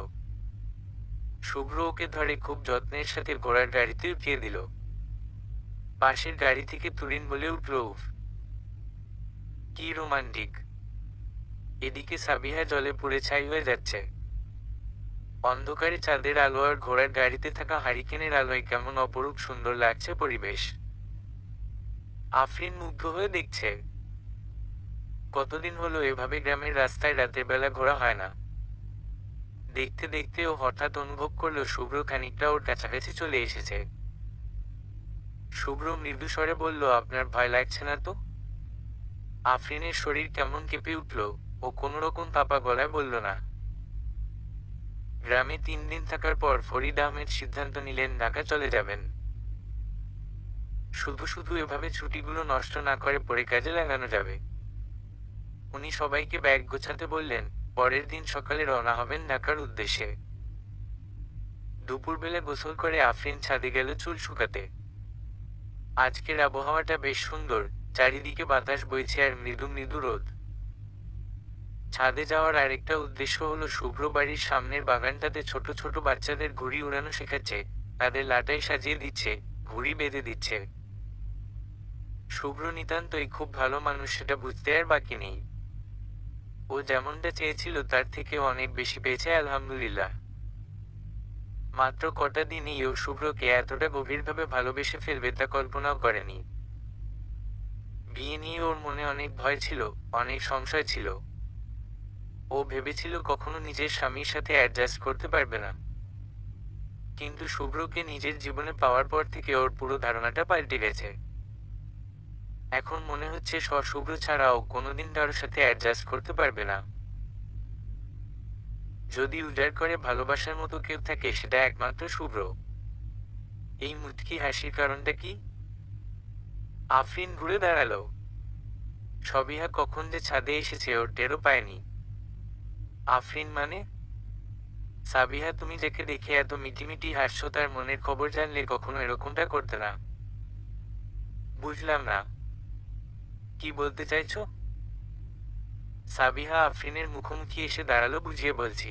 শুভ্র ওকে ধরে খুব যত্নের সাথে ঘোড়ার গাড়িতে উঠিয়ে দিল। পাশের গাড়ি থেকে তুরিন বলে উঠল, উফ, কি রোমান্টিক। এদিকে সাবিহা জলে পুড়ে ছাই হয়ে যাচ্ছে। অন্ধকারে চাঁদের আলো আর ঘোড়ার গাড়িতে থাকা হারিকেনের আলোয় কেমন অপরূপ সুন্দর লাগছে পরিবেশ। আফরিন মুগ্ধ হয়ে দেখছে। কতদিন হলো এভাবে গ্রামের রাস্তায় রাতের বেলা ঘোরা হয় না। দেখতে দেখতে ও হঠাৎ অনুভব করলো শুভ্র খানিকটা ওর কাছাকাছি চলে এসেছে। শুভ্র মৃদু স্বরে বলল, আপনার ভয় লাগছে না তো? আফরিনের শরীর কেমন কেঁপে উঠল। ও কোনোরকম কাঁপা গলায় বলল, না। গ্রামে 3 দিন থাকার পর ফরিদ আহমেদ সিদ্ধান্ত নিলেন ঢাকা চলে যাবেন। শুধু শুধু এভাবে ছুটিগুলো নষ্ট না করে পরে কাজে লাগানো যাবে। উনি সবাইকে ব্যাগ গোছাতে বললেন। পরের দিন সকালে রওনা হবেন ঢাকার উদ্দেশ্যে। দুপুরবেলা গোসল করে আফরিন ছাদে গেল চুল শুকাতে। আজকের আবহাওয়াটা বেশ সুন্দর, চারিদিকে বাতাস বইছে আর মৃদু মৃদু রোদ। ছাদে যাওয়ার আরেকটা উদ্দেশ্য হলো শুভ্র বাড়ির সামনের বাগানটাতে ছোট ছোট বাচ্চাদের ঘুড়ি উড়ানো শেখাচ্ছে, তাদের লাটাই সাজিয়ে দিচ্ছে, ঘুড়ি বেঁধে দিচ্ছে। শুভ্র নিতান্তই খুব ভালো মানুষ, সেটা বুঝতে আর বাকি নেই। ও যেমনটা চেয়েছিল তার থেকেও অনেক বেশি পেয়েছে আলহামদুলিল্লাহ। মাত্র কটা দিনই ও শুভ্রকে এতটা গভীরভাবে ভালোবেসে ফেলবে তা কল্পনাও করেনি। বিয়ে নিয়ে ওর মনে অনেক ভয় ছিল, অনেক সংশয় ছিল। ও ভেবেছিল কখনো নিজের স্বামীর সাথে অ্যাডজাস্ট করতে পারবে না। কিন্তু শুভ্রকে নিজের জীবনে পাওয়ার পর থেকে ওর পুরো ধারণাটা পাল্টে গেছে। এখন মনে হচ্ছে শুভ্র ছাড়াও কোনোদিন কারোর সাথে অ্যাডজাস্ট করতে পারবে না। যদি উজাড় করে ভালোবাসার মতো কেউ থাকে সেটা একমাত্র শুভ্র। এই মুচকি হাসির কারণটা কি? আফরিন ঘুরে দাঁড়ালো। সবিহা কখন যে ছাদে এসেছে ওর টেরও পায়নি। আফরিন মানে? সাবিহা, তুমি যাকে দেখে এত মিটিমিটি হাসছো তার মনের খবর জানলে কখনো এরকমটা করতে না। বুঝলাম না, কি বলতে চাইছো? সাবিহা আফরিনের মুখোমুখি এসে দাঁড়ালো। বুঝিয়ে বলছি।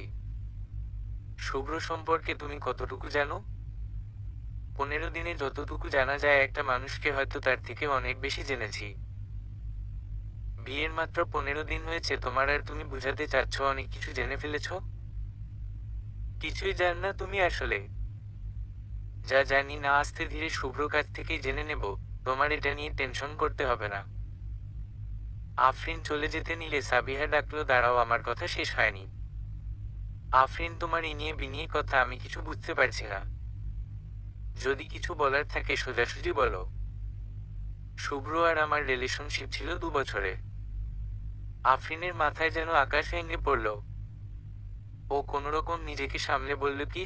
শুভ্র সম্পর্কে তুমি কতটুকু জানো? 15 দিনে যতটুকু জানা যায় একটা মানুষকে হয়তো তার থেকে অনেক বেশি জেনেছি। বিয়ের মাত্র 15 দিন হয়েছে তোমার, আর তুমি বুঝাতে চাচ্ছ অনেক কিছু জেনে ফেলেছ? কিছুই জান না তুমি আসলে। যা জানি না আস্তে ধীরে শুভ্র কাছ থেকেই জেনে নেব, তোমার এটা নিয়ে টেনশন করতে হবে না। আফরিন চলে যেতে নিলে সাবিহা ডাকলো, দাঁড়াও, আমার কথা শেষ হয়নি। আফরিন, তোমার ইনিয়ে বিনিয়ে কথা আমি কিছু বুঝতে পারছি না। যদি কিছু বলার থাকে সোজাসুজি বলো। শুভ্র আর আমার রিলেশনশিপ ছিল 2 বছরের। আফরিনের মাথায় যেন আকাশ ভেঙে পড়ল। ও কোনোরকম নিজেকে সামলে বলল, কি?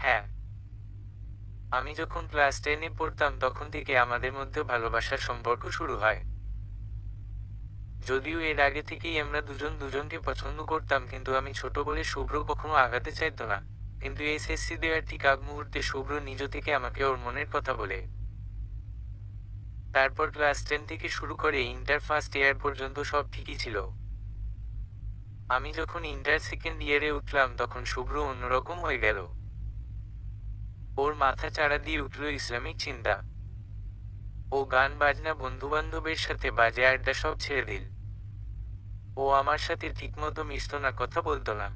হ্যাঁ। আমি যখন ক্লাস 10-এ পড়তাম তখন থেকে আমাদের মধ্যে ভালোবাসার সম্পর্ক শুরু হয়। যদিও এর আগে থেকেই আমরা দুজন দুজনকে পছন্দ করতাম, কিন্তু আমি ছোট বলে শুভ্র কখনো আগাতে চাইতো না। কিন্তু এসএসসি দেওয়ার ঠিক আগ মুহূর্তে শুভ্র নিজ থেকে আমাকে ওর মনের কথা বলে। তারপর ক্লাস 10 থেকে শুরু করে ইন্টার ফার্স্ট ইয়ার পর্যন্ত সব ঠিকই ছিল। আমি যখন ইন্টার সেকেন্ড ইয়ারে উঠলাম তখন শুভ্র অন্যরকম হয়ে গেল। ওর মাথা চাড়া দিয়ে উঠল ইসলামিক চিন্তা। ও গান বাজনা, বন্ধু বান্ধবের সাথে বাজে আড্ডা সব ছেড়ে দিল। ও আমার সাথে ঠিকমতো মিশত না, কথা বলতো না।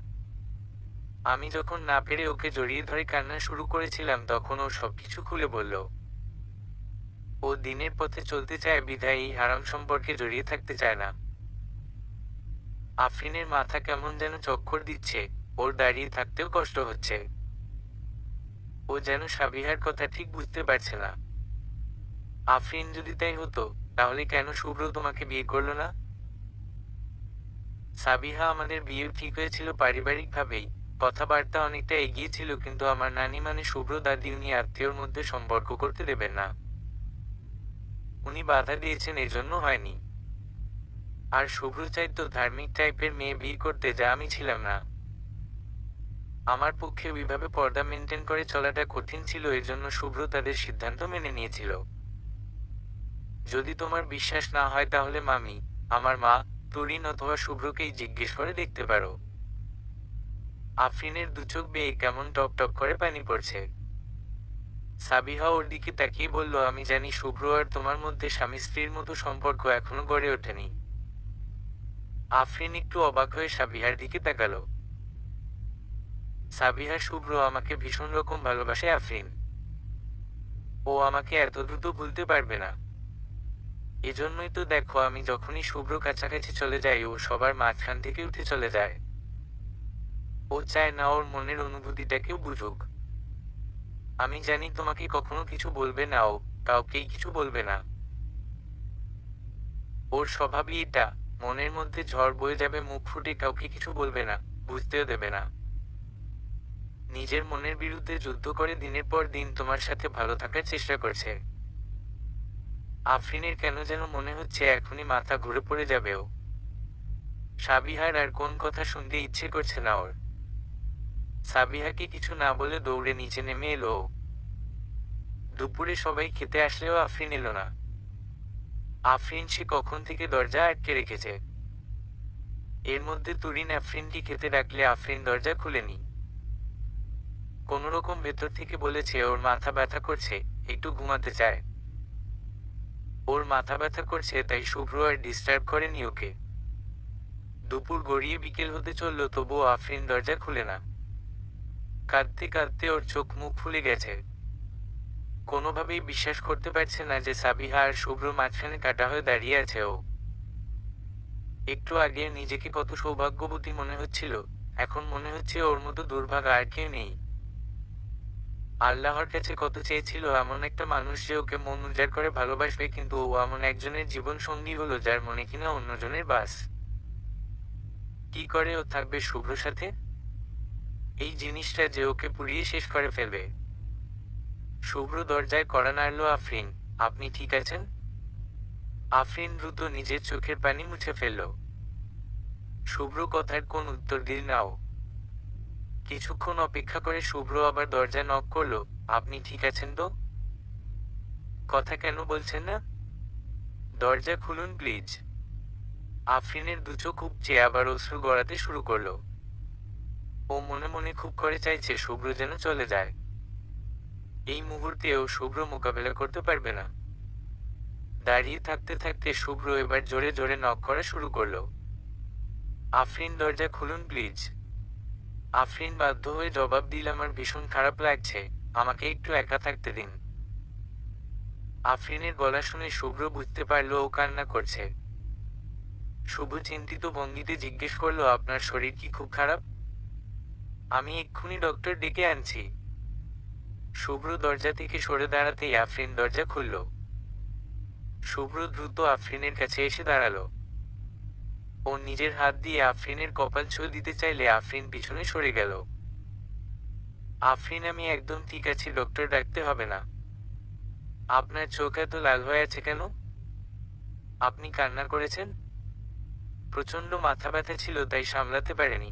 আমি যখন না পেরে ওকে জড়িয়ে ধরে কান্না শুরু করেছিলাম তখন ও সবকিছু খুলে বলল। ও দিনের পথে চলতে চায় বিধায় এই হারাম সম্পর্কে জড়িয়ে থাকতে চায় না। আফরিনের মাথা কেমন যেন চক্কর দিচ্ছে, ওর দাঁড়িয়ে থাকতেও কষ্ট হচ্ছে। ও যেন সাবিহার কথা ঠিক বুঝতে পারছে না। আফরিন, যদি তাই হতো তাহলে কেন শুভ্র তোমাকে বিয়ে করলো না? সাবিহা, আমাদের বিয়ে ঠিক হয়েছিল পারিবারিকভাবেই, কথাবার্তা অনেকটা এগিয়েছিল, কিন্তু আমার নানি মানে শুভ্র দাদি, উনি আত্মীয়র মধ্যে সম্পর্ক করতে দেবেন না। উনি বাধা দিয়েছেন, এজন্য হয়নি। আর শুভ্র চাইতো ধার্মিক টাইপের মেয়ে বিয়ে করতে, যা আমি ছিলাম না। আমার পক্ষে ওইভাবে পর্দা মেনটেন করে চলাটা কঠিন ছিল, এজন্য শুভ্র তাদের সিদ্ধান্ত মেনে নিয়েছিল। যদি তোমার বিশ্বাস না হয় তাহলে মামি, আমার মা, তরিন অথবা শুভ্রকেই জিজ্ঞেস করে দেখতে পারো। আফরিনের দুচোখ বেয়ে কেমন টপ টপ করে পানি পড়ছে। সাবিহা ওর দিকে তাকিয়ে বলল, আমি জানি শুভ্র আর তোমার মধ্যে স্বামী স্ত্রীর মতো সম্পর্ক এখনো গড়ে ওঠেনি। আফরিন একটু অবাক হয়ে সাবিহার দিকে তাকালো। সাবিহা, শুভ্র আমাকে ভীষণ রকম ভালোবাসে আফরিন। ও আমাকে এত দ্রুত ভুলতে পারবে না। এজন্যই তো দেখো, আমি যখনই শুভ্র কাছাকাছি চলে যাই ও সবার মাঝখান থেকে উঠে চলে যায়। ও চায় না ওর মনের অনুভূতিটাকেও বুঝুক। আমি জানি তোমাকে কখনো কিছু বলবে না, ও কাউকেই কিছু বলবে না। ওর স্বভাবই এটা, মনের মধ্যে ঝড় বয়ে যাবে, মুখ ফুটে কাউকে কিছু বলবে না, বুঝতেও দেবে না। নিজের মনের বিরুদ্ধে যুদ্ধ করে দিনের পর দিন তোমার সাথে ভালো থাকার চেষ্টা করছে। আফরিনের কেন যেন মনে হচ্ছে এখনই মাথা ঘুরে পড়ে যাবে ও। সাবিহার আর কোন কথা শুনতে ইচ্ছে করছে না ওর। সাবিহাকে কিছু না বলে দৌড়ে নিচে নেমে এলো ও। দুপুরে সবাই খেতে আসলেও আফরিন এলো না। আফরিন সে কখন থেকে দরজা আটকে রেখেছে। এর মধ্যে তুরিন আফরিনকে খেতে ডাকলে আফরিন দরজা খুলেনি। কোনোরকম ভেতর থেকে বলেছে ওর মাথা ব্যথা করছে, একটু ঘুমাতে চায়। ওর মাথা ব্যথা করছে তাই শুভ্র আর ডিস্টার্ব করেনি ওকে। দুপুর গড়িয়ে বিকেল হতে চলল তবুও আফরিন দরজা খুলে না। কাঁদতে কাঁদতে ওর চোখ মুখ ফুলে গেছে। কোনোভাবেই বিশ্বাস করতে পারছে না যে সাবিহা আর শুভ্র মাঝখানে কাটা হয়ে দাঁড়িয়ে আছে ও। একটু আগে নিজেকে কত সৌভাগ্যবতী মনে হচ্ছিল, এখন মনে হচ্ছে ওর মতো দুর্ভাগা আর কেউ নেই। আল্লাহর কাছে কত চেয়েছিল এমন একটা মানুষ যে ওকে মন উজাড় করে ভালোবাসবে, কিন্তু ও এমন একজনের জীবন সঙ্গী হলো যার মনে কিনা অন্যজনের বাস। কি করে ও থাকবে শুভ্রর সাথে? এই জিনিসটা যে ওকে পুড়িয়ে শেষ করে ফেলবে। শুভ্র দরজায় কড়া নাড়ল। আফরিন, আপনি ঠিক আছেন? আফরিন দ্রুত নিজের চোখের পানি মুছে ফেলল। শুভ্র কথার কোন উত্তর দিল নাও। কিছুক্ষণ অপেক্ষা করে শুভ্র আবার দরজা নক করলো। আপনি ঠিক আছেন তো? কথা কেন বলছেন না? দরজা খুলুন প্লিজ। আফরিনের দুচোখ উপচে আবার অশ্রু গড়াতে শুরু করলো। ও মনে মনে খুব করে চাইছে শুভ্র যেন চলে যায়। এই মুহূর্তেও শুভ্র মোকাবেলা করতে পারবে না। দাঁড়িয়ে থাকতে থাকতে শুভ্র এবার জোরে জোরে নক করা শুরু করলো। আফরিন দরজা খুলুন প্লিজ। আফরিন বাধ্য হয়ে জবাব দিল, আমার ভীষণ খারাপ লাগছে, আমাকে একটু একা থাকতে দিন। আফরিনের গলা শুনে শুভ্র বুঝতে পারল ও কান্না করছে। শুভ চিন্তিত ভঙ্গিতে জিজ্ঞেস করলো, আপনার শরীর কি খুব খারাপ? আমি এক্ষুনি ডক্টর ডেকে আনছি। শুভ্র দরজা থেকে সরে দাঁড়াতেই আফরিন দরজা খুলল। শুভ্র দ্রুত আফরিনের কাছে এসে দাঁড়ালো। ও নিজের হাত দিয়ে আফরিনের কপাল ছুঁয়ে দিতে চাইলে আফরিন পিছনে সরে গেল। আফরিন, আমি একদম ঠিক আছি, ডক্টর ডাকতে হবে না। আপনার চোখ এত লাল হয়ে আছে কেন? আপনি কান্না করেছেন? প্রচন্ড মাথা ব্যথা ছিল তাই সামলাতে পারেনি।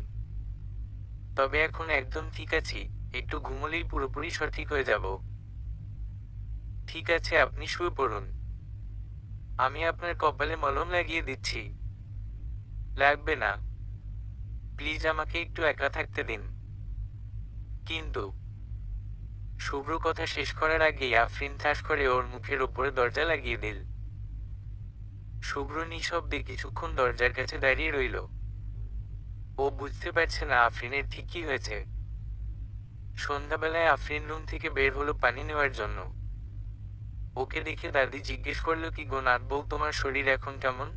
তবে এখন একদম ঠিক আছি, একটু ঘুমোলেই পুরোপুরি সঠিক হয়ে যাব। ঠিক আছে, আপনি শুয়ে পড়ুন। আমি আপনার কপালে মলম লাগিয়ে দিচ্ছি। লাগবে না, প্লিজ আমাকে একটু একা থাকতে দিন। কিন্তু শুভ্র কথা শেষ করার আগেই আফরিন ঠাস করে ওর মুখের ওপরে দরজা লাগিয়ে দিল। শুভ্র নিঃশব্দে কিছুক্ষণ দরজার কাছে দাঁড়িয়ে রইল। ও বুঝতে পারছে না আফরিনের ঠিক কি হয়েছে। সন্ধ্যাবেলায় আফরিন রুম থেকে বের হলো পানি নেওয়ার জন্য। ওকে দেখে দাদি জিজ্ঞেস করলো, কি গো নাত বউ, তোমার শরীর এখন কেমন?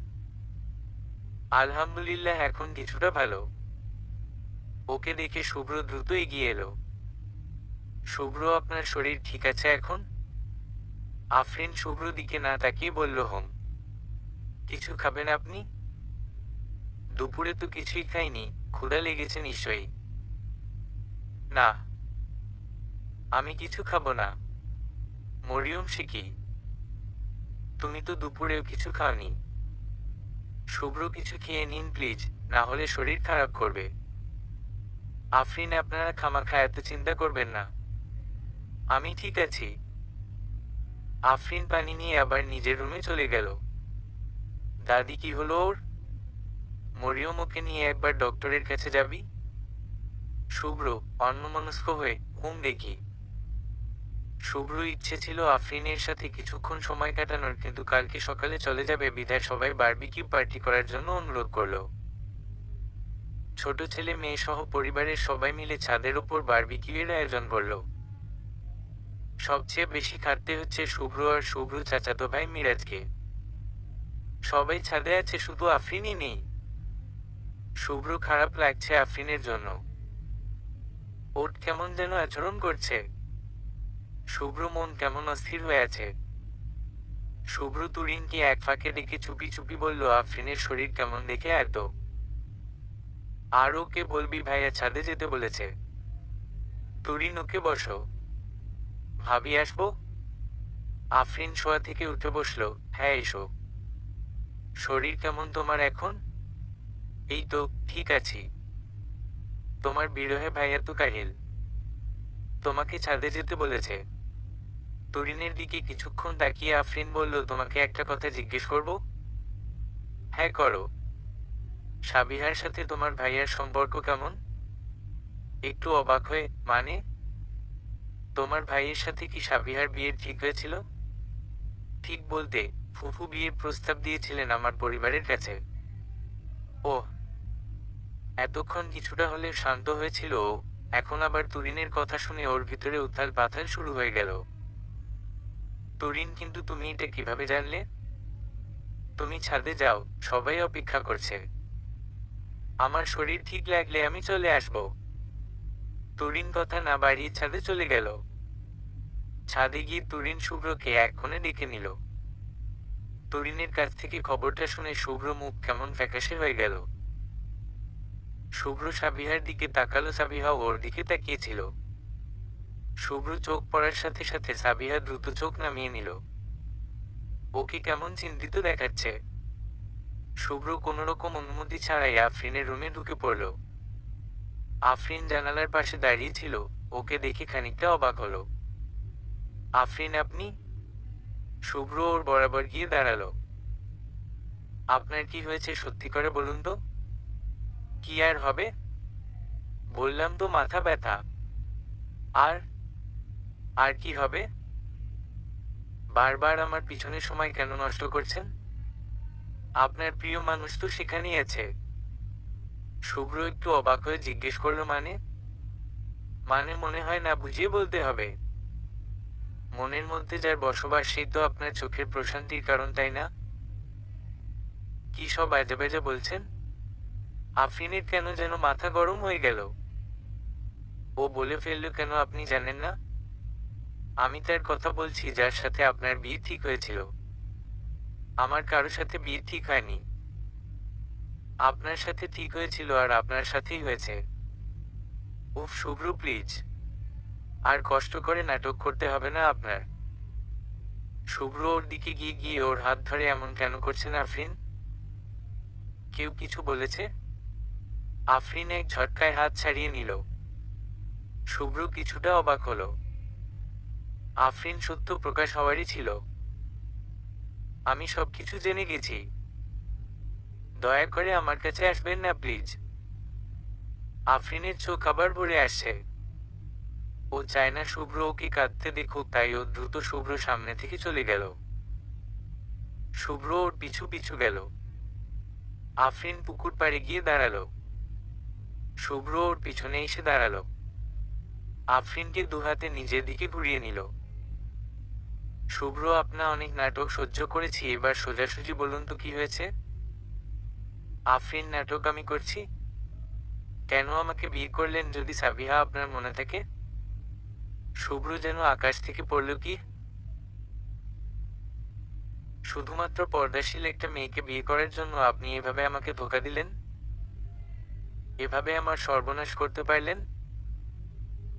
আলহামদুলিল্লাহ, এখন কিছুটা ভালো। ওকে দেখে শুভ্র দ্রুত এগিয়ে এলো। শুভ্র, আপনার শরীর ঠিক আছে এখন? আফরিন শুভ্র দিকে না তাকিয়ে বলল, হোম। কিছু খাবেন আপনি? দুপুরে তো কিছুই খাইনি, ক্ষুধা লেগেছে নিশ্চয়ই। না, আমি কিছু খাবো না। মরিয়ম, সে কি? তুমি তো দুপুরেও কিছু খাওনি। শুভ্র, কিছু খেয়ে নিন প্লিজ, না হলে শরীর খারাপ করবে। আফরিন, আপনারা খামাখা এত চিন্তা করবেন না, আমি ঠিক আছি। আফরিন পানি নিয়ে আবার নিজের রুমে চলে গেল। দাদি, কি হলো ওর? মরিয়ম, ওকে নিয়ে একবার ডক্টরের কাছে যাবি? শুভ্র অন্যমনস্ক হয়ে, হুম দেখি। শুভ্র ইচ্ছে ছিল আফরিনের সাথে কিছুক্ষণ সময় কাটানোর, কিন্তু কালকে সকালে চলে যাবে বিধায় সবাই বারবিকিউ পার্টি করার জন্য অনুরোধ করল। ছোট ছেলে মেয়ে সহ পরিবারের সবাই মিলে ছাদের ওপর বারবিকিউ এর আয়োজন করল। সবচেয়ে বেশি খাটতে হচ্ছে শুভ্র আর শুভ্র চাচাতো ভাই মিরাজকে। সবাই ছাদে আছে, শুধু আফরিনই নেই। শুভ্র খারাপ লাগছে আফরিনের জন্য। ওর কেমন যেন আচরণ করছে। শুভ্র মন কেমন অস্থির হয়ে আছে। শুভ্র তুরিনকে এক ফাঁকে ডেকে চুপি চুপি বলল, আফরিনের শরীর কেমন দেখে এত। আর ওকে বলবি ভাইয়া ছাদে যেতে বলেছে। তুরিন, ওকে বসো। ভাবি আসবো? আফরিন শোয়া থেকে উঠে বসলো। হ্যাঁ, এসো। শরীর কেমন তোমার এখন? এই তো, ঠিক আছি। তোমার বিরহে ভাইয়া তো কাহিল। তোমাকে ছাদে যেতে বলেছে। তুরিনের দিকে কিছুক্ষণ তাকিয়ে আফরিন বলল, তোমাকে একটা কথা জিজ্ঞেস করব? হ্যাঁ, করো। সাবিহার সাথে তোমার ভাইয়ার সম্পর্ক কেমন? একটু অবাক হয়ে, মানে? তোমার ভাইয়ের সাথে কি সাবিহার বিয়ের ঠিক হয়েছিল? ঠিক বলতে, ফুফু বিয়ের প্রস্তাব দিয়েছিলেন আমার পরিবারের কাছে। ওহ। এতক্ষণ কিছুটা হলে শান্ত হয়েছিল ও। এখন আবার তুরিনের কথা শুনে ওর ভিতরে উথাল পাথাল শুরু হয়ে গেল। তুরিন, কিন্তু তুমি এটা কিভাবে জানলে? তুমি ছাদে যাও, সবাই অপেক্ষা করছে। আমার শরীর ঠিক লাগলে আমি চলে আসব। তুরিন কথা না বাড়িয়ে ছাদে চলে গেল। ছাদে গিয়ে তুরিন শুভ্রকে এক কোণে ডেকে নিল। তুরিনের কাছ থেকে খবরটা শুনে শুভ্র মুখ কেমন ফ্যাকাশে হয়ে গেল। শুভ্র সাবিহার দিকে তাকালো, সাবিহা ওর দিকে তাকিয়েছিল। শুভ্র চোখ পড়ার সাথে সাথে সাবিহা দ্রুত চোখ নামিয়ে নিল। ওকে কেমন চিন্তিত দেখাচ্ছে। শুভ্র কোনোরকম অনুমতি ছাড়াই আফরিনের রুমে ঢুকে পড়ল। আফরিন জানালার পাশে দাঁড়িয়ে ছিল। ওকে দেখে খানিকটা অবাক হলো। আফরিন, আপনি? শুভ্র ওর বরাবর গিয়ে দাঁড়ালো। আপনার কি হয়েছে সত্যি করে বলুন তো? কি আর হবে? বললাম তো, মাথা ব্যথা। আর? আর কি হবে? বারবার আমার পিছনে সময় কেন নষ্ট করছেন? আপনার প্রিয় মানুষ তো সেখানেই আছে। শুভ্র একটু অবাক হয়ে জিজ্ঞেস করলো, মানে? মানে মনে হয় না বুঝিয়ে বলতে হবে। মনের মধ্যে যার বসবাস সেই তো আপনার চোখের প্রশান্তির কারণ, তাই না? কি সব আজে বাজে বলছেন? আফরিনের কেন যেন মাথা গরম হয়ে গেল। ও বলে ফেলল, কেন আপনি জানেন না? আমি তার কথা বলছি যার সাথে আপনার বিয়ে ঠিক হয়েছিল। আমার কারো সাথে বিয়ে ঠিক হয়নি। আপনার সাথে ঠিক হয়েছিল আর আপনার সাথেই হয়েছে। উফ শুভ্র, প্লিজ। আর কষ্ট করে নাটক করতে হবে না আপনার। শুভ্র ওর দিকে গিয়ে গিয়ে ওর হাত ধরে, এমন কেন করছেন আফরিন? কেউ কিছু বলেছে? আফরিন এক ঝটকায় হাত ছাড়িয়ে নিল। শুভ্র কিছুটা অবাক হলো। আফরিন সত্য প্রকাশ হওয়ারই ছিল। আমি সবকিছু জেনে গেছি। দয়া করে আমার কাছে আসবেন না, প্লিজ। আফরিনের চোখ আবার ভরে আসছে। ও চায় না শুভ্র ওকে কাঁদতে দেখুক, তাই ও দ্রুত শুভ্র সামনে থেকে চলে গেল। শুভ্র ওর পিছু পিছু গেল। আফরিন পুকুর পাড়ে গিয়ে দাঁড়ালো। শুভ্র ওর পিছনে এসে দাঁড়ালো। আফরিনকে দুহাতে নিজের দিকে ঘুরিয়ে নিল। শুভ্র, আপনা অনেক নাটক সহ্য করেছি, এবার সোজাসুজি বলুন তো কি হয়েছে? আফরিন, নাটক আমি করছি? কেন আমাকে বিয়ে করলেন যদি সাবিহা আপনার মনে থাকে? শুভ্র যেন আকাশ থেকে পড়ল কি? শুধুমাত্র পর্দাশীল একটা মেয়েকে বিয়ে করার জন্য আপনি এভাবে আমাকে ধোঁকা দিলেন? এভাবে আমার সর্বনাশ করতে পারলেন?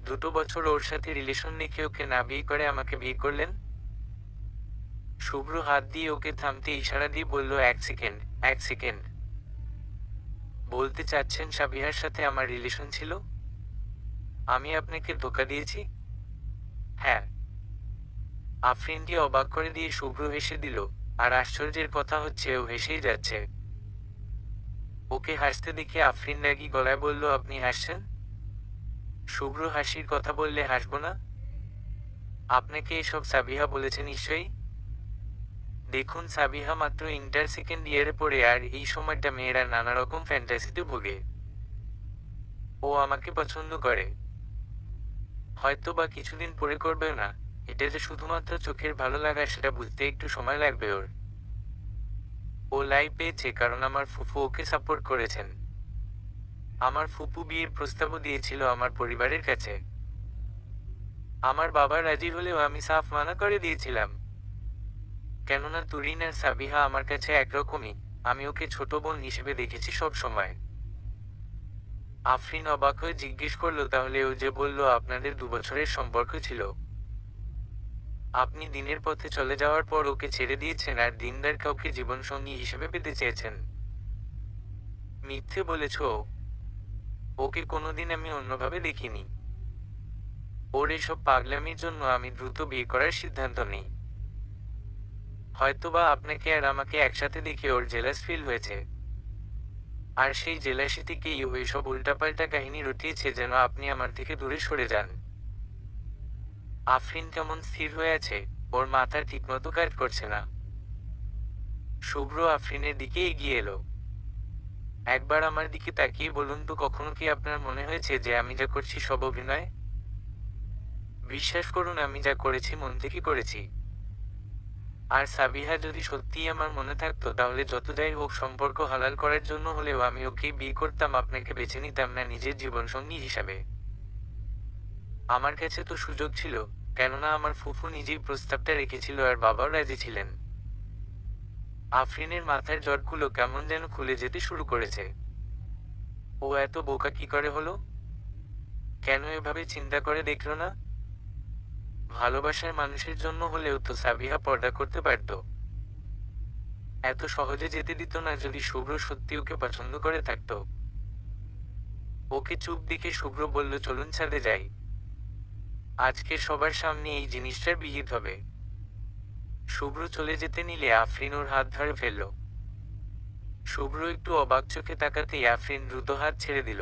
2 বছর ওর সাথে রিলেশন রেখে ওকে না বিয়ে করে আমাকে বিয়ে করলেন? শুভ্র হাত দিয়ে ওকে থামতে ইশারা দিয়ে বলল, 1 সেকেন্ড, 1 সেকেন্ড। বলতে চাচ্ছেন সাবিহার সাথে আমার রিলেশন ছিল? আমি আপনাকে ধোঁকা দিয়েছি? হ্যাঁ। আফরিনকে অবাক করে দিয়ে শুভ্র হেসে দিল। আর আশ্চর্যের কথা হচ্ছে, ও হেসেই যাচ্ছে। ওকে হাসতে দেখে আফরিন রাগী গলায় বলল, আপনি হাসছেন? শুভ্র হাসির কথা বললে হাসব না? আপনাকে এসব সাবিহা বলেছে নিশ্চয়ই? দেখুন, সাবিহা মাত্র ইন্টার সেকেন্ড ইয়ারে পড়ে, আর এই সময়টা মেয়েরা নানা রকম ফ্যান্টাসিতে ভোগে। ও আমাকে পছন্দ করে। হয়তো বা কিছুদিন পরে করবেও না। এটা যে শুধুমাত্র চোখের ভালো লাগা সেটা বুঝতে একটু সময় লাগবে ওর। ও লাইফ পেয়েছে কারণ আমার ফুফু ওকে সাপোর্ট করেছেন। আমার ফুপু বিয়ের প্রস্তাবও দিয়েছিল আমার পরিবারের কাছে। আমার বাবা রাজি হলেও আমি সাফ মানা করে দিয়েছিলাম। কেননা তুরিন আর সাবিহা আমার কাছে একরকমই। আমি ওকে ছোট বোন হিসেবে দেখেছি সব সময়। আফরিন অবাক হয়ে জিজ্ঞেস করলো, তাহলে ও যে বলল আপনাদের 2 বছরের সম্পর্ক ছিল, আপনি দিনের পথে চলে যাওয়ার পর ওকে ছেড়ে দিয়েছেন আর দিনদার কাউকে জীবনসঙ্গী হিসেবে পেতে চেয়েছেন? মিথ্যে বলেছ। ওকে কোনোদিন আমি অন্যভাবে দেখিনি। ওর এসব পাগলামির জন্য আমি দ্রুত বিয়ে করার সিদ্ধান্ত নিই। হয়তোবা আপনাকে আর আমাকে একসাথে দেখে ওর জেলাস ফিল হয়েছে, আর সেই জেলাসি থেকেই ও এসব উল্টাপাল্টা কাহিনী রটিয়েছে যেন আপনি আমার থেকে দূরে সরে যান। আফরিন কেমন স্থির হয়ে আছে, ওর মাথা ঠিকমতো কাজ করছে না। শুভ্র আফরিনের দিকে এগিয়ে এলো। একবার আমার দিকে তাকিয়ে বলুন তো, কখনো কি আপনার মনে হয়েছে যে আমি যা করছি সব অভিনয়? বিশ্বাস করুন, আমি যা করেছি মন থেকে করেছি। আর সাবিহা যদি সত্যিই আমার মনে থাকতো, তাহলে যত যাই হোক সম্পর্ক হালাল করার জন্য হলেও আমি ওকেই বিয়ে করতাম, আপনাকে বেছে নিতাম না নিজের জীবনসঙ্গী হিসাবে। আমার কাছে তো সুযোগ ছিল, কেননা আমার ফুফু নিজেই প্রস্তাবটা রেখেছিল আর বাবাও রাজি ছিলেন। আফরিনের মাথার জটগুলো কেমন যেন খুলে যেতে শুরু করেছে। ও এত বোকা কি করে হলো? কেন এভাবে চিন্তা করে দেখল না? ভালোবাসার মানুষের জন্য হলেও তো সাবিহা পর্দা করতে পারত। এত সহজে যেতে দিত না যদি শুভ্র সত্যি ওকে পছন্দ করে থাকত। ওকে চুপ দেখে শুভ্র বলল, চলুন ছাদে যাই। আজকে সবার সামনে এই জিনিসটার বিহিত হবে। শুভ্র চলে যেতে নিলে আফরিন ওর হাত ধরে ফেলল। শুভ্র একটু অবাক চোখে তাকাতেই আফরিন দ্রুত হাত ছেড়ে দিল।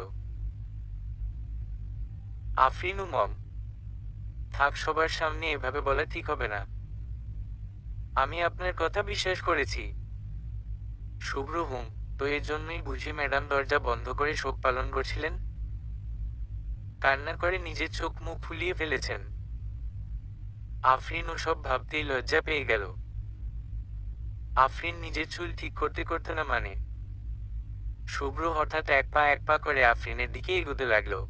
আফরিন, মম, থাক, সবার সামনে এভাবে বলা ঠিক হবে না। আমি আপনার কথা বিশ্বাস করেছি। শুভ্র, হুম, তো এর জন্যই বুঝি ম্যাডাম দরজা বন্ধ করে শোক পালন করছিলেন? কান্না করে নিজের চোখ মুখ ফুলিয়ে ফেলেছেন? আফরিন ওসব ভাবতেই লজ্জা পেয়ে গেল। আফরিন নিজের চুল ঠিক করতে করতে না মানে। শুভ্র হঠাৎ এক পা করে আফরিনের দিকে এগোতে লাগলো।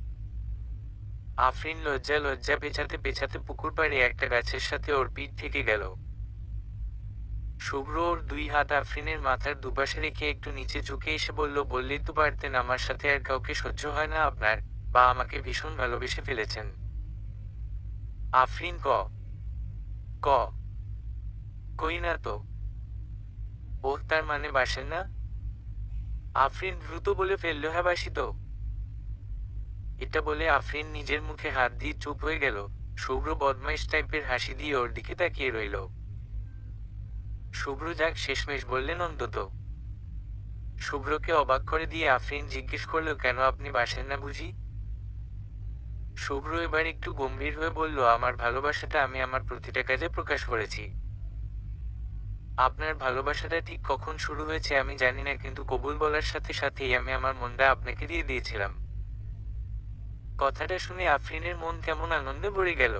আফরিন লজ্জা লজ্জা পেছাতে পেছাতে পুকুর পাড়ে একটা গাছের সাথে ওর পিঠ থেকে গেল। শুভ্র ওর 2 হাত আফরিনের মাথার দুপাশে রেখে একটু নিচে ঝুঁকে এসে বলল, বললেই তো পারতেন আমার সাথে আর কাউকে সহ্য হয় না আপনার, বা আমাকে ভীষণ ভালোবেসে ফেলেছেন। আফরিন, ক কই না তো। ওহ, তার মানে বাসেন না? আফরিন দ্রুত বলে ফেলল, হ্যাঁ বাসি তো। এটা বলে আফরিন নিজের মুখে হাত দিয়ে চুপ হয়ে গেল। শুভ্র বদমাইশ টাইপের হাসি দিয়ে ওর দিকে তাকিয়ে রইল। শুভ্র যাক শেষমেশ বললেন অন্তত। শুভ্রকে অবাক করে দিয়ে আফরিন জিজ্ঞেস করল, কেন আপনি বাসেন না বুঝি? শুভ্র এবার একটু গম্ভীর হয়ে বলল, আমার ভালোবাসাটা আমি আমার প্রতিটা কাজে প্রকাশ করেছি। আপনার ভালোবাসাটা ঠিক কখন শুরু হয়েছে আমি জানি না, কিন্তু কবুল বলার সাথে সাথেই আমি আমার মনটা আপনাকে দিয়ে দিয়েছিলাম। কথাটা শুনে আফরিনের মন কেমন আনন্দে ভরে গেল।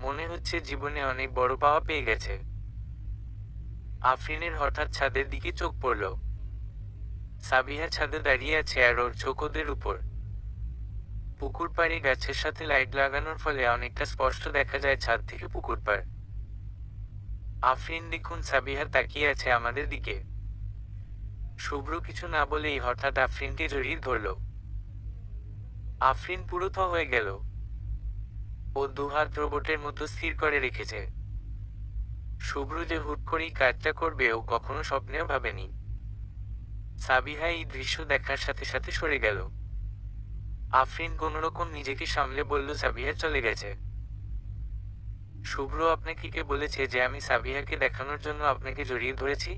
মনে হচ্ছে জীবনে অনেক বড় পাওয়া পেয়ে গেছে। আফরিনের হঠাৎ ছাদের দিকে চোখ পড়ল। সাবিহা ছাদে দাঁড়িয়ে আছে আর ওর চোখ ওদের উপর। পুকুর পাড়ে গাছের সাথে লাইট লাগানোর ফলে অনেকটা স্পষ্ট দেখা যায় ছাদ থেকে পুকুর পাড়। আফরিন, দেখুন, সাবিহা তাকিয়ে আছে আমাদের দিকে। শুভ্র কিছু না বলেই হঠাৎ আফরিনকে জড়িয়ে ধরল। আফরিন পুরো থ হয়ে গেল। ও 2 হাত রোবটের মতো স্থির করে রেখেছে। শুভ্র যে হুট করেই কাজটা করবে ও কখনো স্বপ্নেও ভাবেনি। সাবিহা এই দৃশ্য দেখার সাথে সাথে সরে গেল। আফরিন কোনোরকম নিজেকে সামলে বলল, সাবিহা চলে গেছে। শুভ্র আপনাকে কে বলেছে যে আমি সাবিহাকে দেখানোর জন্য আপনাকে জড়িয়ে ধরেছি?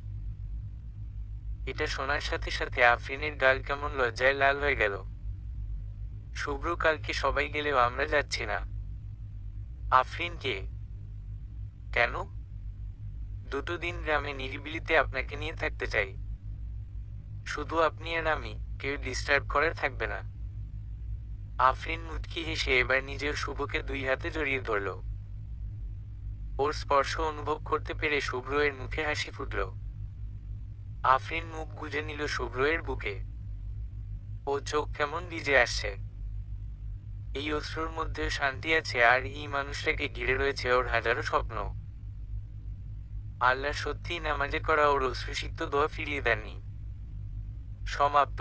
এটা শোনার সাথে সাথে আফরিনের গাল কেমন লজ্জায় লাল হয়ে গেল। শুভ্র, কালকে সবাই গেলেও আমরা যাচ্ছি না। আফরিন, কে? কেন? 2 দিন গ্রামে নিরিবিলিতে আপনাকে নিয়ে থাকতে চাই। শুধু আপনি আর আমি, কেউ ডিস্টার্ব করে থাকবে না। আফরিন মুচকি হেসে এবার নিজের শুভকে 2 হাতে জড়িয়ে ধরল। ওর স্পর্শ অনুভব করতে পেরে শুভ্র এর মুখে হাসি ফুটল। আফরিন মুখ গুজে নিল শুভ্র এর বুকে। ও চোখ কেমন ভিজে আসছে। এই অশ্রুর মধ্যেও শান্তি আছে, আর এই মানুষটাকে ঘিরে রয়েছে ওর হাজারো স্বপ্ন। আল্লাহ সত্যিই নামাজে করা ওর অশ্রুসিক্ত দোয়া ফিরিয়ে দেননি। সমাপ্ত।